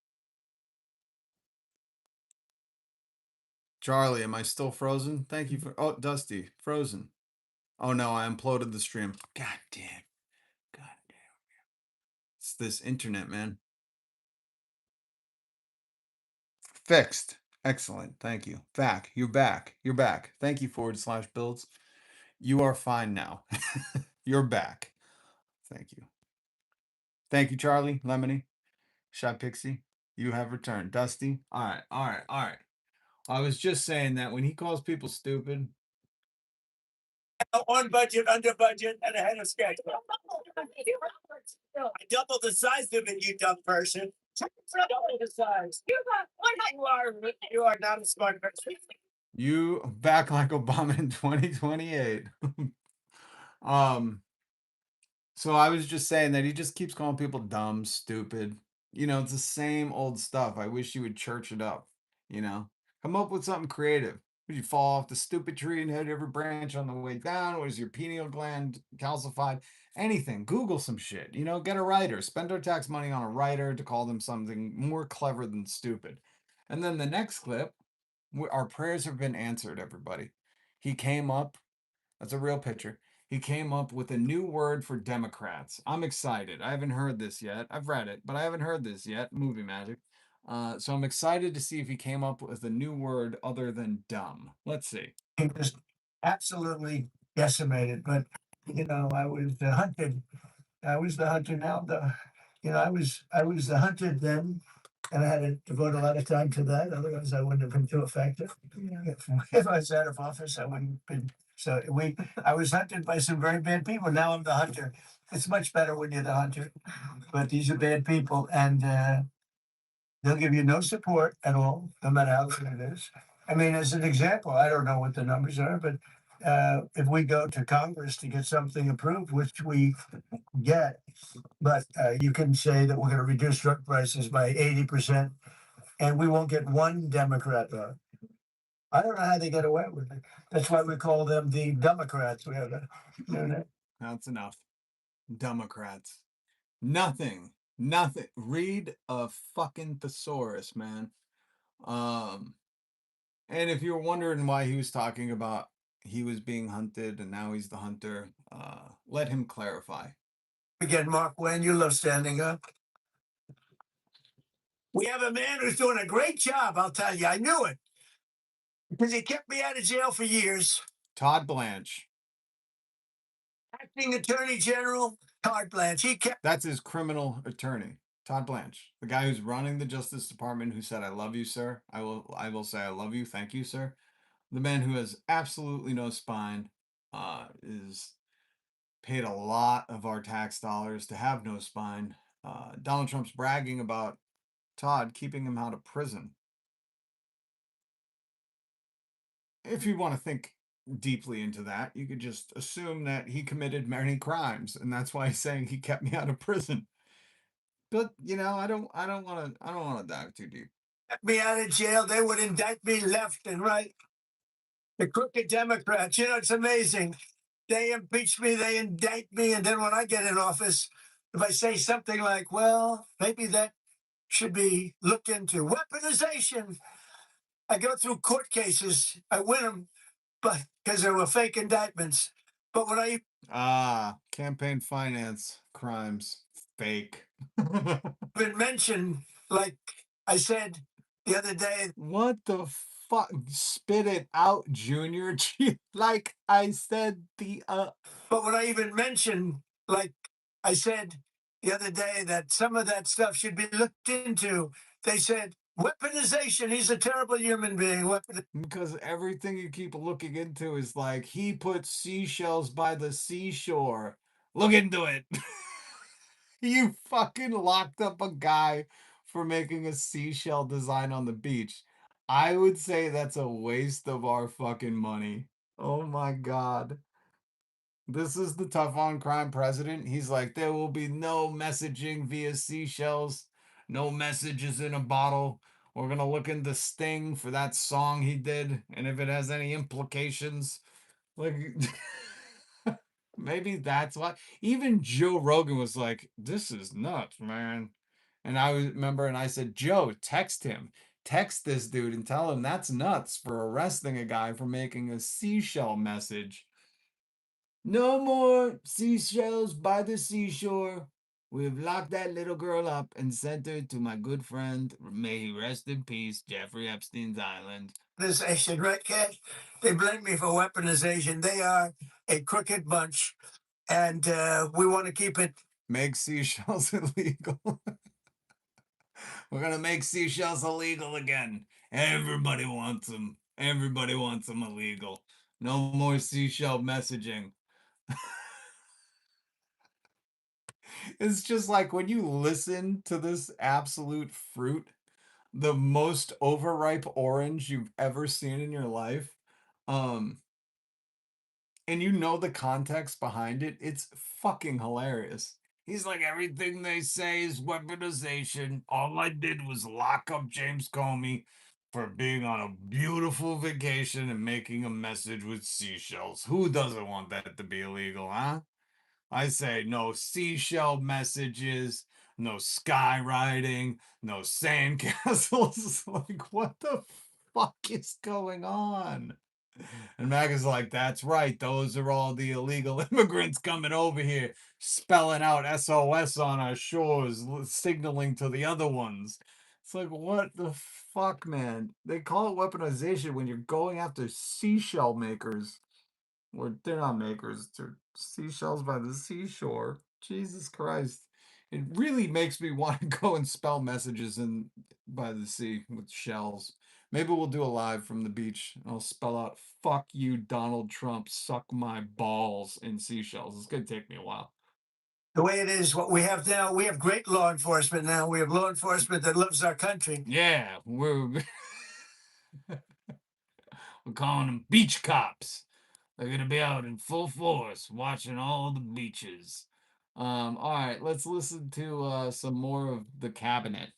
Charlie, am I still frozen? Thank you for. Oh, Dusty, frozen. Oh no, I imploded the stream. God damn. God damn. It's this internet, man. Fixed. Excellent. Thank you. Back. You're back. You're back. Thank you, /builds. You are fine now. You're back. Thank you. Thank you, Charlie, Lemony, Shy Pixie. You have returned. Dusty. All right. All right. All right. I was just saying that when he calls people stupid. On budget, under budget, and ahead of schedule. I doubled the size of it, you dumb person. Double the size. You are not a smart person. You back like Obama in 2028. So I was just saying that he just keeps calling people dumb, stupid. You know, it's the same old stuff. I wish you would church it up, you know. Come up with something creative. Would you fall off the stupid tree and hit every branch on the way down? Was your pineal gland calcified? Anything. Google some shit. You know, get a writer. Spend our tax money on a writer to call them something more clever than stupid. And then the next clip, our prayers have been answered, everybody. He came up, that's a real picture. He came up with a new word for Democrats. I'm excited. I haven't heard this yet. I've read it, but I haven't heard this yet. Movie magic. So I'm excited to see if he came up with a new word other than dumb. Let's see. He was absolutely decimated, but you know, I was hunted. I was the hunter now. I was the hunted then, and I had to devote a lot of time to that. Otherwise, I wouldn't have been too effective. If I was out of office, I wouldn't have been. I was hunted by some very bad people. Now I'm the hunter. It's much better when you're the hunter, but these are bad people, and they'll give you no support at all, no matter how good it is. I mean, as an example, I don't know what the numbers are, but if we go to Congress to get something approved, which we get, but you can say that we're going to reduce drug prices by 80%, and we won't get one Democrat vote. I don't know how they get away with it. That's why we call them the Democrats. We have That's enough. Democrats. Nothing. Read a fucking thesaurus, man. And if you're wondering why he was talking about he was being hunted and now he's the hunter, let him clarify. Again, Mark Wayne, you love standing up. We have a man who's doing a great job, I'll tell you. I knew it. Because he kept me out of jail for years. Todd Blanche. Acting Attorney General, Todd Blanche. That's his criminal attorney, Todd Blanche, the guy who's running the Justice Department, who said, "I love you, sir. I will say I love you. Thank you, sir." The man who has absolutely no spine, is paid a lot of our tax dollars to have no spine. Donald Trump's bragging about Todd keeping him out of prison. If you want to think deeply into that, you could just assume that he committed many crimes, and that's why he's saying he kept me out of prison. But you know, I don't want to dive too deep. Kept me out of jail. They would indict me left and right. The crooked Democrats. You know, it's amazing. They impeach me, they indict me, and then when I get in office, if I say something like, "Well, maybe that should be looked into," weaponization. I go through court cases. I win them, but because there were fake indictments. But when I Campaign finance crimes. Fake. even mention, like I said the other day, What the fuck? Spit it out, Junior. Like I said but when I even mention, like I said the other day, that some of that stuff should be looked into, they said weaponization. He's a terrible human being. because everything you keep looking into is like he put seashells by the seashore. Look into it. You fucking locked up a guy for making a seashell design on the beach. I would say that's a waste of our fucking money. Oh my god. This is the tough on crime president. He's like, there will be no messaging via seashells, no messages in a bottle. We're gonna look into Sting for that song he did, and if it has any implications, like maybe that's why. Even Joe Rogan was like, "This is nuts, man." And remember, and I said, "Joe, text him, text this dude, and tell him that's nuts for arresting a guy for making a seashell message." No more seashells by the seashore. We've locked that little girl up and sent her to my good friend, may he rest in peace, Jeffrey Epstein's island. Weaponization, right, Cash? They blame me for weaponization. They are a crooked bunch, and we want to keep it. Make seashells illegal. We're gonna make seashells illegal again. Everybody wants them. Everybody wants them illegal. No more seashell messaging. It's just like when you listen to this absolute fruit, the most overripe orange you've ever seen in your life, um, and you know the context behind it, it's fucking hilarious. He's like, everything they say is weaponization. All I did was lock up James Comey for being on a beautiful vacation and making a message with seashells. Who doesn't want that to be illegal, huh? I say no seashell messages, no skywriting, no sandcastles. Like, what the fuck is going on? And MAGA's like, that's right. Those are all the illegal immigrants coming over here, spelling out SOS on our shores, signaling to the other ones. It's like, what the fuck, man? They call it weaponization when you're going after seashell makers. Or they're not makers, they're seashells by the seashore. Jesus Christ. It really makes me want to go and spell messages in by the sea with shells. Maybe we'll do a live from the beach. I'll spell out "fuck you, Donald Trump, suck my balls" in seashells. It's gonna take me a while. The way it is, what we have now, we have great law enforcement now. We have law enforcement that loves our country. Yeah, we're calling them beach cops. They're gonna be out in full force watching all the beaches. All right, let's listen to some more of the cabinet.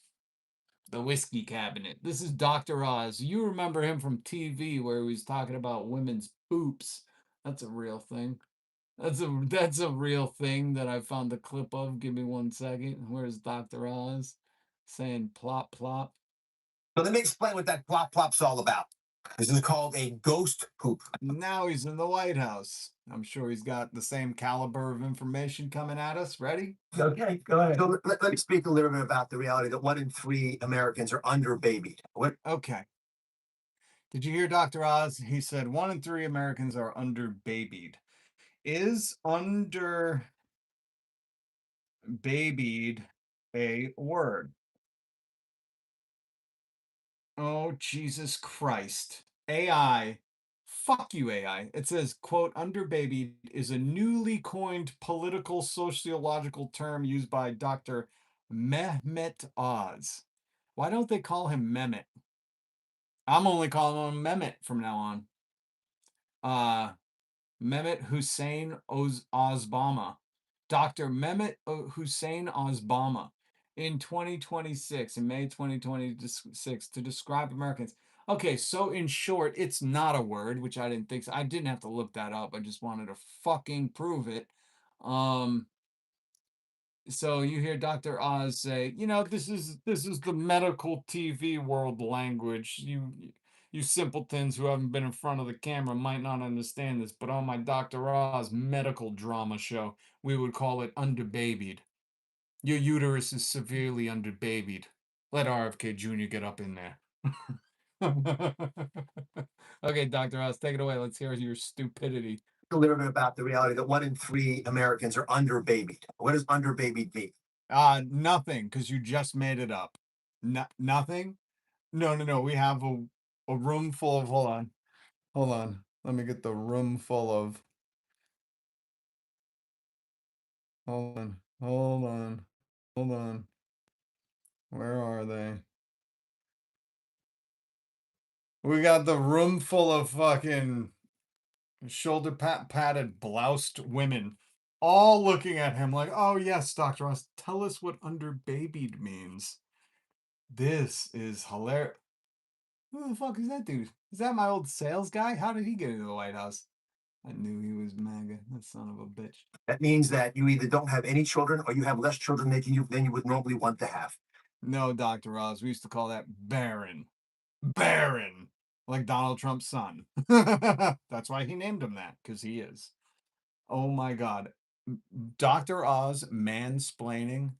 The whiskey cabinet. This is Dr. Oz. You remember him from TV where he was talking about women's boops. That's a real thing. That's a real thing that I found the clip of. Give me 1 second. Where's Dr. Oz saying plop plop? So let me explain what that plop plop's all about. This is called a ghost poop. Now he's in the White House. I'm sure he's got the same caliber of information coming at us. Ready? Okay, go ahead. So let me speak a little bit about the reality that 1 in 3 Americans are underbabied. What? Okay. Did you hear Dr. Oz? He said 1 in 3 Americans are underbabied. Is underbabied a word? Oh, Jesus Christ. AI. Fuck you, AI. It says, quote, underbabied is a newly coined political sociological term used by Dr. Mehmet Oz. Why don't they call him Mehmet? I'm only calling him Mehmet from now on. Mehmet Hussein Ozbama. Dr. Mehmet Hussein Ozbama in 2026, in May 2026, to describe Americans. Okay, so in short, it's not a word, which I didn't think so. I didn't have to look that up. I just wanted to fucking prove it. So you hear Dr. Oz say, this is the medical TV world language. You simpletons who haven't been in front of the camera might not understand this, but on my Dr. Oz medical drama show, we would call it underbabied. Your uterus is severely underbabied. Let RFK Jr. get up in there. Okay, Dr. Oz, take it away. Let's hear your stupidity. A little bit about the reality that 1 in 3 Americans are underbabied. What does underbabied mean? Nothing, because you just made it up. Nothing? No. We have a room full of, hold on. Let me get the room full of, hold on. Where are they? We got the room full of fucking shoulder padded bloused women all looking at him like, oh yes, Dr. Ross, tell us what underbabied means. This is hilarious. Who the fuck is that dude? Is that my old sales guy? How did he get into the White House? I knew he was MAGA, that son of a bitch. That means that you either don't have any children or you have less children than you would normally want to have. No, Dr. Ross, we used to call that barren. Barren. Like Donald Trump's son. That's why he named him that, because he is. Oh my God. Dr. Oz mansplaining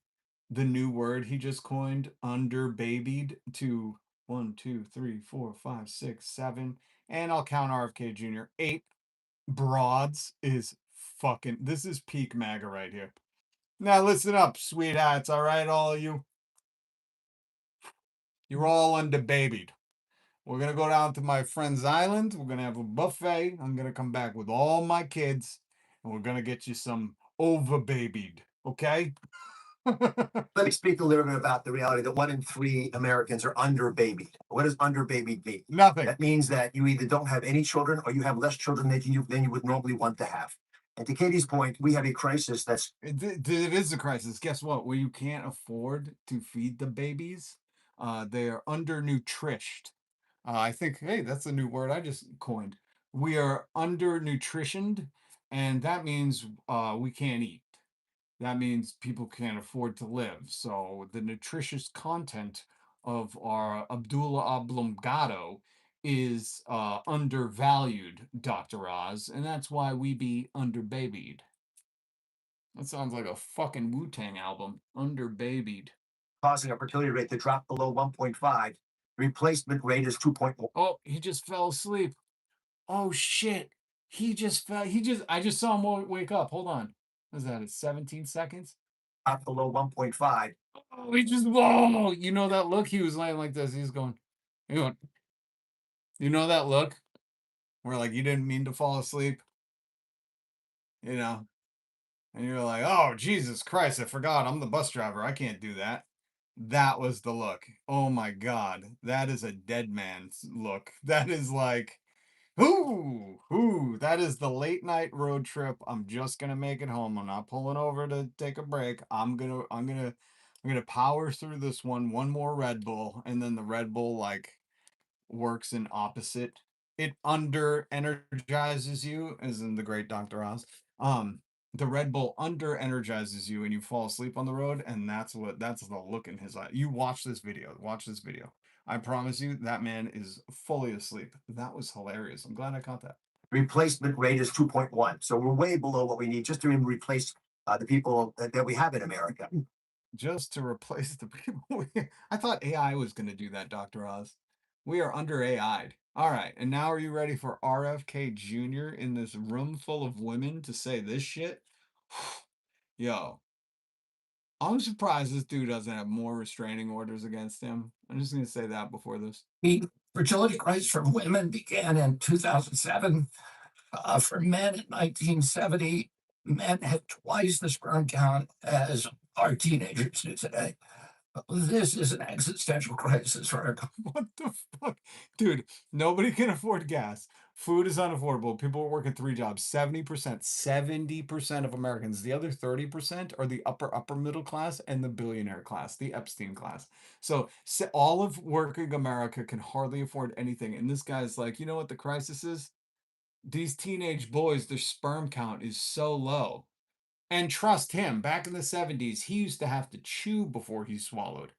the new word he just coined, underbabied, to 1, 2, 3, 4, 5, 6, 7, and I'll count RFK Jr. 8 broads is fucking, this is peak MAGA right here. Now listen up, sweethearts, all right, all of you. You're all underbabied. We're gonna go down to my friend's island. We're gonna have a buffet. I'm gonna come back with all my kids, and we're gonna get you some overbabied, okay? Let me speak a little bit about the reality that 1 in 3 Americans are underbabied. What does underbabied mean? Nothing. That means that you either don't have any children or you have less children than you would normally want to have. And to Katie's point, we have a crisis that's It is a crisis. Guess what? Where you can't afford to feed the babies, they are undernutrished. I think, hey, that's a new word I just coined. We are undernutritioned, and that means we can't eat. That means people can't afford to live. So the nutritious content of our Abdullah Oblongado is undervalued, Dr. Oz, and that's why we be underbabied. That sounds like a fucking Wu-Tang album. Underbabied. causing a fertility rate to drop below 1.5. Replacement rate is 2.1. Oh, he just fell asleep. Oh shit. He just fell. I just saw him wake up. Hold on. What is that? It's 17 seconds? Drop below 1.5. Oh, he just, whoa. You know that look? He was laying like this. He's going, you know that look? Where like you didn't mean to fall asleep? You know? And you're like, oh, Jesus Christ, I forgot. I'm the bus driver. I can't do that. That was the look. Oh my God. That is a dead man's look. That is like, that is the late night road trip. I'm just gonna make it home. I'm not pulling over to take a break. I'm gonna power through this one more Red Bull, and then the Red Bull like works in opposite. It under energizes you, as in the great Dr. Oz. The Red Bull under energizes you and you fall asleep on the road, and that's the look in his eye. You watch this video. Watch this video. I promise you that man is fully asleep. That was hilarious. I'm glad I caught that. Replacement rate is 2.1. So we're way below what we need just to replace the people that we have in America. Just to replace the people. I thought AI was going to do that, Dr. Oz. We are under AI'd. All right, and now are you ready for RFK Jr. in this room full of women to say this shit? Yo, I'm surprised this dude doesn't have more restraining orders against him. I'm just going to say that before this. The fertility crisis for women began in 2007. For men in 1970, men had twice the sperm count as our teenagers do today. This is an existential crisis for our country. What the fuck? Dude, nobody can afford gas. Food is unaffordable. People are working 3 jobs. 70% of Americans. The other 30% are the upper middle class and the billionaire class, the Epstein class. So all of working America can hardly afford anything. And this guy's like, you know what the crisis is? These teenage boys, their sperm count is so low. And trust him, back in the 70s, he used to have to chew before he swallowed.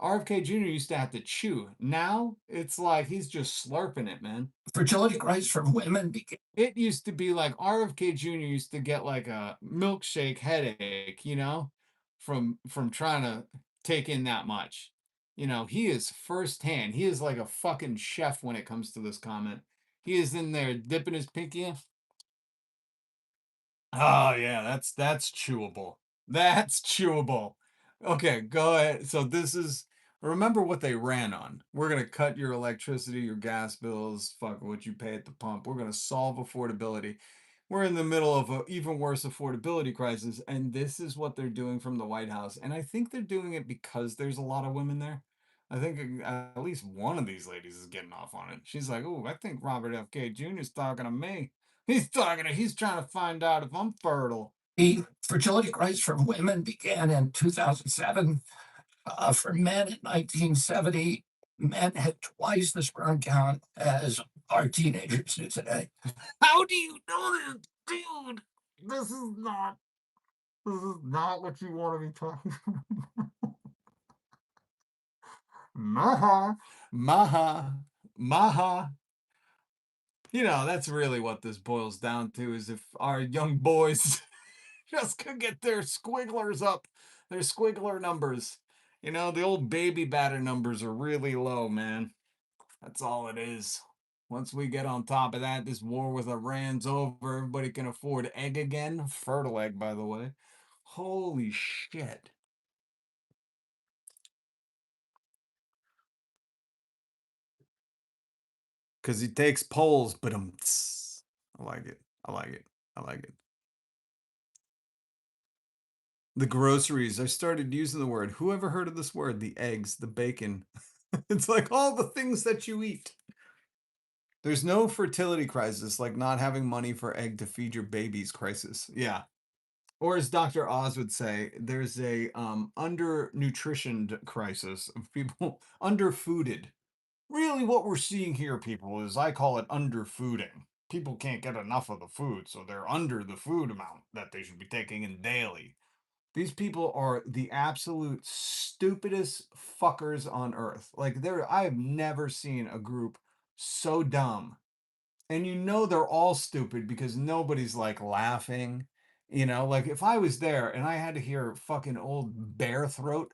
RFK Jr. used to have to chew. Now it's like he's just slurping it, man. Fertility rights for women began. It used to be like RFK Jr. used to get like a milkshake headache, from trying to take in that much. He is firsthand. He is like a fucking chef when it comes to this comment. He is in there dipping his pinky in. Oh yeah, that's chewable. That's chewable. Okay, go ahead. So remember what they ran on. We're gonna cut your electricity, your gas bills, fuck what you pay at the pump. We're gonna solve affordability. We're in the middle of an even worse affordability crisis, and this is what they're doing from the White House. And I think they're doing it because there's a lot of women there. I think at least one of these ladies is getting off on it. She's like, "Oh, I think Robert F.K. Jr. is talking to me. He's trying to find out if I'm fertile." The fertility rights for women began in 2007. For men in 1970, men had twice the sperm count as our teenagers do today. How do you know this, dude? This is not what you want to be talking about. Maha, maha, maha. That's really what this boils down to, is if our young boys just could get their squigglers up, their squiggler numbers. The old baby batter numbers are really low, man. That's all it is. Once we get on top of that, this war with Iran's over. Everybody can afford egg again. Fertile egg, by the way. Holy shit. Because he takes polls, but I like it. I like it. I like it. The groceries. I started using the word. Who ever heard of this word? The eggs, the bacon. It's like all the things that you eat. There's no fertility crisis like not having money for egg to feed your babies crisis. Yeah. Or as Dr. Oz would say, there's a undernutritioned crisis of people underfooded. Really what we're seeing here, people, is I call it underfooding. People can't get enough of the food, so they're under the food amount that they should be taking in daily. These people are the absolute stupidest fuckers on earth. Like I have never seen a group so dumb. And they're all stupid because nobody's like laughing. Like if I was there and I had to hear fucking old bare throat,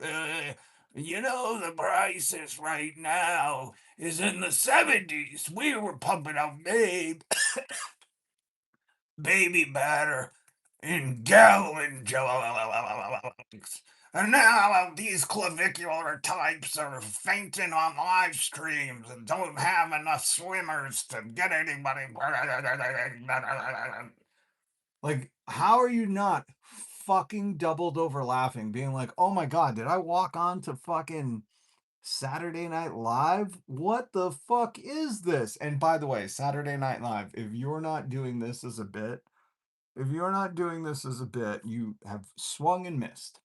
the prices right now is in the 70s. We were pumping out baby batter in gallon jugs. And now these clavicular types are fainting on live streams and don't have enough swimmers to get anybody. Like, how are you not fucking doubled over laughing, being like, oh my God, did I walk on to fucking Saturday Night Live? What the fuck is this? And by the way, Saturday Night Live, if you're not doing this as a bit, you have swung and missed.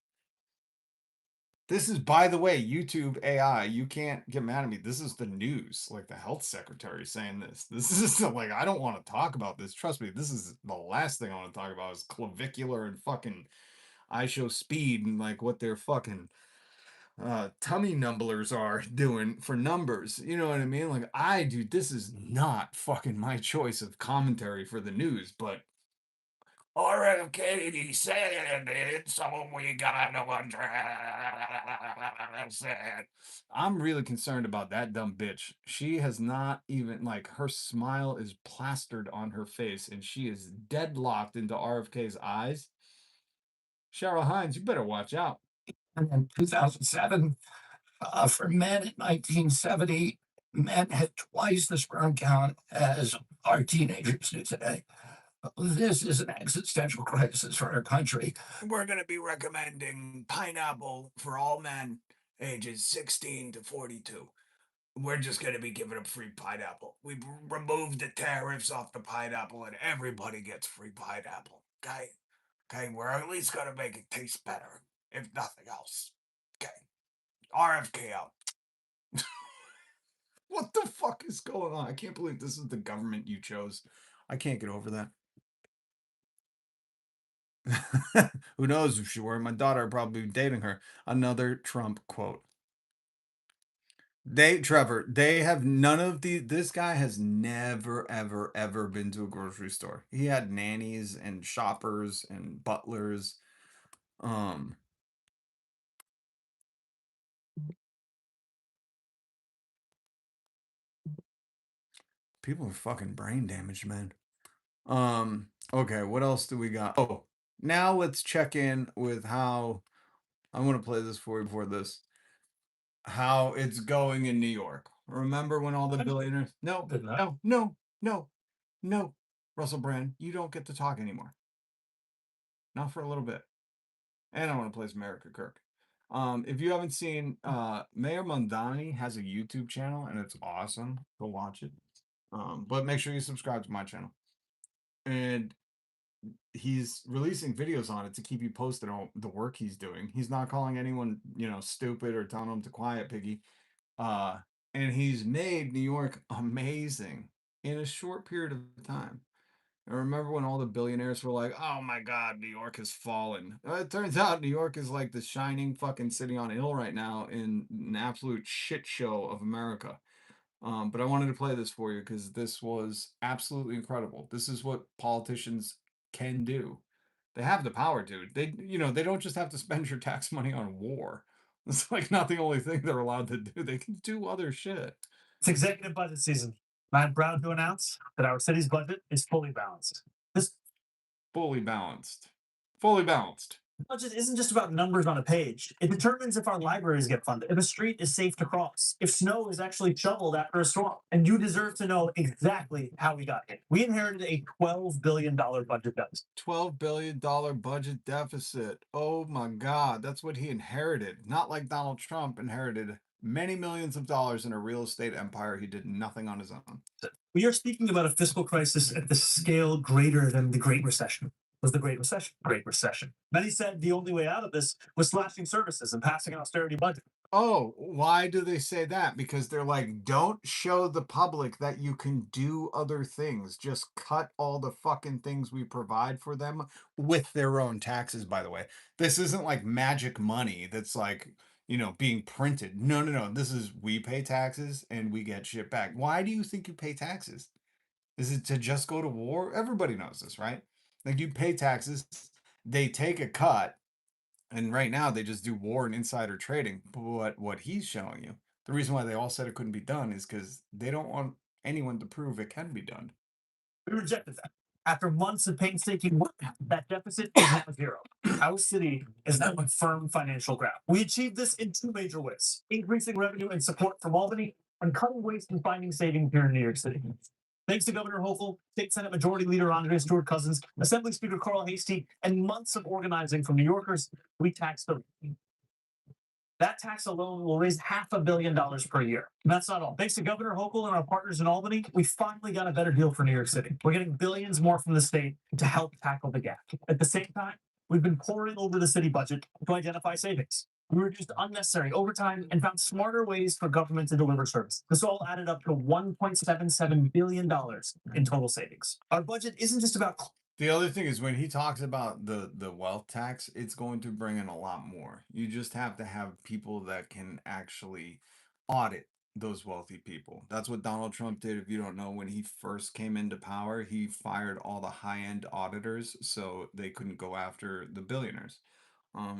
This is, by the way, YouTube AI. You can't get mad at me. This is the news. Like the health secretary saying this. This is like, I don't want to talk about this. Trust me, this is the last thing I want to talk about is clavicular and fucking show speed and like what their fucking tummy numblers are doing for numbers. You know what I mean? Like this is not fucking my choice of commentary for the news, but RFK said it, so we got to address it. I'm really concerned about that dumb bitch. She has not even, like, her smile is plastered on her face, and she is deadlocked into RFK's eyes. Cheryl Hines, you better watch out. And in 2007, for men in 1970, men had twice the sperm count as our teenagers do today. This is an existential crisis for our country. We're going to be recommending pineapple for all men ages 16 to 42. We're just going to be giving them free pineapple. We've removed the tariffs off the pineapple and everybody gets free pineapple. Okay? Okay, we're at least going to make it taste better, if nothing else. Okay. RFK out. What the fuck is going on? I can't believe this is the government you chose. I can't get over that. Who knows if she were my daughter, I'd probably be dating her. Another Trump quote. Trevor, they have none of this guy has never, ever been to a grocery store. He had nannies and shoppers and butlers. People are fucking brain damaged, man. Okay, what else do we got? Oh, now let's check in with how I want to play this for you before this. How it's going in New York. Remember when all the billionaires? No, no. Russell Brand, you don't get to talk anymore. Not for a little bit. And I want to play some Erica Kirk. If you haven't seen, Mayor Mondani has a YouTube channel and it's awesome. Go watch it. But make sure you subscribe to my channel. And he's releasing videos on it to keep you posted on the work he's doing. He's not calling anyone, stupid or telling them to quiet piggy. And he's made New York amazing in a short period of time. I remember when all the billionaires were like, "Oh my God, New York has fallen." It turns out New York is like the shining fucking city on a hill right now in an absolute shit show of America. But I wanted to play this for you because this was absolutely incredible. This is what politicians can do. They have the power, dude. They don't just have to spend your tax money on war. It's like not the only thing they're allowed to do. They can do other shit. It's executive budget season. I'm proud to announce that our city's budget is fully balanced. This Fully balanced. Fully balanced. budget isn't just about numbers on a page. It determines if our libraries get funded, if a street is safe to cross, if snow is actually shoveled after a storm. And you deserve to know exactly how we got here. We inherited a $12 billion budget deficit. $12 billion budget deficit. Oh my God. That's what he inherited. Not like Donald Trump inherited many millions of dollars in a real estate empire. He did nothing on his own. We are speaking about a fiscal crisis at the scale greater than the Great Recession. Was the Great Recession? Great Recession. Many said the only way out of this was slashing services and passing an austerity budget. Oh, why do they say that? Because they're like, don't show the public that you can do other things. Just cut all the fucking things we provide for them with their own taxes, by the way. This isn't like magic money that's like, being printed. No. This is we pay taxes and we get shit back. Why do you think you pay taxes? Is it to just go to war? Everybody knows this, right? Like you pay taxes, they take a cut, and right now they just do war and insider trading. But what he's showing you, the reason why they all said it couldn't be done is because they don't want anyone to prove it can be done. We rejected that. After months of painstaking work, that deficit is now zero. Our city is now on firm financial ground. We achieved this in two major ways: increasing revenue and support from Albany, and cutting waste and finding savings here in New York City. Thanks to Governor Hochul, State Senate Majority Leader Andre Stewart Cousins, Assembly Speaker Carl Hastie, and months of organizing from New Yorkers, we taxed the that tax alone will raise $500 million per year. And that's not all. Thanks to Governor Hochul and our partners in Albany, we finally got a better deal for New York City. We're getting billions more from the state to help tackle the gap. At the same time, we've been poring over the city budget to identify savings. We reduced unnecessary overtime and found smarter ways for government to deliver service. This all added up to $1.77 billion in total savings. Our budget isn't just about The other thing is when he talks about the wealth tax, it's going to bring in a lot more. You just have to have people that can actually audit those wealthy people. That's what Donald Trump did. If you don't know, when he first came into power, he fired all the high-end auditors so they couldn't go after the billionaires.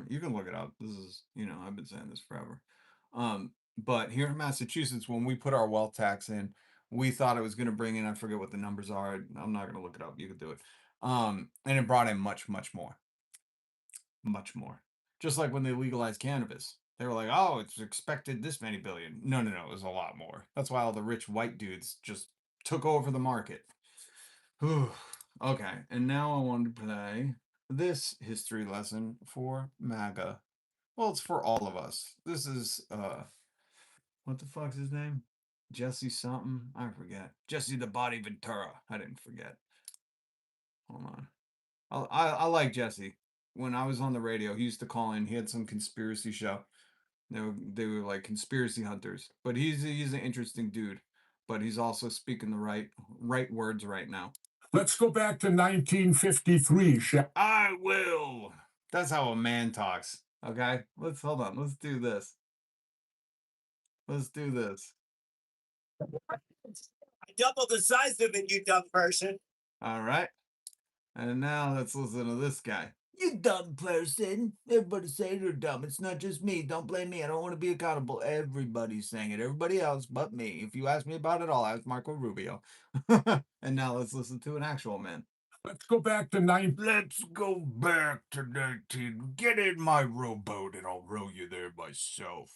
You can look it up. This is, I've been saying this forever. But here in Massachusetts, when we put our wealth tax in, we thought it was going to bring in, I forget what the numbers are. I'm not going to look it up. You can do it. And it brought in much more. Just like when they legalized cannabis, they were like, "Oh, it's expected this many billion." No, it was a lot more. That's why all the rich white dudes just took over the market. Okay, and now I want to play this history lesson for MAGA. Well, it's for all of us. This is what the fuck's his name? Jesse something? I forget. Jesse the Body Ventura. I didn't forget. Hold on. I like Jesse. When I was on the radio, he used to call in. He had some conspiracy show. They were like conspiracy hunters. But he's an interesting dude. But he's also speaking the right words right now. Let's go back to 1953, shall I will. That's how a man talks. Okay? Hold on. Let's do this. Let's do this. I doubled the size of it, you dumb person. All right. And now let's listen to this guy. You dumb person. Everybody's saying you're dumb. It's not just me. Don't blame me. I don't want to be accountable. Everybody's saying it. Everybody else but me. If you ask me about it, I'll ask Marco Rubio. And now let's listen to an actual man. Let's go back to 9. Let's go back to 19. Get in my rowboat and I'll row you there myself.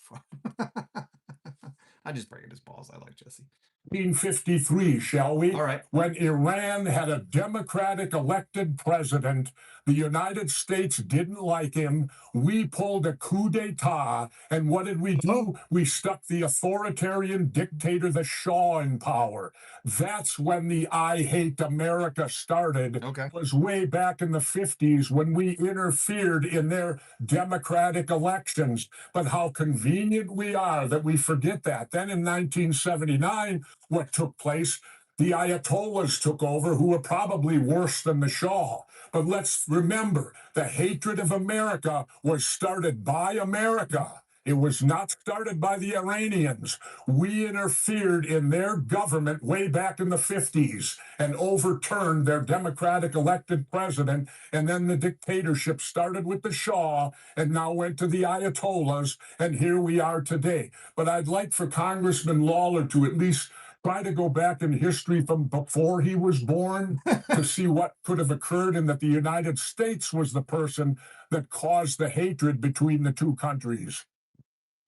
I just break his balls. I like Jesse. 1953, shall we? All right. When Iran had a Democratic elected president, the United States didn't like him. We pulled a coup d'etat. And what did we do? We stuck the authoritarian dictator, the Shah, in power. That's when the I Hate America started. Okay. It was way back in the 50s when we interfered in their democratic elections. But how convenient we are that we forget that. Then in 1979, what took place, the Ayatollahs took over, who were probably worse than the Shah. But let's remember, the hatred of America was started by America. It was not started by the Iranians. We interfered in their government way back in the 50s and overturned their democratic elected president. And then the dictatorship started with the Shah and now went to the Ayatollahs. And here we are today. But I'd like for Congressman Lawler to at least try to go back in history from before he was born to see what could have occurred, and that the United States was the person that caused the hatred between the two countries.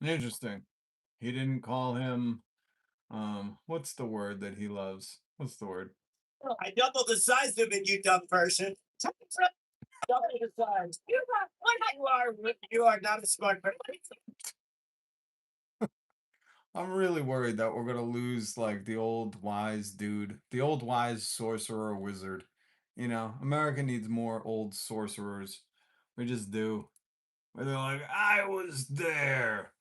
Interesting. He didn't call him, what's the word that he loves? What's the word? I doubled the size of it, you dumb person. Double the size. You are not a smart person. I'm really worried that we're gonna lose like the old wise dude, the old wise sorcerer wizard. You know, America needs more old sorcerers. We just do. Where they're like, I was there.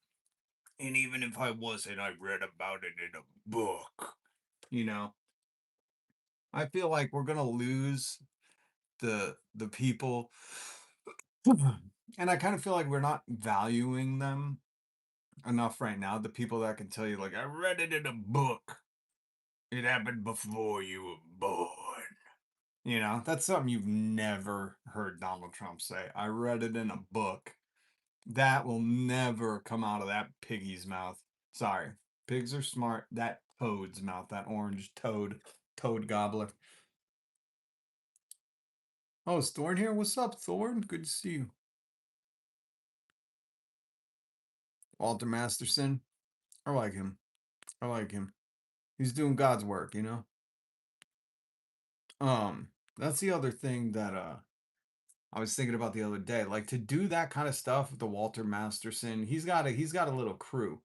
And even if I wasn't, I read about it in a book. You know. I feel like we're gonna lose the people. And I kind of feel like we're not valuing them enough right now. The people that can tell you, like, I read it in a book. It happened before you were born. You know, that's something you've never heard Donald Trump say. I read it in a book. That will never come out of that piggy's mouth. Sorry. Pigs are smart. That toad's mouth, that orange toad gobbler. Oh, is Thorn here? What's up, Thorn? Good to see you. Walter Masterson. I like him. I like him. He's doing God's work, you know? That's the other thing that I was thinking about the other day. Like, to do that kind of stuff with the Walter Masterson, he's got a little crew.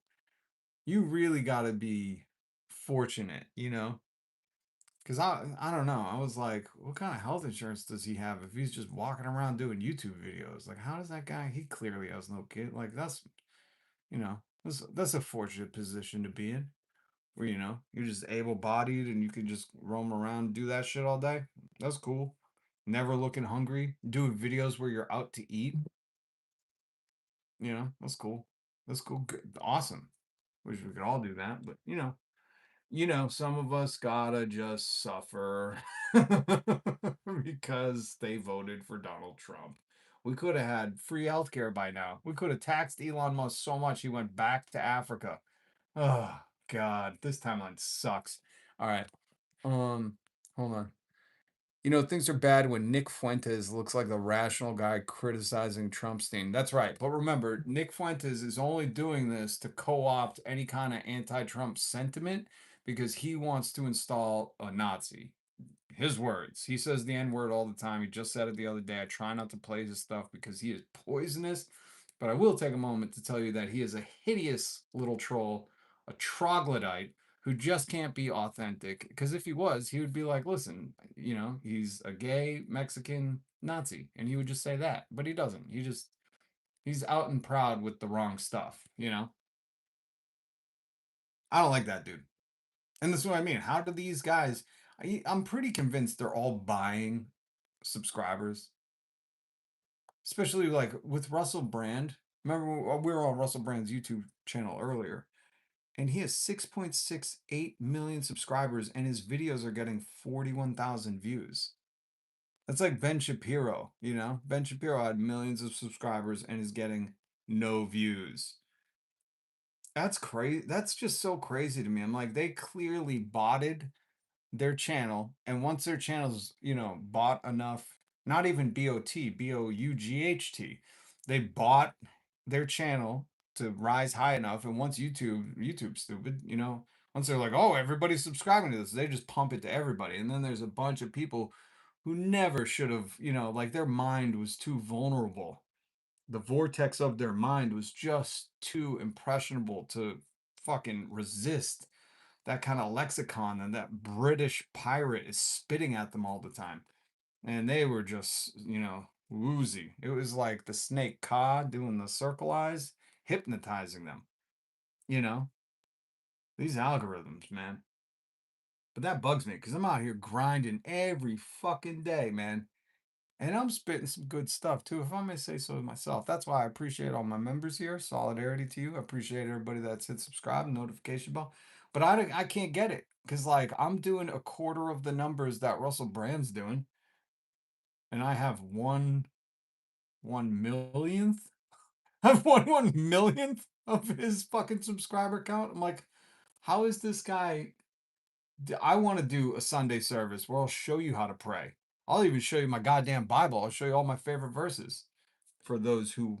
You really gotta be fortunate, you know? Because I don't know. I was like, what kind of health insurance does he have if he's just walking around doing YouTube videos? Like, how does that guy, he clearly has no kid. Like, that's, you know, that's a fortunate position to be in. Where, you know, you're just able-bodied and you can just roam around and do that shit all day. That's cool. Never looking hungry. Doing videos where you're out to eat. You know, that's cool. That's cool. Good. Awesome. Wish we could all do that, but you know, some of us gotta just suffer because they voted for Donald Trump. We could have had free healthcare by now. We could have taxed Elon Musk so much he went back to Africa. Oh God, this timeline sucks. All right. Hold on. You know, things are bad when Nick Fuentes looks like the rational guy criticizing Trumpstein. That's right. But remember, Nick Fuentes is only doing this to co-opt any kind of anti-Trump sentiment because he wants to install a Nazi. His words. He says the N-word all the time. He just said it the other day. I try not to play his stuff because he is poisonous. But I will take a moment to tell you that he is a hideous little troll, a troglodyte who just can't be authentic. Because if he was, he would be like, listen, you know, he's a gay Mexican Nazi. And he would just say that. But he doesn't. He's out and proud with the wrong stuff, you know? I don't like that dude. And this is what I mean. How do these guys, I'm pretty convinced they're all buying subscribers. Especially like with Russell Brand. Remember we were on Russell Brand's YouTube channel earlier. and he has 6.68 million subscribers, and his videos are getting 41,000 views. That's like Ben Shapiro, you know? Ben Shapiro had millions of subscribers and is getting no views. That's crazy. That's just so crazy to me. I'm like, they clearly botted their channel, and once their channel's, you know, bought enough, not even BOT, BOUGHT, they bought their channel to rise high enough, and once YouTube's stupid, you know, once they're like, oh, everybody's subscribing to this, they just pump it to everybody, and then there's a bunch of people who never should have, you know, like their mind was too vulnerable. The vortex of their mind was just too impressionable to fucking resist that kind of lexicon and that British pirate is spitting at them all the time. And they were just, you know, woozy. It was like the snake Ka doing the circle eyes, hypnotizing them. You know, these algorithms, man. But that bugs me because I'm out here grinding every fucking day, man. And I'm spitting some good stuff too, if I may say so myself. That's why I appreciate all my members here. Solidarity to you. I appreciate everybody that's hit subscribe and notification bell. But I can't get it because like I'm doing a quarter of the numbers that Russell Brand's doing, and I have one millionth. I've one millionth of his fucking subscriber count. I'm like, how is this guy? I want to do a Sunday service where I'll show you how to pray. I'll even show you my goddamn Bible. I'll show you all my favorite verses for those who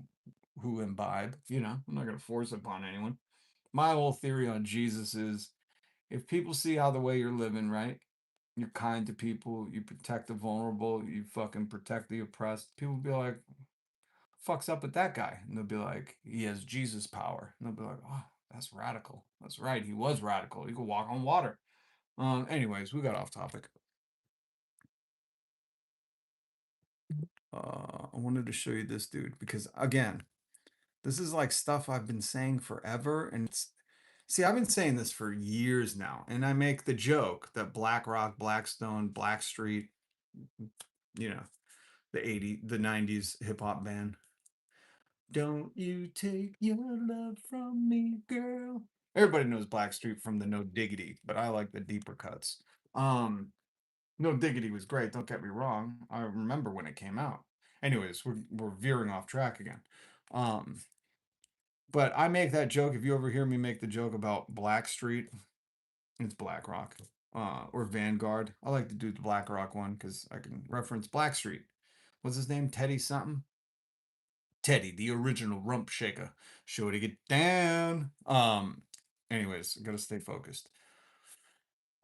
imbibe. You know, I'm not gonna force it upon anyone. My whole theory on Jesus is if people see how the way you're living, right? You're kind to people, you protect the vulnerable, you fucking protect the oppressed. People be like, fuck's up with that guy? And they'll be like, he has Jesus power. And they'll be like, oh, that's radical. That's right. He was radical. He could walk on water. Anyways, we got off topic. I wanted to show you this dude because again, this is like stuff I've been saying forever, and see, I've been saying this for years now, and I make the joke that BlackRock, Blackstone, Blackstreet, you know, the 90s hip hop band. Don't you take your love from me, girl. Everybody knows Blackstreet from the No Diggity, but I like the deeper cuts. No Diggity was great, don't get me wrong. I remember when it came out. Anyways, we're veering off track again. But I make that joke. If you ever hear me make the joke about Blackstreet, it's BlackRock. Or Vanguard. I like to do the BlackRock one because I can reference Blackstreet. What's his name? Teddy something? Teddy, the original rump shaker. Show to get down. Anyways, gotta stay focused.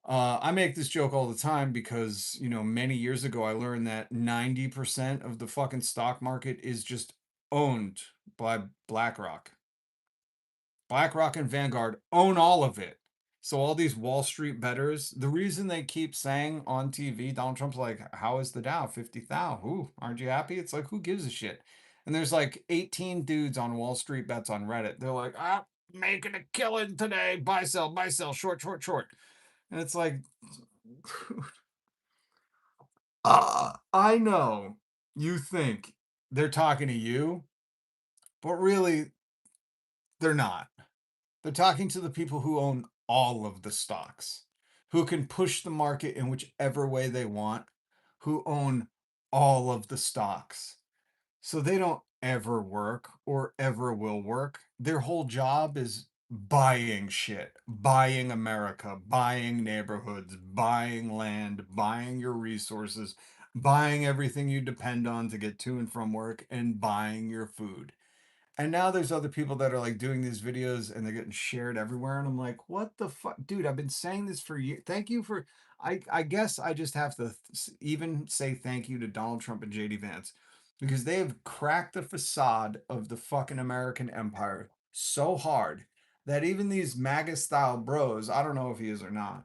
I make this joke all the time because, you know, many years ago I learned that 90% of the fucking stock market is just owned by BlackRock. BlackRock and Vanguard own all of it. So all these Wall Street bettors, the reason they keep saying on TV, Donald Trump's like, how is the Dow? 50,000. Ooh, aren't you happy? It's like, who gives a shit? And there's like 18 dudes on Wall Street bets on Reddit. They're like, making a killing today. Buy, sell, short, short, short. And it's like, I know you think they're talking to you, but really, they're not. They're talking to the people who own all of the stocks, who can push the market in whichever way they want, who own all of the stocks. So they don't ever work or ever will work. Their whole job is buying shit, buying America, buying neighborhoods, buying land, buying your resources, buying everything you depend on to get to and from work, and buying your food. And now there's other people that are like doing these videos and they're getting shared everywhere. And I'm like, what the fuck? Dude, I've been saying this for years. Thank you for, I guess I just have to even say thank you to Donald Trump and JD Vance because they have cracked the facade of the fucking American empire so hard that even these MAGA style bros, I don't know if he is or not,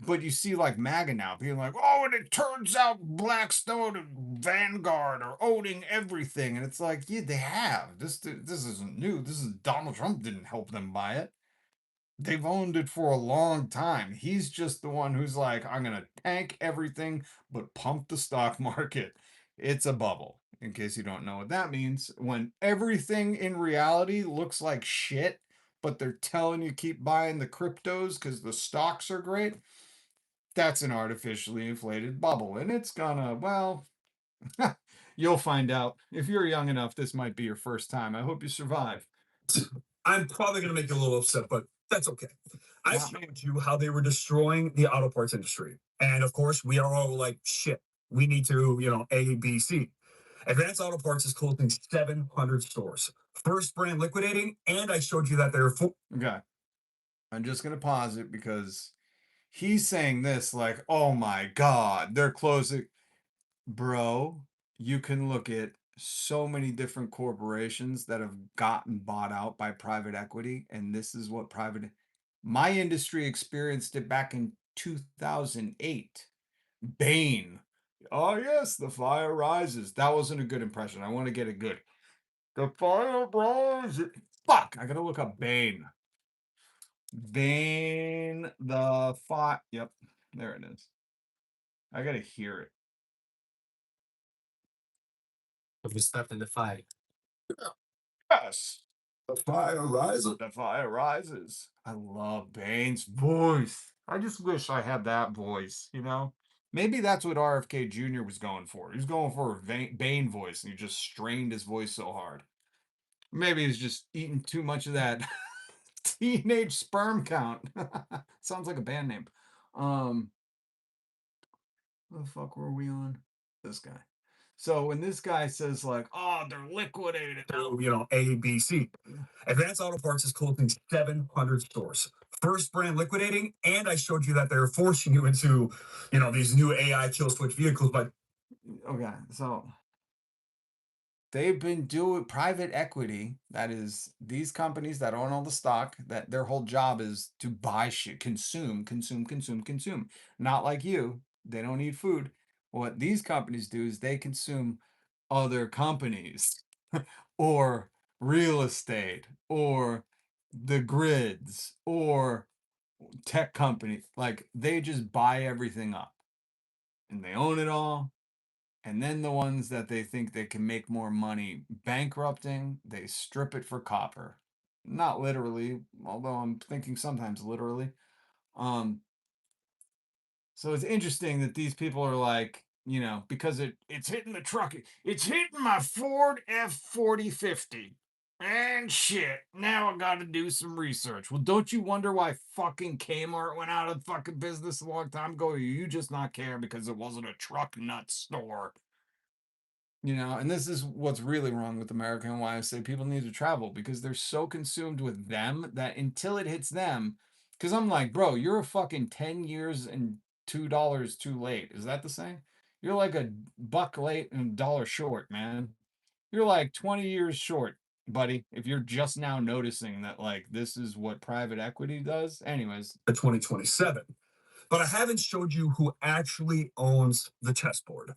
but you see like MAGA now being like, oh, and it turns out Blackstone and Vanguard are owning everything. And it's like, yeah, they have. This isn't new. This is Donald Trump didn't help them buy it. They've owned it for a long time. He's just the one who's like, I'm going to tank everything, but pump the stock market. It's a bubble. In case you don't know what that means, when everything in reality looks like shit, but they're telling you keep buying the cryptos because the stocks are great. That's an artificially inflated bubble, and it's gonna, well, you'll find out. If you're young enough, this might be your first time. I hope you survive. I'm probably going to make you a little upset, but that's okay. I Yeah. showed you how they were destroying the auto parts industry. And of course, we are all like, shit, we need to, A, B, C. Advanced Auto Parts is closing 700 stores. First brand liquidating, and I showed you that they're Okay. I'm just going to pause it because he's saying this like, oh my God, they're closing. Bro, you can look at so many different corporations that have gotten bought out by private equity. And this is what my industry experienced it back in 2008. Bain. Oh, yes, the fire rises. That wasn't a good impression. I want to get it good. The fire rises. Fuck, I got to look up Bain. Bain, the fire. Yep, there it is. I got to hear it. We stepped in the fight. Yes. the fire rises. The fire rises. I love Bane's voice. I just wish I had that voice, you know? Maybe that's what RFK Jr. was going for. He was going for a Bane voice, and he just strained his voice so hard. Maybe he's just eating too much of that teenage sperm count. Sounds like a band name. What the fuck were we on? This guy. So when this guy says like, oh, they're liquidated. A, B, C. Advanced Auto Parts is closing 700 stores. First brand liquidating, and I showed you that they're forcing you into, these new AI kill switch vehicles. But okay, so they've been doing private equity. That is these companies that own all the stock, that their whole job is to buy shit, consume. Not like you. They don't eat food. What these companies do is they consume other companies or real estate or the grids or tech companies. Like they just buy everything up and they own it all. And then the ones that they think they can make more money bankrupting, they strip it for copper. Not literally, although I'm thinking sometimes literally. So it's interesting that these people are like, because it's hitting the truck. It's hitting my Ford F-4050. And shit, now I got to do some research. Well, don't you wonder why fucking Kmart went out of fucking business a long time ago? Or you just not care because it wasn't a truck nut store. And this is what's really wrong with America and why I say people need to travel, because they're so consumed with them that until it hits them, because I'm like, bro, you're a fucking 10 years and $2 too late. Is that the same? You're like a buck late and a dollar short, man. You're like 20 years short, buddy, if you're just now noticing that, like, this is what private equity does. Anyways. 2027. But I haven't showed you who actually owns the chessboard.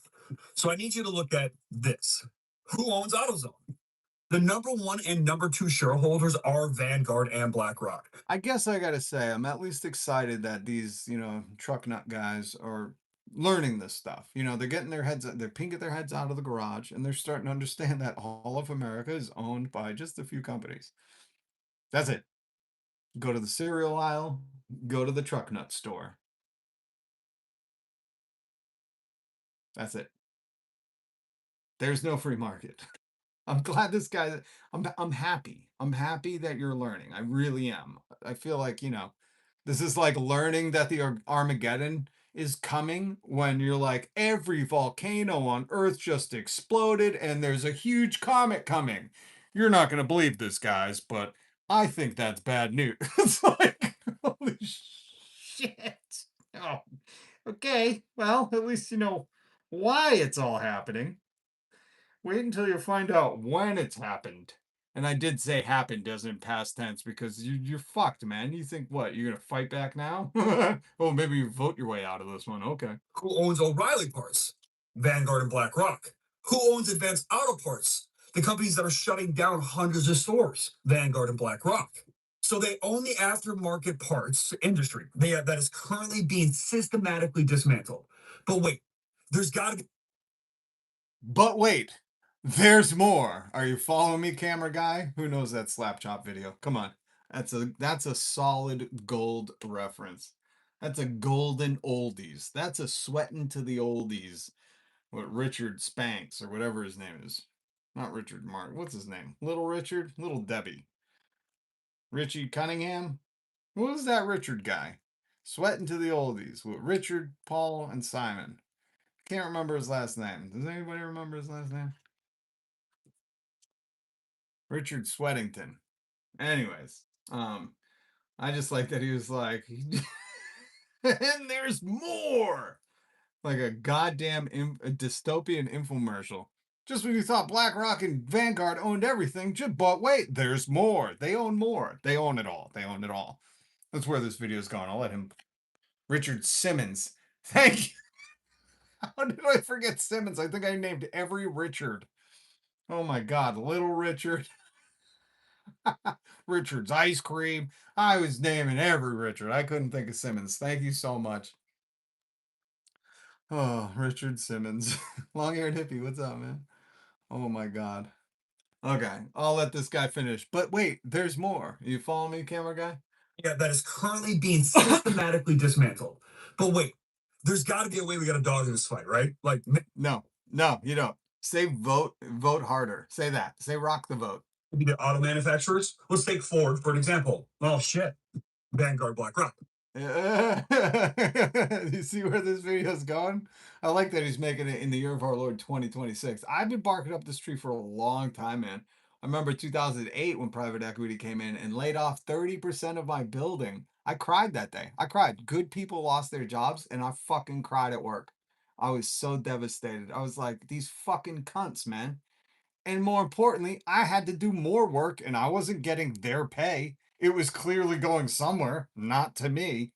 So I need you to look at this. Who owns AutoZone? The number 1 and number 2 shareholders are Vanguard and BlackRock. I guess I gotta say, I'm at least excited that these, truck nut guys are learning this stuff. They're getting they're peeking their heads out of the garage, and they're starting to understand that all of America is owned by just a few companies. That's it. Go to the cereal aisle, go to the truck nut store. That's it. There's no free market. I'm glad this guy. I'm happy. I'm happy that you're learning. I really am. I feel like, this is like learning that the Armageddon is coming, when you're like, every volcano on Earth just exploded and there's a huge comet coming. You're not going to believe this, guys, but I think that's bad news. It's like, holy shit. Oh, okay. Well, at least you know why it's all happening. Wait until you find out when it's happened. And I did say happened as in past tense, because you're fucked, man. You think what? You're gonna fight back now? Oh, maybe you vote your way out of this one. Okay. Who owns O'Reilly Parts? Vanguard and BlackRock. Who owns Advanced Auto Parts? The companies that are shutting down hundreds of stores, Vanguard and BlackRock. So they own the aftermarket parts industry that is currently being systematically dismantled. But wait, there's got to be. But wait, there's more. Are you following me, camera guy? Who knows that slap chop video? Come on. That's a solid gold reference. That's a golden oldies. That's a sweating to the oldies. What Richard Spanks or whatever his name is. Not Richard Martin. What's his name? Little Richard? Little Debbie. Richie Cunningham? What was that Richard guy? Sweating to the oldies with Richard, Paul, and Simon. Can't remember his last name. Does anybody remember his last name? Richard Sweatington. Anyways, I just like that he was like, and there's more. Like a goddamn a dystopian infomercial. Just when you thought BlackRock and Vanguard owned everything, but wait, there's more. They own more. They own it all. They own it all. That's where this video is going. I'll let him. Richard Simmons. Thank you. How did I forget Simmons? I think I named every Richard. Oh my God. Little Richard. Richard's Ice Cream. I was naming every Richard. I couldn't think of Simmons. Thank you so much. Oh, Richard Simmons. Long-haired hippie. What's up, man? Oh my God. Okay, I'll let this guy finish. But wait, there's more. You follow me, camera guy? Yeah, that is currently being systematically dismantled. But wait, there's got to be a way we got a dog in this fight, right? Like, No, you don't. Say vote harder. Say that. Say rock the vote. maybe the auto manufacturers. Let's take Ford for an example. Oh shit, Vanguard, BlackRock. You see where this video is going? I like that he's making it in the year of our Lord 2026. I've been barking up this tree for a long time, man. I remember 2008 when private equity came in and laid off 30% of my building. I cried that day. I cried. Good people lost their jobs and I fucking cried at work. I was so devastated. I was like, these fucking cunts, man. And more importantly, I had to do more work and I wasn't getting their pay. It was clearly going somewhere, not to me.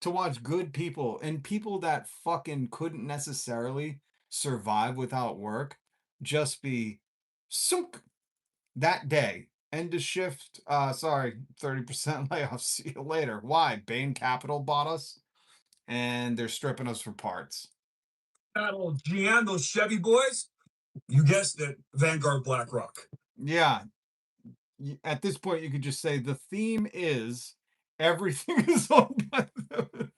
To watch good people and people that fucking couldn't necessarily survive without work just be sunk that day. End of shift. Sorry, 30% layoffs. See you later. Why? Bain Capital bought us and they're stripping us for parts. That old GM, those Chevy boys. You guessed it, Vanguard, BlackRock. Yeah. At this point, you could just say the theme is everything is owned by them.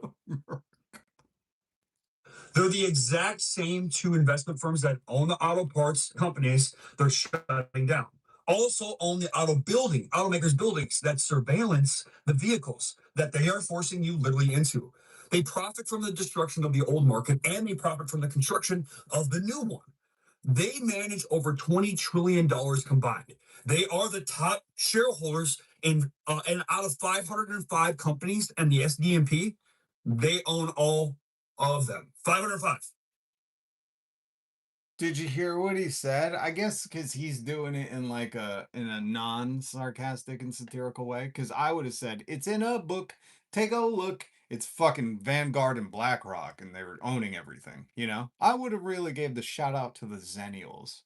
They're the exact same two investment firms that own the auto parts companies they're shutting down. Also own the automakers buildings that surveillance the vehicles that they are forcing you literally into. They profit from the destruction of the old market and they profit from the construction of the new one. They manage over $20 trillion combined. They are the top shareholders in and out of 505 companies and the SDMP, they own all of them. 505. Did you hear what he said? I guess because he's doing it in like a non-sarcastic and satirical way. Because I would have said it's in a book. Take a look. It's fucking Vanguard and BlackRock, and they were owning everything. You know, I would have really gave the shout out to the Zennials,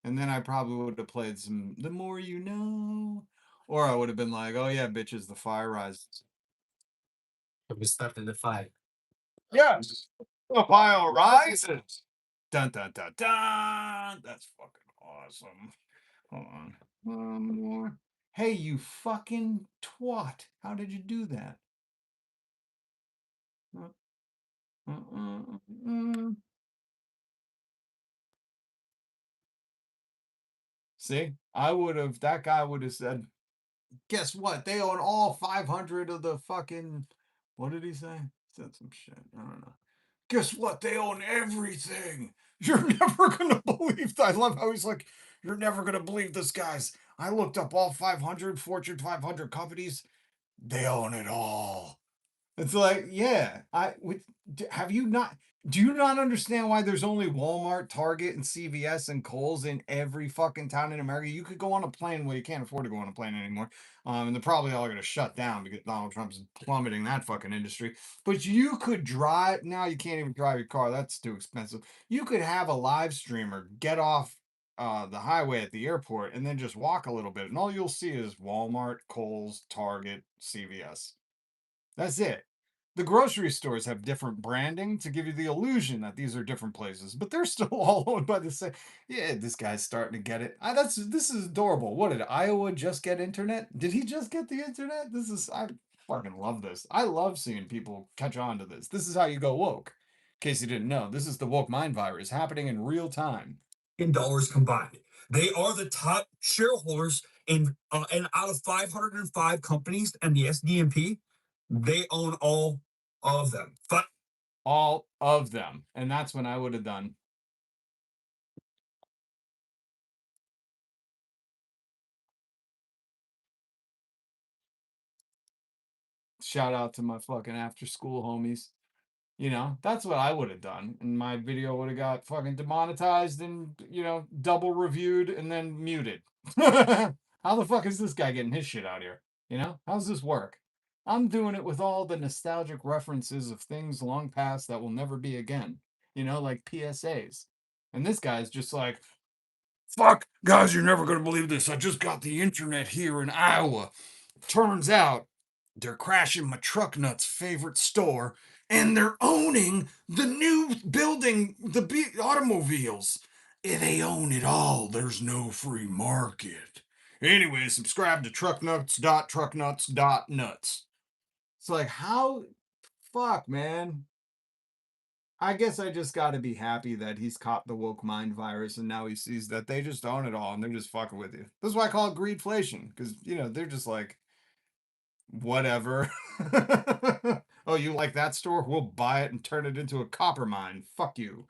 and then I probably would have played some "The More You Know," or I would have been like, "Oh yeah, bitches, the fire rises." We started the fight. Yes, the fire rises. Dun dun dun dun. That's fucking awesome. Hold on. One more. Hey, you fucking twat. How did you do that? See, that guy would have said, guess what? They own all 500 of the fucking, what did he say? Said some shit. I don't know. Guess what? They own everything. You're never going to believe that. I love how he's like, you're never going to believe this, guys. I looked up all 500 Fortune 500 companies. They own it all. It's like, yeah, have you not, do you not understand why there's only Walmart, Target, and CVS and Kohl's in every fucking town in America? You could go on a plane. Well, you can't afford to go on a plane anymore. And they're probably all going to shut down because Donald Trump's plummeting that fucking industry. But you could drive, now you can't even drive your car. That's too expensive. You could have a live streamer get off the highway at the airport and then just walk a little bit. And all you'll see is Walmart, Kohl's, Target, CVS. That's it. The grocery stores have different branding to give you the illusion that these are different places, but they're still all owned by the same. Yeah, this guy's starting to get it. This is adorable. What did Iowa just get internet? Did he just get the internet? I fucking love this. I love seeing people catch on to this. This is how you go woke. In case you didn't know, this is the woke mind virus happening in real time. In dollars combined. They are the top shareholders in and out of 505 companies and the SDMP, they own all of them. All of them. And that's when I would have done. Shout out to my fucking after school homies. You know, that's what I would have done. And my video would have got fucking demonetized and, you know, double reviewed and then muted. How the fuck is this guy getting his shit out here? You know, how's this work? I'm doing it with all the nostalgic references of things long past that will never be again. You know, like PSAs. And this guy's just like, fuck, guys, you're never going to believe this. I just got the internet here in Iowa. Turns out they're crashing my truck nuts' favorite store and they're owning the new building, automobiles. They own it all. There's no free market. Anyway, subscribe to trucknuts.nuts. It's like, how? Fuck, man. I guess I just got to be happy that he's caught the woke mind virus and now he sees that they just own it all and they're just fucking with you. This is why I call it greedflation, because, you know, they're just like, whatever. Oh, you like that store? We'll buy it and turn it into a copper mine. Fuck you.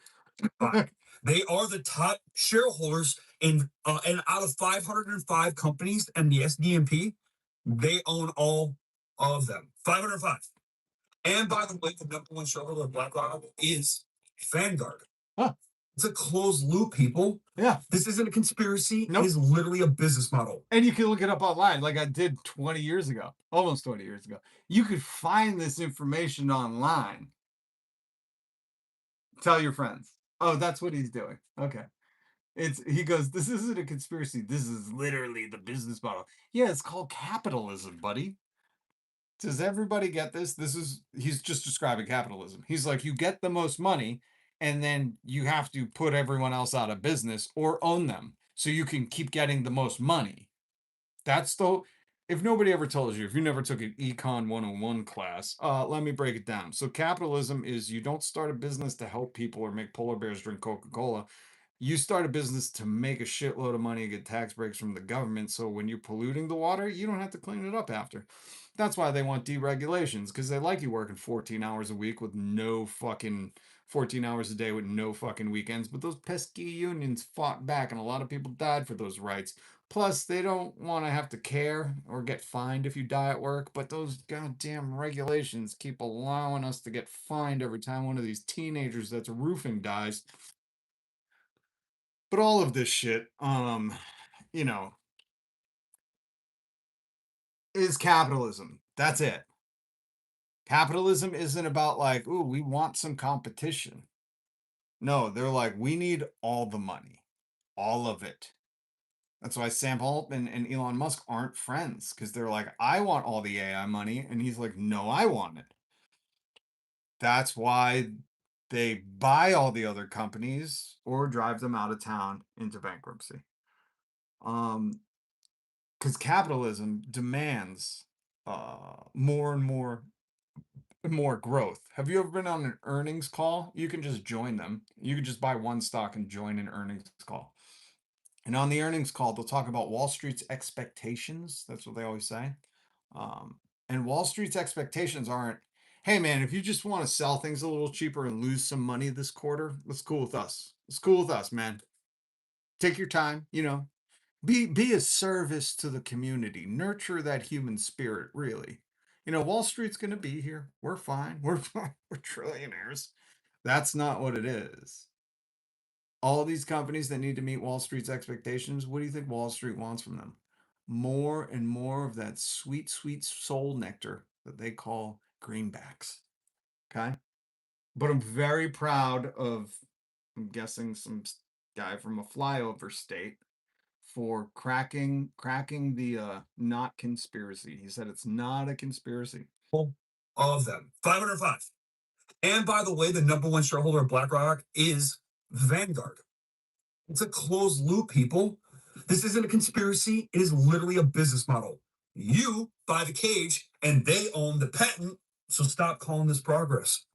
They are the top shareholders in and out of 505 companies and the SDMP, they own all of them. 505. And by the way, the number one shareholder of BlackRock is Vanguard. Huh. It's a closed loop, people. Yeah. This isn't a conspiracy. Nope. It is literally a business model. And you can look it up online like I did 20 years ago, almost 20 years ago. You could find this information online. Tell your friends. Oh, that's what he's doing. Okay. He goes, this isn't a conspiracy. This is literally the business model. Yeah, it's called capitalism, buddy. Does everybody get this? He's just describing capitalism. He's like, you get the most money and then you have to put everyone else out of business or own them so you can keep getting the most money. If nobody ever told you, if you never took an Econ 101 class, let me break it down. So capitalism is you don't start a business to help people or make polar bears drink Coca-Cola. You start a business to make a shitload of money and get tax breaks from the government. So when you're polluting the water, you don't have to clean it up after. That's why they want deregulations, because they like you working 14 hours a week with no fucking 14 hours a day with no fucking weekends. But those pesky unions fought back and a lot of people died for those rights. Plus, they don't want to have to care or get fined if you die at work, but those goddamn regulations keep allowing us to get fined every time one of these teenagers that's roofing dies. But all of this shit, you know, is capitalism. That's it. Capitalism isn't about like, ooh, we want some competition. No, they're like, we need all the money, all of it. That's why Sam Altman and Elon Musk aren't friends, because they're like, I want all the AI money. And he's like, no, I want it. That's why they buy all the other companies or drive them out of town into bankruptcy. Because capitalism demands more and more growth. Have you ever been on an earnings call? You can just join them. You can just buy one stock and join an earnings call. And on the earnings call, they'll talk about Wall Street's expectations. That's what they always say. And Wall Street's expectations aren't, hey, man, if you just want to sell things a little cheaper and lose some money this quarter, that's cool with us. It's cool with us, man. Take your time, you know. Be a service to the community. Nurture that human spirit, really. You know, Wall Street's going to be here. We're fine. We're fine. We're trillionaires. That's not what it is. All these companies that need to meet Wall Street's expectations, what do you think Wall Street wants from them? More and more of that sweet, sweet soul nectar that they call greenbacks. Okay? But I'm very proud of, I'm guessing, some guy from a flyover state for cracking the not conspiracy. He said it's not a conspiracy. of them. 505. And by the way, the #1 shareholder of BlackRock is Vanguard. It's a closed loop, people. This isn't a conspiracy. It is literally a business model. You buy the cage and they own the patent. So stop calling this progress.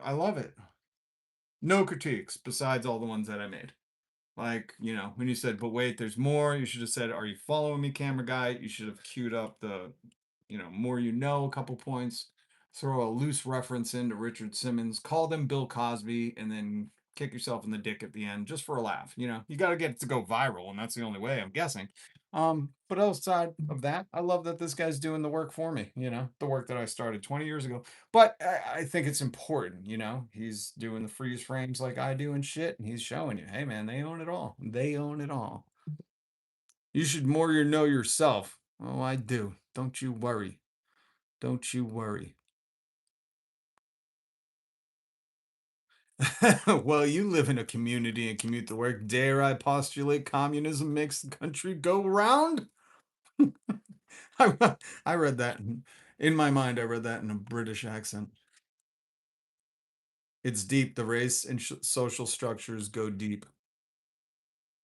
I love it. No critiques besides all the ones that I made. Like, you know, when you said, but wait, there's more, you should have said, are you following me, camera guy? You should have queued up the, you know, more you know, a couple points. Throw a loose reference into Richard Simmons, call them Bill Cosby, and then kick yourself in the dick at the end just for a laugh. You know, you got to get it to go viral, and that's the only way, I'm guessing. But outside of that, I love that this guy's doing the work for me, you know, the work that I started 20 years ago. But I think it's important, you know, he's doing the freeze frames like I do and shit, and he's showing you, hey man, they own it all. They own it all. You should more know yourself. Oh, I do. Don't you worry. Don't you worry. Well, you live in a community and commute to work. Dare I postulate communism makes the country go round? I read that in my mind. I read that in a British accent. It's deep. The race and social structures go deep.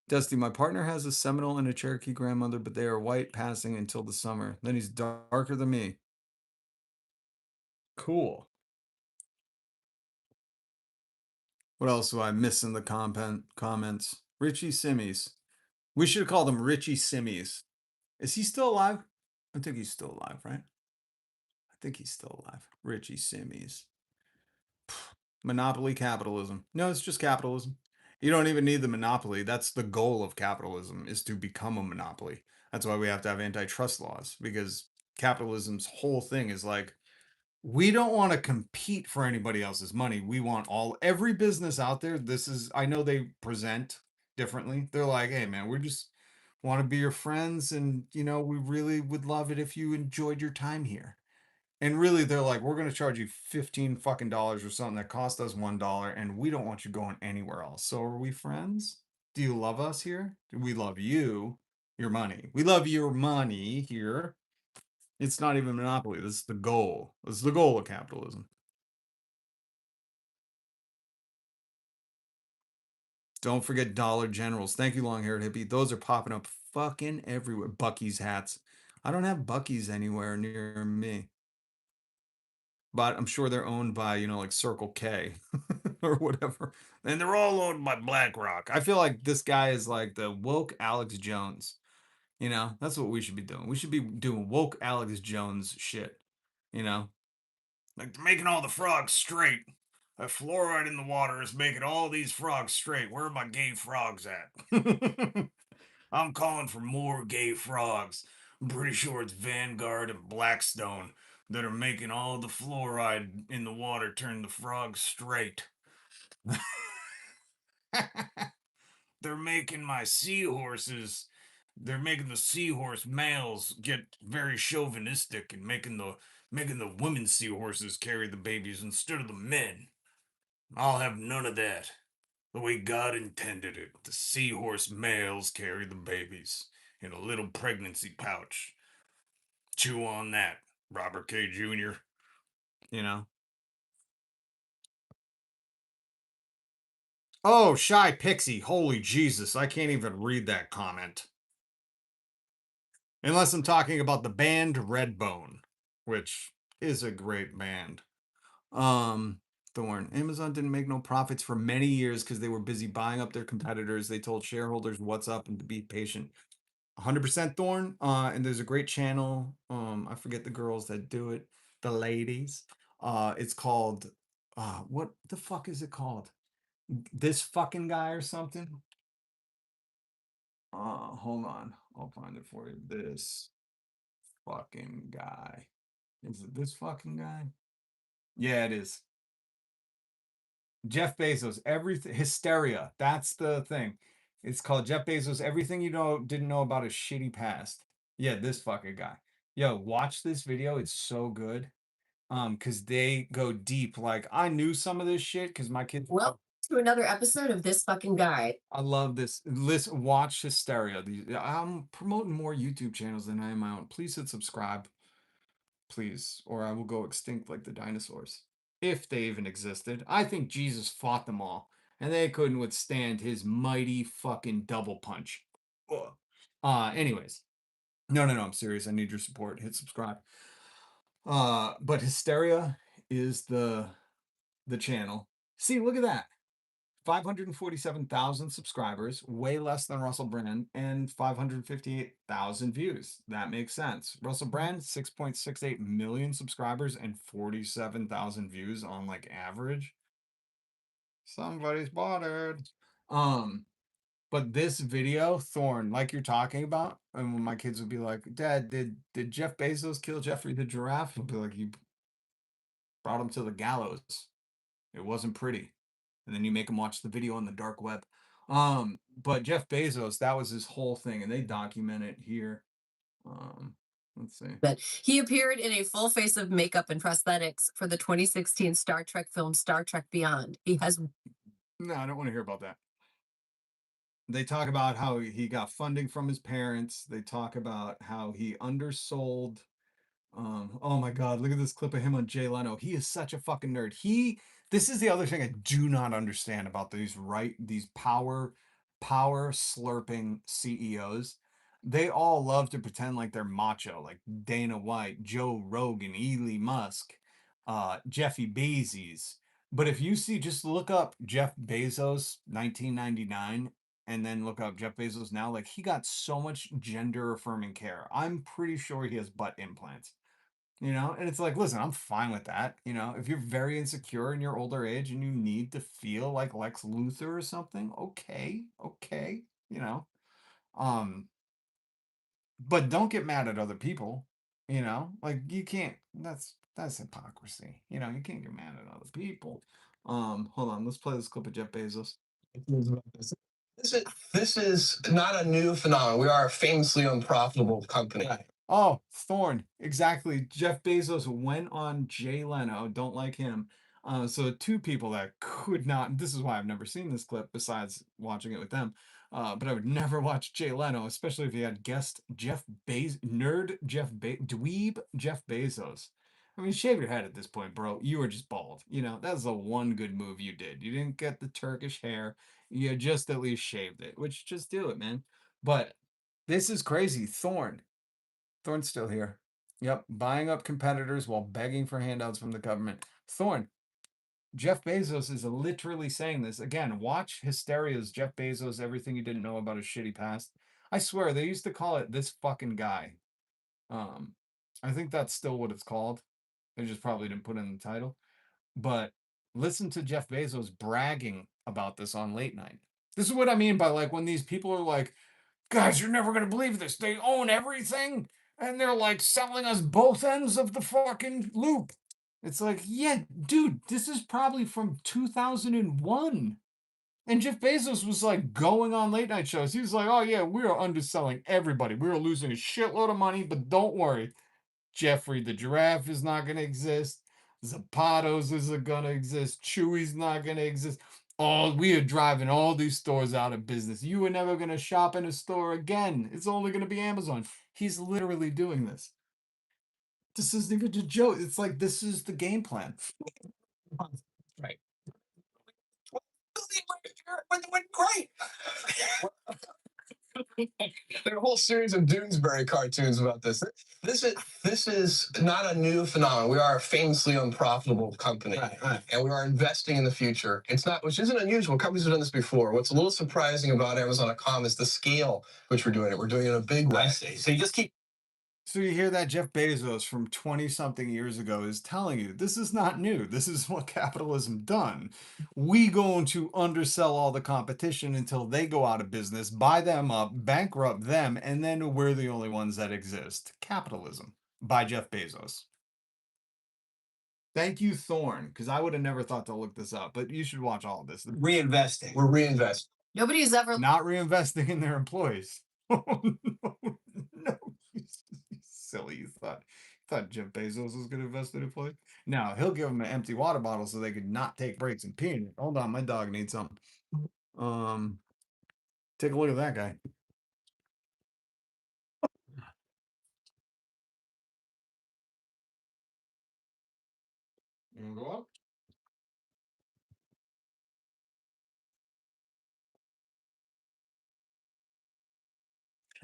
Dusty, my partner has a Seminole and a Cherokee grandmother, but they are white passing until the summer. Then he's darker than me. Cool. What else do I miss in the comments? Richie Simmies. We should have called him Richie Simmies. Is he still alive? I think he's still alive, right? I think he's still alive. Richie Simmies. Monopoly capitalism. No, it's just capitalism. You don't even need the monopoly. That's the goal of capitalism, is to become a monopoly. That's why we have to have antitrust laws, because capitalism's whole thing is like, we don't want to compete for anybody else's money. We want every business out there. I know they present differently. They're like, hey man, we just want to be your friends, and you know, we really would love it if you enjoyed your time here. And really, they're like, we're going to charge you $15 fucking dollars or something that cost us $1, and we don't want you going anywhere else. So are we friends? Do you love us here? Do we love you? Your money. We love your money here. It's not even monopoly. This is the goal. This is the goal of capitalism. Don't forget Dollar Generals. Thank you, long-haired hippie. Those are popping up fucking everywhere. Bucky's hats. I don't have Bucky's anywhere near me. But I'm sure they're owned by, you know, like Circle K or whatever. And they're all owned by BlackRock. I feel like this guy is like the woke Alex Jones. You know, that's what we should be doing. We should be doing woke Alex Jones shit. You know, like they're making all the frogs straight. That fluoride in the water is making all these frogs straight. Where are my gay frogs at? I'm calling for more gay frogs. I'm pretty sure it's Vanguard and Blackstone that are making all the fluoride in the water turn the frogs straight. They're making my seahorses. They're making the seahorse males get very chauvinistic and making the women seahorses carry the babies instead of the men. I'll have none of that. The way God intended it. The seahorse males carry the babies in a little pregnancy pouch. Chew on that, Robert K. Jr. You know? Oh, Shy Pixie. Holy Jesus. I can't even read that comment. Unless I'm talking about the band Redbone, which is a great band. Thorn. Amazon didn't make no profits for many years because they were busy buying up their competitors. They told shareholders what's up and to be patient. 100% Thorn. And there's a great channel. I forget the girls that do it. The ladies. It's called, what the fuck is it called? This fucking guy or something? Hold on. I'll find it for you. This fucking guy. Is it this fucking guy? Yeah, it is. Jeff Bezos, everything, hysteria. That's the thing. It's called Jeff Bezos, everything you didn't know about his shitty past. Yeah, this fucking guy. Yo, watch this video. It's so good. Because they go deep. Like, I knew some of this shit because my kids. Well, to another episode of This Fucking Guy. I love this. Watch Hysteria. I'm promoting more YouTube channels than I am my own. Please hit subscribe. please, or I will go extinct like the dinosaurs. If they even existed. I think Jesus fought them all, and they couldn't withstand his mighty fucking double punch. Anyways. No, I'm serious. I need your support. Hit subscribe. But Hysteria is the channel. See, look at that. 547,000 subscribers, way less than Russell Brand, and 558,000 views. That makes sense. Russell Brand, 6.68 million subscribers and 47,000 views on like average. Somebody's bothered. But this video, Thorn, like you're talking about, and when my kids would be like, Dad, did Jeff Bezos kill Jeffrey the giraffe? He'll be like, you brought him to the gallows. It wasn't pretty. And then you make him watch the video on the dark web. But Jeff Bezos, that was his whole thing, and they document it here. Let's see. But he appeared in a full face of makeup and prosthetics for the 2016 Star Trek film Star Trek Beyond. He has No, I don't want to hear about that. They talk about how he got funding from his parents. They talk about how he undersold. Oh my God, look at this clip of him on Jay Leno. He is such a fucking nerd. This is the other thing I do not understand about these power slurping CEOs. They all love to pretend like they're macho, like Dana White, Joe Rogan, Elon Musk, Jeffy Bezos. But if you see, just look up Jeff Bezos 1999 and then look up Jeff Bezos now, like he got so much gender affirming care. I'm pretty sure he has butt implants. And it's like, listen, I'm fine with that. If you're very insecure in your older age and you need to feel like Lex Luthor or something, okay. But don't get mad at other people. Like you can't. That's hypocrisy. You can't get mad at other people. Hold on, let's play this clip of Jeff Bezos. This is not a new phenomenon. We are a famously unprofitable company. Oh, Thorn, exactly. Jeff Bezos went on Jay Leno. Don't like him. So two people that could not. This is why I've never seen this clip besides watching it with them. But I would never watch Jay Leno, especially if he had guest dweeb Jeff Bezos. I mean, shave your head at this point, bro. You were just bald. That's the one good move you did. You didn't get the Turkish hair. You just at least shaved it, which just do it, man. But this is crazy. Thorn's still here. Yep, buying up competitors while begging for handouts from the government. Thorn, Jeff Bezos is literally saying this. Again, watch Hysteria's Jeff Bezos, everything you didn't know about his shitty past. I swear, they used to call it This Fucking Guy. I think that's still what it's called. They just probably didn't put it in the title. But listen to Jeff Bezos bragging about this on late night. This is what I mean by like when these people are like, guys, you're never going to believe this. They own everything. And they're like selling us both ends of the fucking loop. It's like, yeah, dude, this is probably from 2001. And Jeff Bezos was like going on late night shows. He was like, oh, yeah, we are underselling everybody. We are losing a shitload of money, but don't worry. Jeffrey the giraffe is not going to exist. Zapatos isn't going to exist. Chewy's not going to exist. We are driving all these stores out of business. You are never going to shop in a store again. It's only going to be Amazon. He's literally doing this. This isn't even a joke. It's like, this is the game plan. Right. Went great. There are a whole series of Doonesbury cartoons about this. This is not a new phenomenon. We are a famously unprofitable company, and we are investing in the future. It's not, which isn't unusual. Companies have done this before. What's a little surprising about Amazon.com is the scale which we're doing it. We're doing it in a big way. So you just keep. So you hear that Jeff Bezos from 20-something years ago is telling you, this is not new. This is what capitalism done. We going to undersell all the competition until they go out of business, buy them up, bankrupt them, and then we're the only ones that exist. Capitalism by Jeff Bezos. Thank you, Thorn, because I would have never thought to look this up, but you should watch all of this. Reinvesting. We're reinvesting. nobody's ever Not reinvesting in their employees. No. Silly. You thought Jeff Bezos was going to invest in employees? No, he'll give them an empty water bottle so they could not take breaks and pee in it. Hold on, my dog needs something. Take a look at that guy. You wanna go up?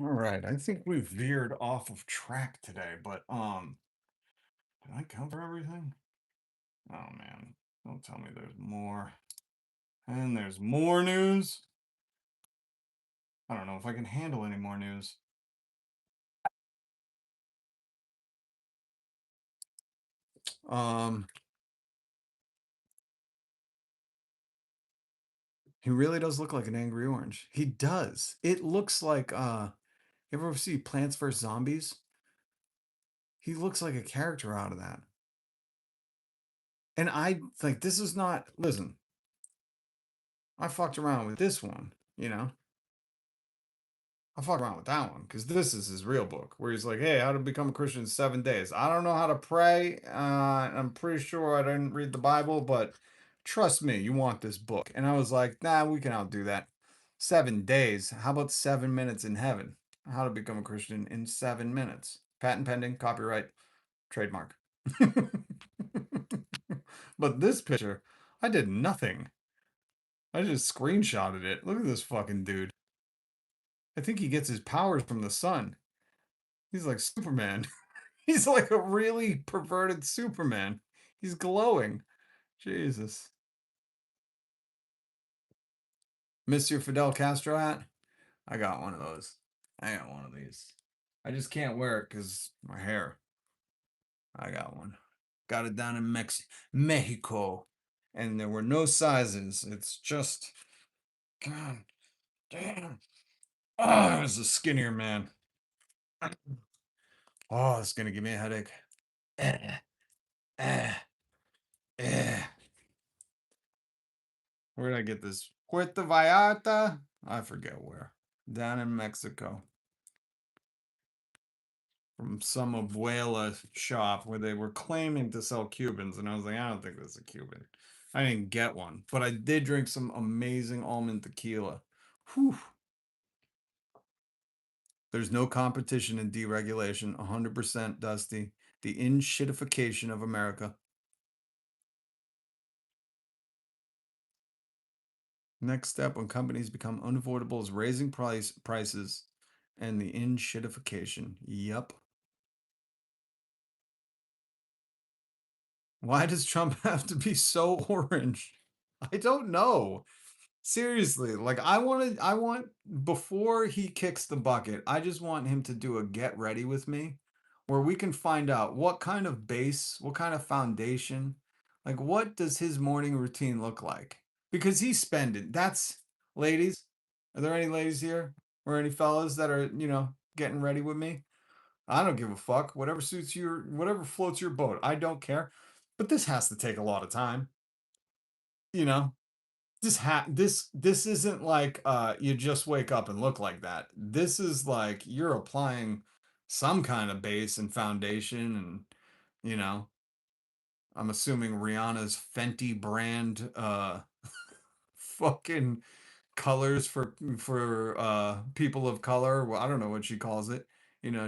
All right, I think we veered off of track today, but did I cover everything? Oh man, don't tell me there's more. And there's more news. I don't know if I can handle any more news. He really does look like an angry orange. He does. It looks like you ever see Plants vs Zombies? He looks like a character out of that. And I like this is not listen. I fucked around with this one, you know. I fucked around with that one because this is his real book where he's like, hey, how to become a Christian in 7 days. I don't know how to pray. I'm pretty sure I didn't read the Bible, but trust me, you want this book. And I was like, nah, we can outdo that. 7 days. How about 7 minutes in heaven? How to become a Christian in 7 minutes. Patent pending, copyright, trademark. But this picture, I did nothing. I just screenshotted it. Look at this fucking dude. I think he gets his powers from the sun. He's like Superman. He's like a really perverted Superman. He's glowing. Jesus. Miss your Fidel Castro hat? I got one of those. I got one of these. I just can't wear it because my hair. I got one. Got it down in Mexico. And there were no sizes. It's just, God damn. Oh, it's a skinnier man. Oh, it's gonna give me a headache. Eh, eh, eh. Where did I get this? Puerto Vallarta? I forget where. Down in Mexico. From some abuela shop where they were claiming to sell Cubans. And I was like, I don't think this is a Cuban. I didn't get one. But I did drink some amazing almond tequila. Whew. There's no competition in deregulation. 100% Dusty. The in-shitification of America. Next step when companies become unavoidable is raising prices and the in-shitification. Yup. Why does Trump have to be so orange? I don't know. Seriously, like I want before he kicks the bucket, I just want him to do a get ready with me where we can find out what kind of base, what kind of foundation, like what does his morning routine look like? Because he's spending. That's ladies. Are there any ladies here or any fellas that are, getting ready with me? I don't give a fuck. Whatever suits whatever floats your boat. I don't care. But this has to take a lot of time. You know, this isn't like you just wake up and look like that. This is like you're applying some kind of base and foundation and I'm assuming Rihanna's Fenty brand fucking colors for people of color. Well, I don't know what she calls it.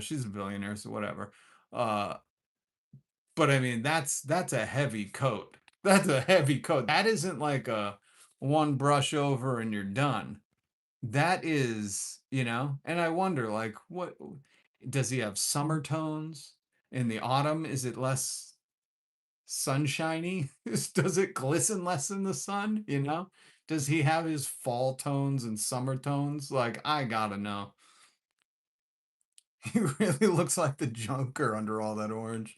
She's a billionaire, so whatever. But I mean, that's a heavy coat. That's a heavy coat. That isn't like a one brush over and you're done. That is, and I wonder, like, what does he have summer tones? In the autumn, is it less sunshiny? Does it glisten less in the sun? Does he have his fall tones and summer tones? Like, I gotta know. He really looks like the Junker under all that orange.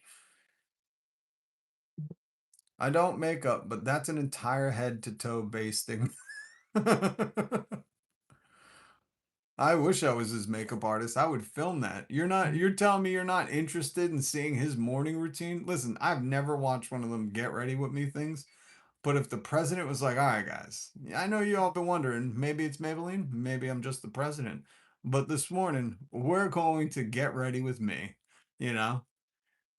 I don't make up, but that's an entire head to toe basting. I wish I was his makeup artist. I would film that. You're telling me you're not interested in seeing his morning routine? Listen, I've never watched one of them get ready with me things. But if the president was like, all right, guys, I know you all been wondering, maybe it's Maybelline, maybe I'm just the president. But this morning, we're going to get ready with me, you know?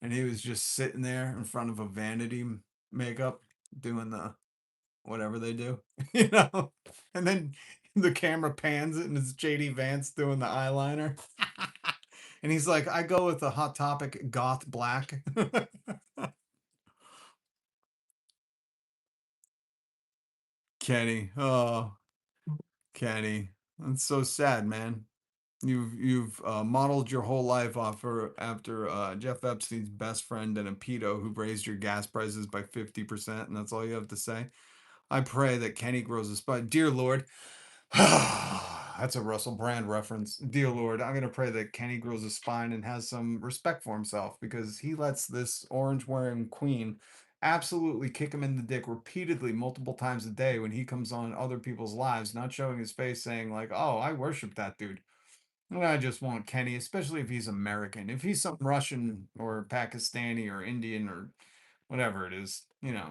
And he was just sitting there in front of a vanity makeup doing the whatever they do, And then the camera pans it and it's JD Vance doing the eyeliner. And he's like, I go with the Hot Topic goth black. Kenny. Oh, Kenny. That's so sad, man. You've modeled your whole life after Jeff Epstein's best friend and a pedo who raised your gas prices by 50%, and that's all you have to say. I pray that Kenny grows a spine. Dear Lord, that's a Russell Brand reference. Dear Lord, I'm gonna pray that Kenny grows a spine and has some respect for himself because he lets this orange-wearing queen absolutely kick him in the dick repeatedly multiple times a day when he comes on other people's lives, not showing his face, saying like, "Oh, I worship that dude." And I just want Kenny, especially if he's American. If he's some Russian or Pakistani or Indian or whatever it is,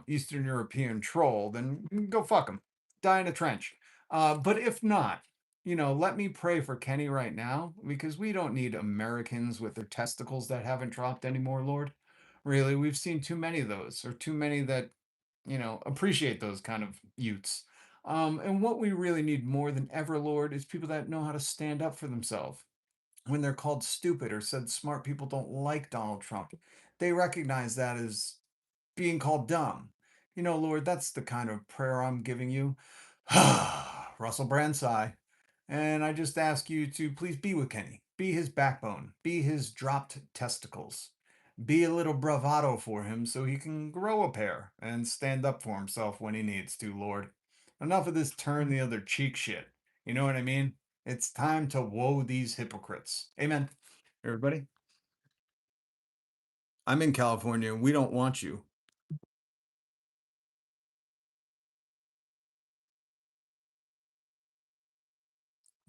Eastern European troll, then go fuck him. Die in a trench. But if not, let me pray for Kenny right now because we don't need Americans with their testicles that haven't dropped anymore, Lord. Really, we've seen too many of those, or too many that, appreciate those kind of youths. And what we really need more than ever, Lord, is people that know how to stand up for themselves. When they're called stupid or said smart people don't like Donald Trump, they recognize that as being called dumb. Lord, that's the kind of prayer I'm giving you. Russell Brand sigh. And I just ask you to please be with Kenny. Be his backbone. Be his dropped testicles. Be a little bravado for him so he can grow a pair and stand up for himself when he needs to, Lord. Enough of this turn the other cheek shit. You know what I mean? It's time to woe these hypocrites. Amen. Everybody? I'm in California and we don't want you.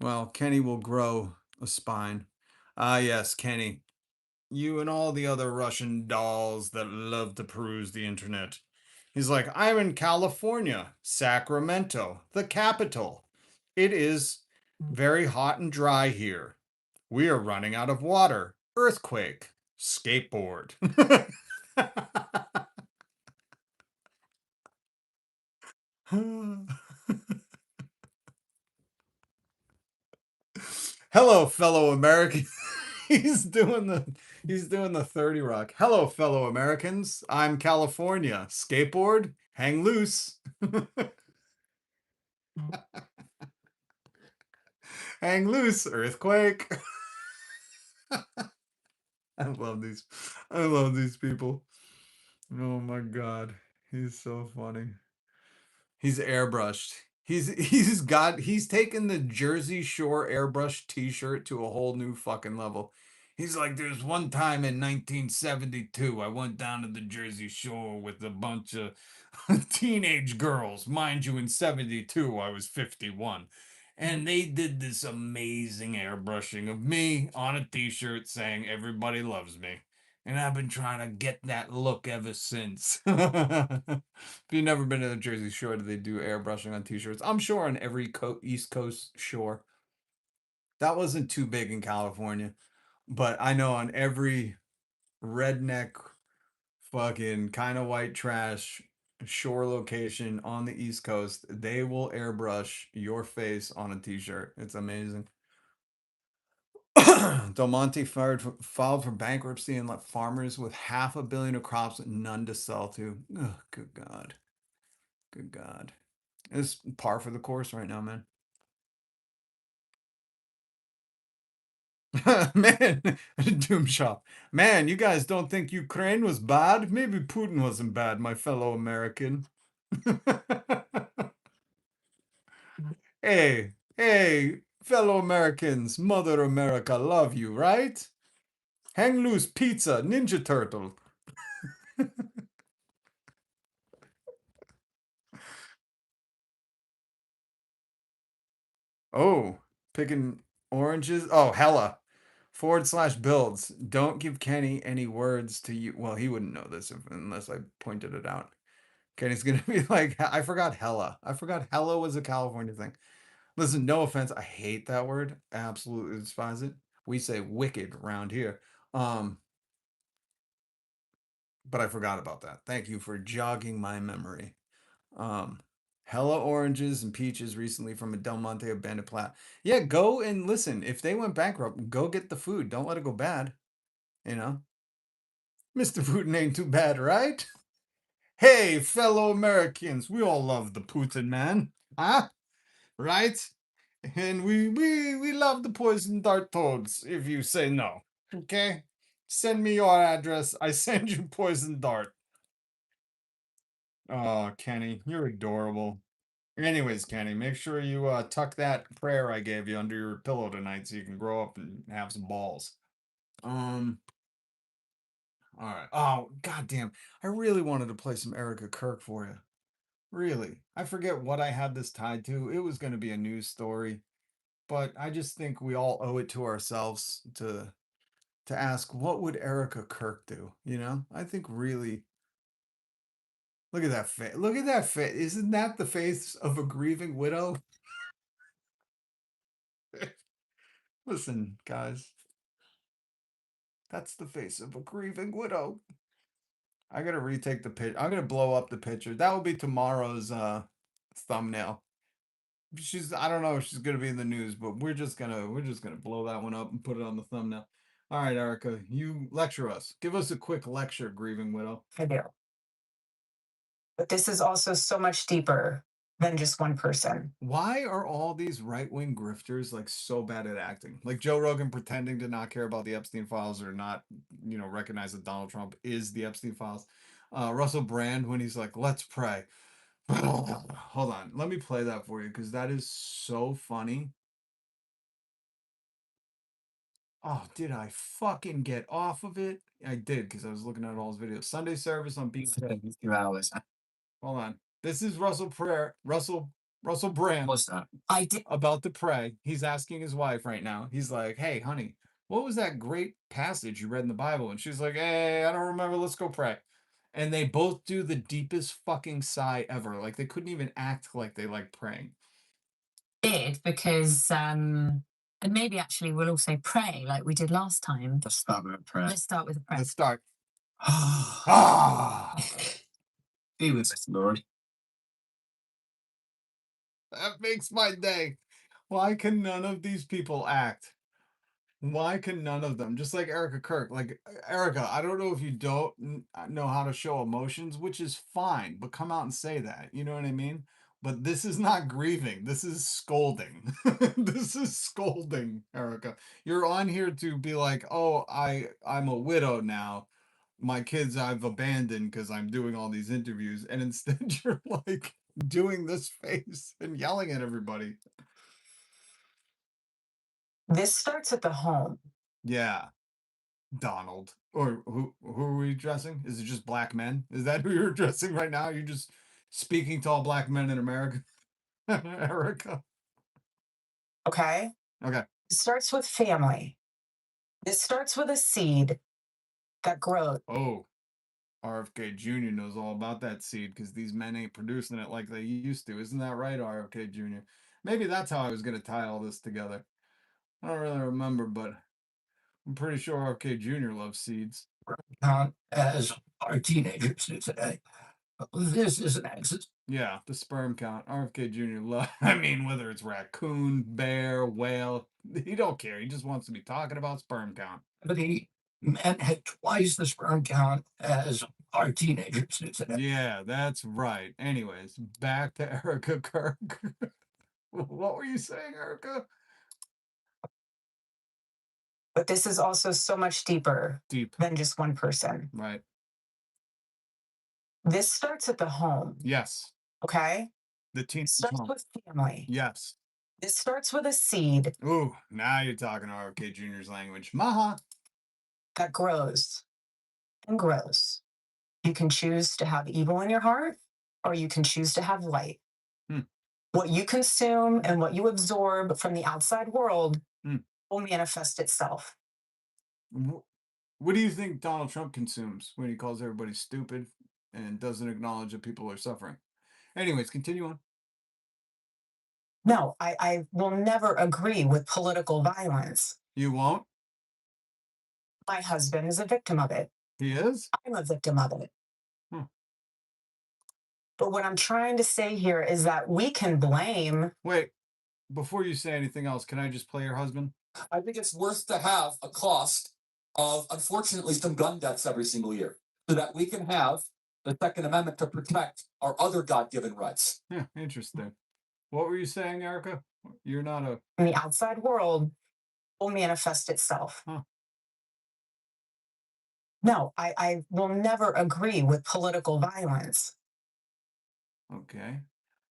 Well, Kenny will grow a spine. Ah, yes, Kenny. You and all the other Russian dolls that love to peruse the internet. He's like, I'm in California, Sacramento, the capital. It is very hot and dry here. We are running out of water. Earthquake. Skateboard. Hello, fellow Americans. He's doing the 30 Rock. Hello, fellow Americans. I'm California. Skateboard, hang loose. Hang loose, earthquake. I love these people. Oh my god. He's so funny. He's airbrushed. He's taken the Jersey Shore airbrush t-shirt to a whole new fucking level. He's like, there's one time in 1972, I went down to the Jersey Shore with a bunch of teenage girls. Mind you, in 72, I was 51. And they did this amazing airbrushing of me on a t-shirt saying, everybody loves me. And I've been trying to get that look ever since. If you've never been to the Jersey Shore, do they do airbrushing on t-shirts? I'm sure on every East Coast shore. That wasn't too big in California. But I know on every redneck fucking kind of white trash shore location on the East Coast, they will airbrush your face on a t-shirt. It's amazing. Del Monte filed for bankruptcy and left farmers with $500 million of crops with none to sell to. Oh, good God. Good God. It's par for the course right now, man. Man, Doom Shop. Man, you guys don't think Ukraine was bad? Maybe Putin wasn't bad, my fellow American. Hey, fellow Americans, Mother America love you, right? Hang loose, pizza, Ninja Turtle. Oh, picking oranges. Oh, hella. /builds. Don't give Kenny any words to you. Well, he wouldn't know this unless I pointed it out. Kenny's gonna be like, I forgot hella. I forgot hella was a California thing. Listen, no offense. I hate that word. I absolutely despise it. We say wicked around here. But I forgot about that. Thank you for jogging my memory. Hella oranges and peaches recently from a Del Monte abandoned plat. Yeah, go and listen. If they went bankrupt, go get the food. Don't let it go bad. Mr. Putin ain't too bad, right? Hey, fellow Americans, we all love the Putin man. Huh? Right? And we love the poison dart toads if you say no. Okay? Send me your address. I send you poison dart. Oh, Kenny, you're adorable. Anyways, Kenny, make sure you tuck that prayer I gave you under your pillow tonight so you can grow up and have some balls. All right. Oh, goddamn. I really wanted to play some Erica Kirk for you. Really. I forget what I had this tied to. It was going to be a news story, but I just think we all owe it to ourselves to ask what would Erica Kirk do, you know? I think really look at that face. Look at that face. Isn't that the face of a grieving widow? Listen, guys. That's the face of a grieving widow. I gotta retake the pitch. I'm gonna blow up the picture. That will be tomorrow's thumbnail. I don't know if she's gonna be in the news, but we're just gonna blow that one up and put it on the thumbnail. All right, Erica, you lecture us. Give us a quick lecture, grieving widow. I do. But this is also so much deeper than just one person. Why are all these right-wing grifters like so bad at acting? Like Joe Rogan pretending to not care about the Epstein files or not, recognize that Donald Trump is the Epstein files. Russell Brand when he's like, "Let's pray." Hold on, let me play that for you because that is so funny. Oh, did I fucking get off of it? I did because I was looking at all his videos. Sunday service on B. 2 hours. Hold on. This is Russell Brand. What's that? I did. About to pray. He's asking his wife right now. He's like, "Hey, honey, what was that great passage you read in the Bible?" And she's like, "Hey, I don't remember. Let's go pray." And they both do the deepest fucking sigh ever. Like they couldn't even act like they like praying. Did because and maybe actually we'll also pray like we did last time. Let's start with a prayer. Let's start with a prayer. Let's start. Ah, Be with us, Lord. that makes my day. Why can none of these people act? Why can none of them? Just like Erica Kirk. Like, Erica, I don't know if you don't know how to show emotions, which is fine, but come out and say that. You know what I mean? But this is not grieving. This is scolding. This is scolding, Erica. You're on here to be like, "Oh, I'm a widow now. My kids I've abandoned because I'm doing all these interviews." And instead you're like doing this face and yelling at everybody. This starts at the home. Yeah. Donald. Or who are we addressing? Is it just black men? Is that who you're addressing right now? You're just speaking to all black men in America? Erica. Okay. Okay. It starts with family. This starts with a seed that grows. Oh, RFK Jr. knows all about that seed because these men ain't producing it like they used to. Isn't that right, RFK Jr.? Maybe that's how I was going to tie all this together. I don't really remember, but I'm pretty sure RFK Jr. loves seeds. As our teenagers do today. This is an accident. Yeah, the sperm count. RFK Jr. I mean, whether it's raccoon, bear, whale, he don't care. He just wants to be talking about sperm count. But men had twice the sperm count as our teenagers do today. Yeah, that's right. Anyways, back to Erica Kirk. What were you saying, Erica? But this is also so much deeper Deep. than just one person. Right. This starts at the home. Yes. Okay. The teen Starts home. with family. Yes. This starts with a seed Ooh, now you're talking RFK Jr.'s language. Maha. that grows and grows. You can choose to have evil in your heart, or you can choose to have light. What you consume and what you absorb from the outside world will manifest itself. What do you think Donald Trump consumes when he calls everybody stupid and doesn't acknowledge that people are suffering? Anyways, continue on. No, I will never agree with political violence. You won't? My husband is a victim of it. He is? I'm a victim of it. But what I'm trying to say here is that we can blame. Wait, before you say anything else, can I just play your husband? I think it's worth to have a cost of, unfortunately, some gun deaths every single year so that we can have the Second Amendment to protect our other God-given rights. Yeah, interesting. What were you saying, Erica? You're not a... In the outside world will manifest itself. Huh. No, I will never agree with political violence. Okay.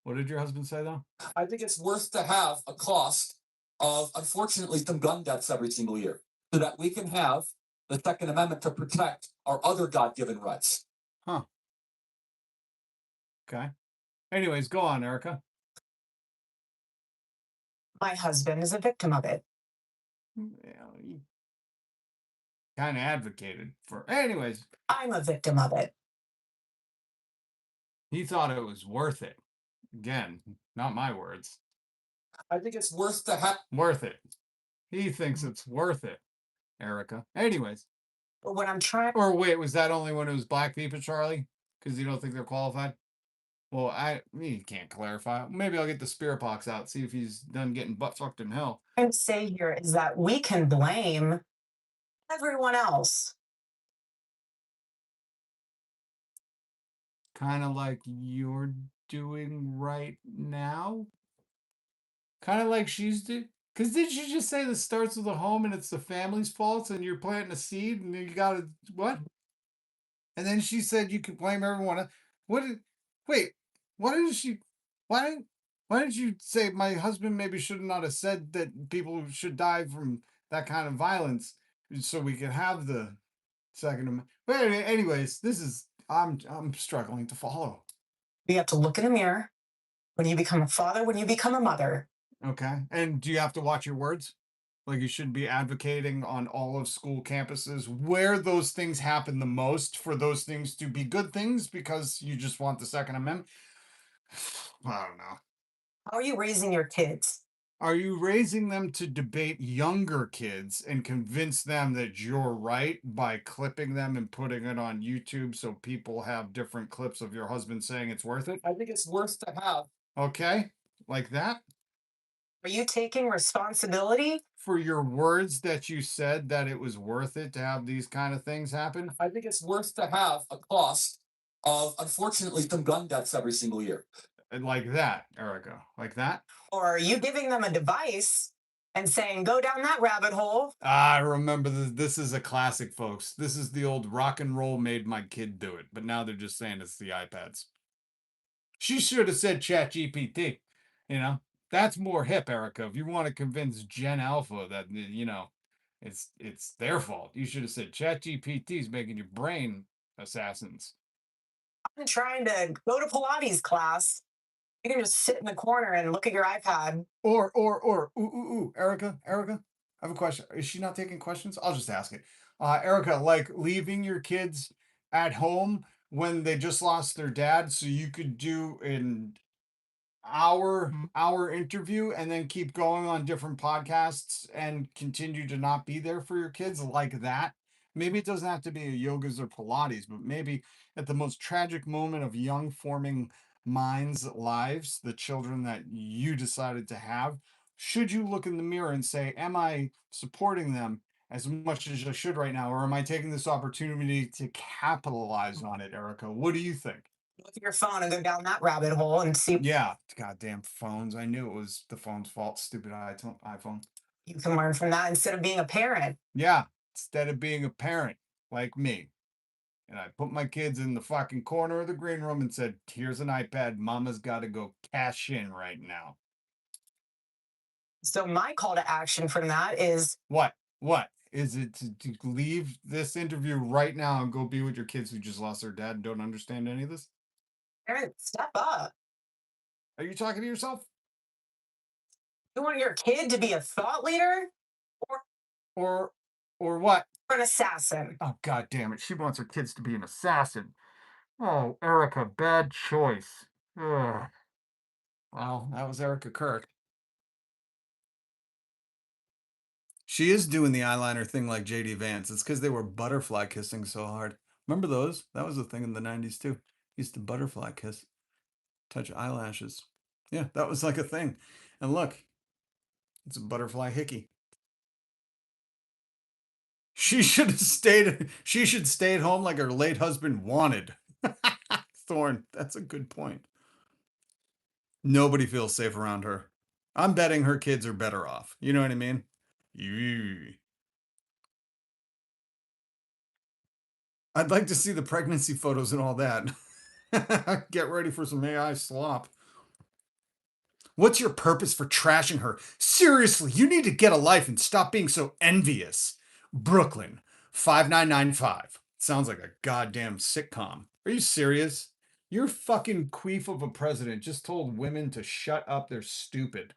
What did your husband say, though? I think it's worth to have a cost of, unfortunately, some gun deaths every single year so that we can have the Second Amendment to protect our other God-given rights. Huh. Okay. Anyways, go on, Erica. My husband is a victim of it. Yeah, he kind of advocated for... Anyways, I'm a victim of it. he thought it was worth it. Again, not my words. I think it's worth to have... Worth it. He thinks it's worth it, Erica. Anyways. But what I'm trying... Or wait, was that only when it was black people, Charlie? Because you don't think they're qualified? Well, he can't clarify. Maybe I'll get the spirit box out, see if he's done getting butt fucked in hell. What I'm saying here is that we can blame everyone else. Kind of like you're doing right now? Kind of like she's doing? Because did you just say this starts with the home and it's the family's fault and you're planting a seed and you gotta, what? And then she said you could blame everyone else. Wait, why didn't you say my husband maybe should not have said that people should die from that kind of violence so we could have the Second Amendment? But anyways, I'm struggling to follow. You have to look in the mirror when you become a father, when you become a mother. Okay. And do you have to watch your words? Like you should be advocating on all of school campuses where those things happen the most for those things to be good things because you just want the Second Amendment. I don't know. How are you raising your kids? Are you raising them to debate younger kids and convince them that you're right by clipping them and putting it on YouTube so people have different clips of your husband saying it's worth it? I think it's worth to have. Okay. Like that? Are you taking responsibility for your words that you said that it was worth it to have these kind of things happen? I think it's worth to have a cost of, unfortunately, some gun deaths every single year. And like that, Erica, like that? Or are you giving them a device and saying, go down that rabbit hole? I remember this is a classic, folks. This is the old rock and roll made my kid do it, but now they're just saying it's the iPads. She should have said ChatGPT, you know? That's more hip, Erica. If you want to convince Gen Alpha that, you know, it's their fault, you should have said ChatGPT is making your brain assassins. I'm trying to go to Pilates class. You can just sit in the corner and look at your iPad. Erica, I have a question. Is she not taking questions? I'll just ask it. Erica, like leaving your kids at home when they just lost their dad so you could do an hour interview and then keep going on different podcasts and continue to not be there for your kids like that. Maybe it doesn't have to be a yogas or Pilates, but maybe at the most tragic moment of young forming minds' lives, the children that you decided to have, should you look in the mirror and say, am I supporting them as much as I should right now? Or am I taking this opportunity to capitalize on it, Erica? What do you think? Look at your phone and go down that rabbit hole and see. Yeah, goddamn phones. I knew it was the phone's fault. Stupid iPhone. You can learn from that instead of being a parent. Yeah, instead of being a parent like me. And I put my kids in the fucking corner of the green room and said, here's an iPad. Mama's got to go cash in right now. So my call to action from that is... What? Is it to leave this interview right now and go be with your kids who just lost their dad and don't understand any of this? Parent, step up. Are you talking to yourself? You want your kid to be a thought leader? Or what? Or an assassin? Oh, God damn it. She wants her kids to be an assassin. Oh, Erica, bad choice. Ugh. Well, that was Erica Kirk. She is doing the eyeliner thing like JD Vance. It's because they were butterfly kissing so hard. Remember those? That was a thing in the 90s too. Used to butterfly kiss. Touch eyelashes. Yeah, that was like a thing. And look, it's a butterfly hickey. She should stay at home like her late husband wanted. Thorne, that's a good point. Nobody feels safe around her. I'm betting her kids are better off. You know what I mean? I'd like to see the pregnancy photos and all that. Get ready for some AI slop. What's your purpose for trashing her? Seriously, you need to get a life and stop being so envious. Brooklyn, 5995. Sounds like a goddamn sitcom. Are you serious? Your fucking queef of a president just told women to shut up. They're stupid.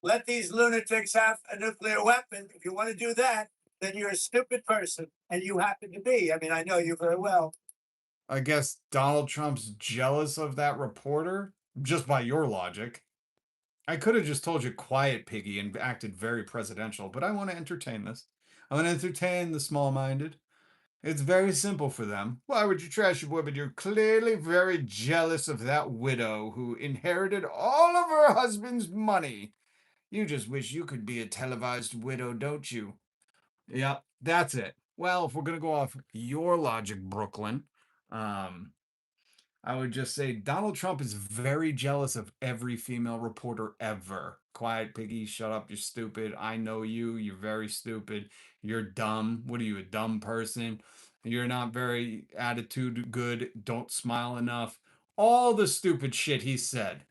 Let these lunatics have a nuclear weapon. If you want to do that, then you're a stupid person, and you happen to be. I mean, I know you very well. I guess Donald Trump's jealous of that reporter, just by your logic. I could have just told you quiet, piggy, and acted very presidential, but I want to entertain this. I want to entertain the small-minded. It's very simple for them. Why would you trash your woman? You're clearly very jealous of that widow who inherited all of her husband's money. You just wish you could be a televised widow, don't you? Yep, that's it. Well, if we're going to go off your logic, Brooklyn, I would just say Donald Trump is very jealous of every female reporter ever. Quiet, piggy, shut up, you're stupid. I know you, you're very stupid. You're dumb. What are you, a dumb person? You're not very attitude good, don't smile enough. All the stupid shit he said.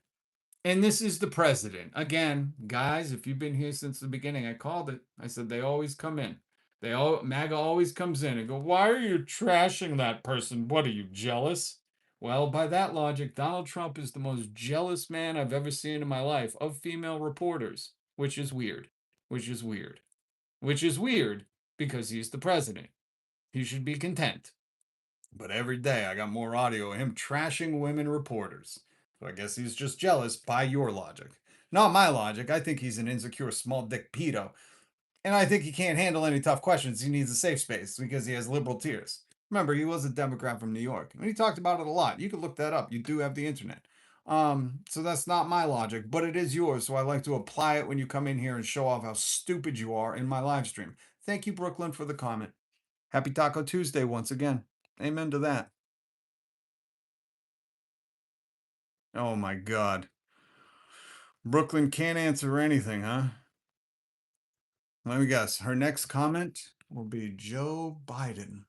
And this is the president. Again, guys, if you've been here since the beginning, I called it. I said they always come in. MAGA always comes in and go, why are you trashing that person? What are you, jealous? Well, by that logic, Donald Trump is the most jealous man I've ever seen in my life of female reporters, which is weird. Which is weird. Which is weird because he's the president. He should be content. But every day I got more audio of him trashing women reporters. So I guess he's just jealous by your logic. Not my logic. I think he's an insecure small dick pedo. And I think he can't handle any tough questions. He needs a safe space because he has liberal tears. Remember, he was a Democrat from New York. And he talked about it a lot. You can look that up. You do have the internet. So that's not my logic, but it is yours. So I like to apply it when you come in here and show off how stupid you are in my live stream. Thank you, Brooklyn, for the comment. Happy Taco Tuesday once again. Amen to that. Oh my God. Brooklyn can't answer anything, huh? Let me guess. Her next comment will be Joe Biden.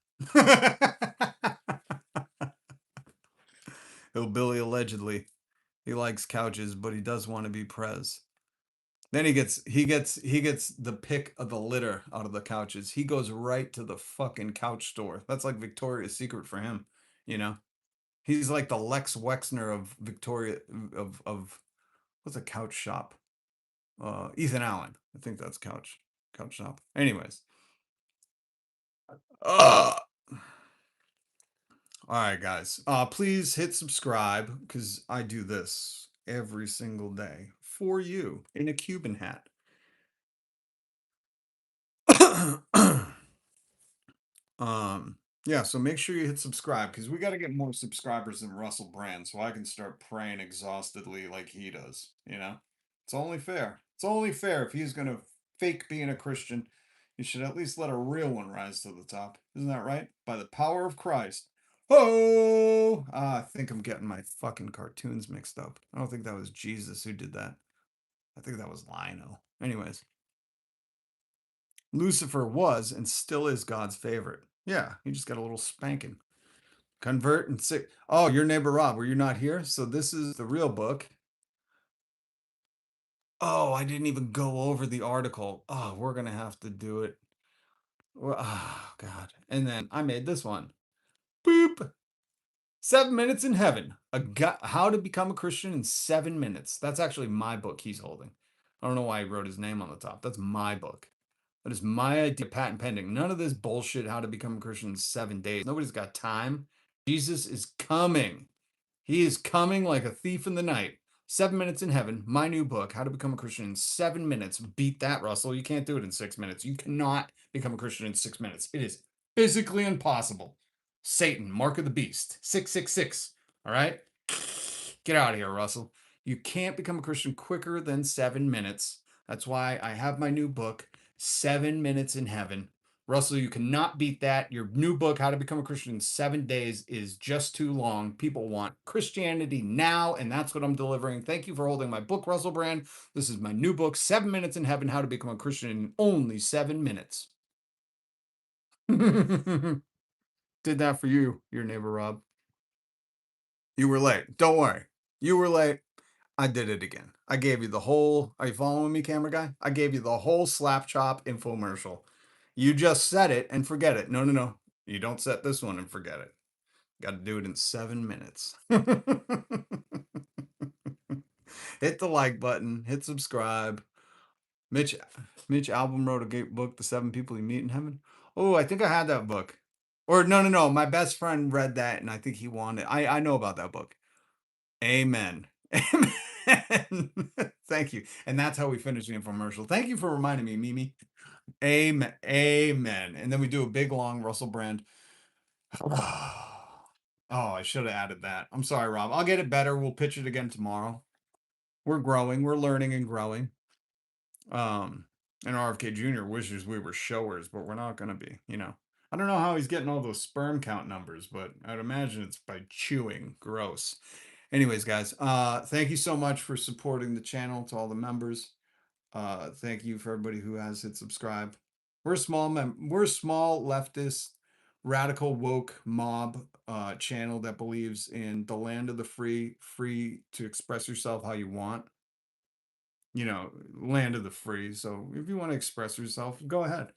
Hillbilly allegedly. He likes couches, but he does want to be prez. Then he gets the pick of the litter out of the couches. He goes right to the fucking couch store. That's like Victoria's Secret for him, you know? He's like the Lex Wexner of Victoria of what's a couch shop? Ethan Allen. I think that's couch shop. Anyways. All right, guys. Please hit subscribe because I do this every single day for you in a Cuban hat. Yeah, so make sure you hit subscribe because we got to get more subscribers than Russell Brand so I can start praying exhaustedly like he does, you know? It's only fair. It's only fair if he's going to fake being a Christian. You should at least let a real one rise to the top. Isn't that right? By the power of Christ. Oh, I think I'm getting my fucking cartoons mixed up. I don't think that was Jesus who did that. I think that was Lionel. Anyways. Lucifer was and still is God's favorite. Yeah, he just got a little spanking. Convert and sick. Oh, your neighbor Rob, were you not here? So this is the real book. Oh, I didn't even go over the article. Oh, we're going to have to do it. Oh, God. And then I made this one. Boop. 7 minutes in heaven. How to become a Christian in 7 minutes. That's actually my book he's holding. I don't know why he wrote his name on the top. That's my book. That is my idea, patent pending. None of this bullshit, how to become a Christian in 7 days. Nobody's got time. Jesus is coming. He is coming like a thief in the night. 7 minutes in heaven, my new book, How to Become a Christian in 7 minutes. Beat that, Russell. You can't do it in 6 minutes. You cannot become a Christian in 6 minutes. It is physically impossible. Satan, mark of the beast. 666. All right? Get out of here, Russell. You can't become a Christian quicker than 7 minutes. That's why I have my new book, 7 Minutes in Heaven. Russell, you cannot beat that. Your new book, How to Become a Christian in 7 Days, is just too long. People want Christianity now, and that's what I'm delivering. Thank you for holding my book, Russell Brand. This is my new book, 7 Minutes in Heaven, How to Become a Christian in only 7 minutes. Did that for you, your neighbor Rob. You were late. Don't worry. You were late. I did it again. I gave you the whole, are you following me, camera guy? I gave you the whole slap chop infomercial. You just set it and forget it. No. You don't set this one and forget it. Got to do it in 7 minutes. Hit the like button. Hit subscribe. Mitch Albom wrote a book, The 7 People You Meet in Heaven. Oh, I think I had that book. Or no. My best friend read that, and I think he wanted. I know about that book. Amen. Amen. Thank you. And that's how we finish the infomercial. Thank you for reminding me, Mimi. Amen. Amen. And then we do a big long Russell Brand. Oh, I should have added that. I'm sorry, Rob. I'll get it better. We'll pitch it again tomorrow. We're growing. We're learning and growing. And RFK Jr. wishes we were showers, but we're not going to be, you know. I don't know how he's getting all those sperm count numbers, but I'd imagine it's by chewing. Gross. Anyways, guys, thank you so much for supporting the channel, to all the members. Thank you for everybody who has hit subscribe. We're a small leftist, radical woke mob channel that believes in the land of the free to express yourself how you want. You know, land of the free. So if you want to express yourself, go ahead.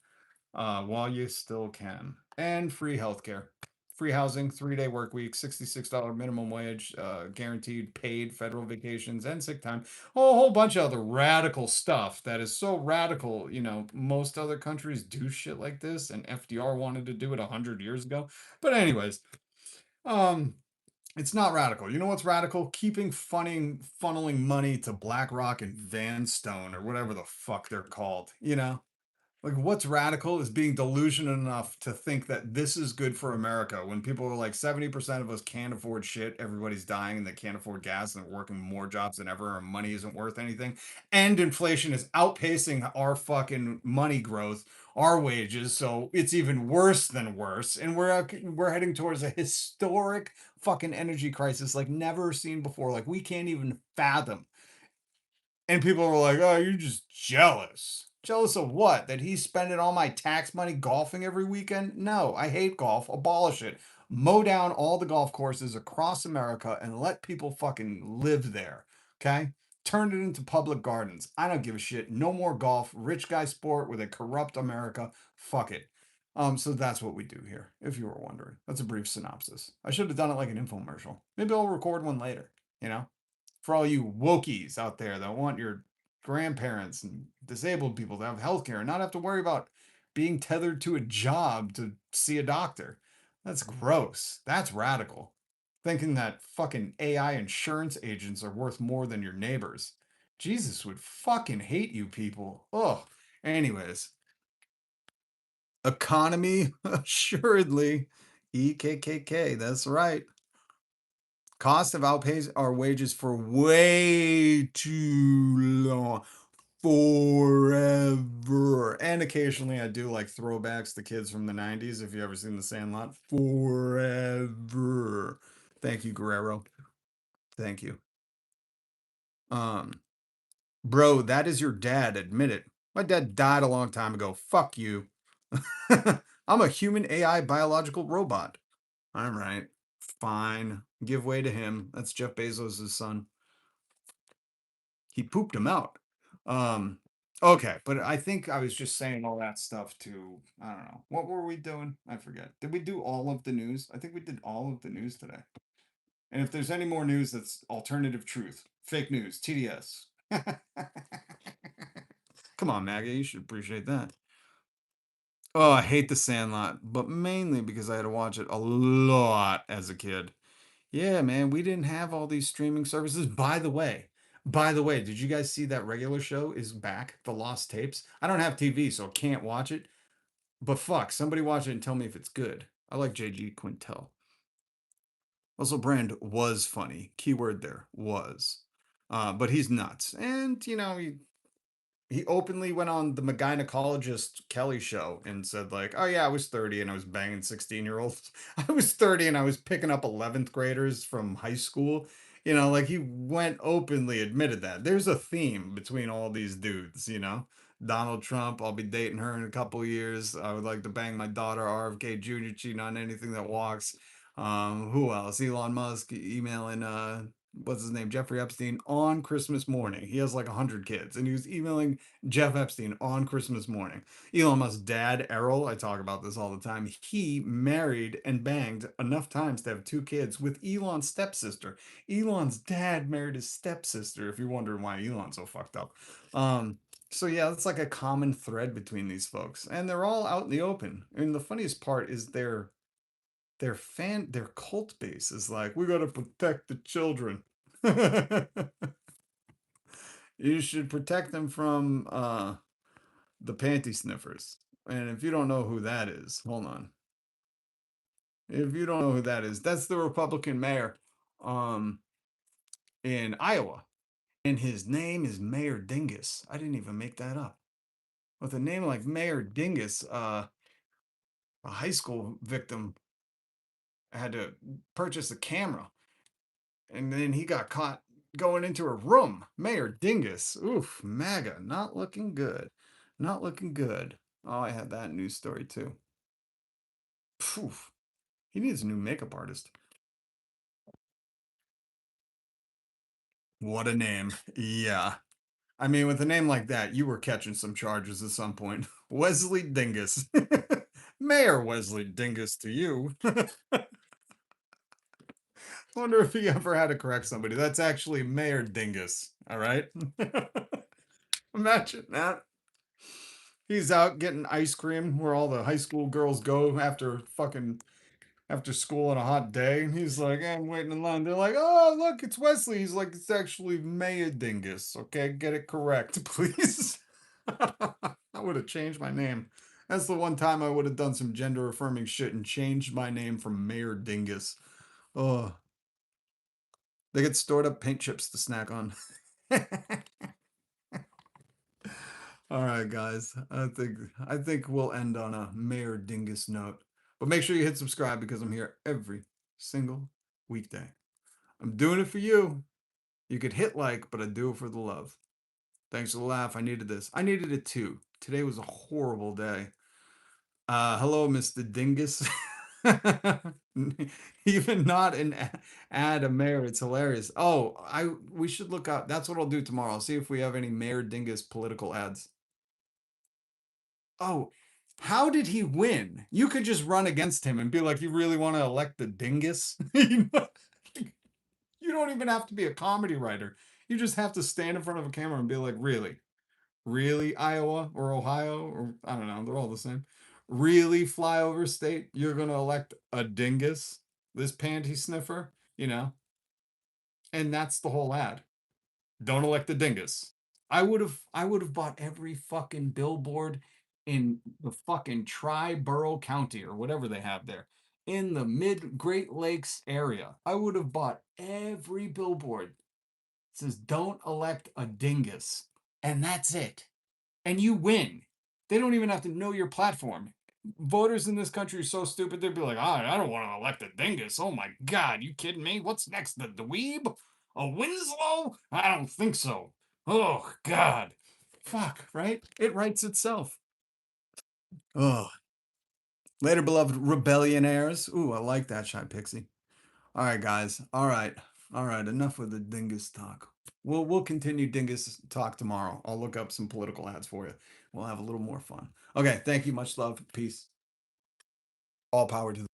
While you still can. And free healthcare. Free housing, 3-day work week, $66 minimum wage, guaranteed paid federal vacations and sick time. A whole bunch of other radical stuff that is so radical. You know, most other countries do shit like this, and FDR wanted to do it 100 years ago. But anyways, it's not radical. You know what's radical? Keeping funneling money to BlackRock and Vanstone or whatever the fuck they're called, you know? Like, what's radical is being delusional enough to think that this is good for America when people are like 70% of us can't afford shit, everybody's dying and they can't afford gas and they're working more jobs than ever, and money isn't worth anything, and inflation is outpacing our fucking money growth, our wages, so it's even worse than worse, and we're heading towards a historic fucking energy crisis like never seen before, like we can't even fathom. And people were like, oh, you're just jealous. Jealous of what? That he's spending all my tax money golfing every weekend? No, I hate golf. Abolish it. Mow down all the golf courses across America and let people fucking live there. Okay? Turn it into public gardens. I don't give a shit. No more golf. Rich guy sport with a corrupt America. Fuck it. So that's what we do here, if you were wondering. That's a brief synopsis. I should have done it like an infomercial. Maybe I'll record one later, you know? For all you wokies out there that want your grandparents and disabled people to have health care and not have to worry about being tethered to a job to see a doctor. That's gross. That's radical. Thinking that fucking AI insurance agents are worth more than your neighbors. Jesus would fucking hate you people. Ugh. Anyways. Economy, assuredly. EKKK, that's right. Costs have outpaced our wages for way too long. Forever. And occasionally I do like throwbacks to kids from the 90s, if you ever seen The Sandlot. Forever. Thank you, Guerrero. Thank you. Bro, that is your dad. Admit it. My dad died a long time ago. Fuck you. I'm a human AI biological robot. All right. Fine. Give way to him. That's Jeff Bezos' son. He pooped him out. Okay, but I think I was just saying all that stuff to, I don't know. What were we doing? I forget. Did we do all of the news? I think we did all of the news today. And if there's any more news that's alternative truth, fake news, TDS. Come on, MAGA, you should appreciate that. Oh, I hate The Sandlot, but mainly because I had to watch it a lot as a kid. Yeah, man, we didn't have all these streaming services. By the way, did you guys see that regular show is back, The Lost Tapes? I don't have TV, so I can't watch it. But fuck, somebody watch it and tell me if it's good. I like J.G. Quintel. Russell Brand was funny. Keyword there, was. But he's nuts. And, you know, he openly went on the gynecologist Kelly show and said like, "Oh yeah, I was 30 and I was banging 16-year-olds. I was 30 and I was picking up 11th graders from high school." You know, like he went openly admitted that. There's a theme between all these dudes, you know. Donald Trump, I'll be dating her in a couple years. I would like to bang my daughter, RFK Jr. cheating on anything that walks. Who else? Elon Musk emailing what's his name, Jeffrey Epstein on Christmas morning. He has like 100 kids, and he was emailing Jeff Epstein on Christmas morning. Elon Musk's dad, Errol, I talk about this all the time. He married and banged enough times to have 2 kids with Elon's stepsister. Elon's dad married his stepsister. If you're wondering why Elon's so fucked up. So yeah, it's like a common thread between these folks, and they're all out in the open. And the funniest part is their cult base is like, we got to protect the children. You should protect them from the panty sniffers. And if you don't know who that is, hold on. If you don't know who that is, that's the Republican mayor in Iowa. And his name is Mayor Dingus. I didn't even make that up. With a name like Mayor Dingus, a high school victim had to purchase a camera, and then he got caught going into a room. Mayor Dingus. Oof, MAGA. Not looking good. Not looking good. Oh, I had that news story too. Poof. He needs a new makeup artist. What a name. Yeah. I mean, with a name like that, you were catching some charges at some point. Wesley Dingus. Mayor Wesley Dingus to you. Wonder if he ever had to correct somebody. That's actually Mayor Dingus. All right. Imagine that. He's out getting ice cream where all the high school girls go after school on a hot day. And he's like, I'm waiting in line. They're like, oh, look, it's Wesley. He's like, it's actually Mayor Dingus. Okay, get it correct, please. I would have changed my name. That's the one time I would have done some gender affirming shit and changed my name from Mayor Dingus. Oh. They get stored up paint chips to snack on. All right, guys. I think we'll end on a Mayor Dingus note. But make sure you hit subscribe because I'm here every single weekday. I'm doing it for you. You could hit like, but I do it for the love. Thanks for the laugh. I needed this. I needed it too. Today was a horrible day. Hello, Mr. Dingus. Even not an ad a mayor. It's hilarious. Oh, we should look up. That's what I'll do tomorrow. I'll see if we have any Mayor Dingus political ads. Oh, how did he win? You could just run against him and be like, you really want to elect the Dingus? You don't even have to be a comedy writer. You just have to stand in front of a camera and be like, really? Really, Iowa or Ohio? Or I don't know, they're all the same. Really, flyover state? You're going to elect a Dingus? This panty sniffer? You know? And that's the whole ad. Don't elect the Dingus. I would have bought every fucking billboard in the fucking Tri-Borough County or whatever they have there in the mid Great Lakes area. I would have bought every billboard. It says don't elect a Dingus, and that's it. And you win. They don't even have to know your platform. Voters in this country are so stupid, they'd be like, I don't want to elect a Dingus. Oh my God, you kidding me? What's next? The dweeb? A Winslow? I don't think so. Oh God. Fuck, right? It writes itself. Oh. Later, beloved rebellionaires. Ooh, I like that shot, Pixie. All right, guys. All right. Enough with the Dingus talk. We'll continue Dingus talk tomorrow. I'll look up some political ads for you. We'll have a little more fun. Okay, thank you. Much love. Peace. All power to the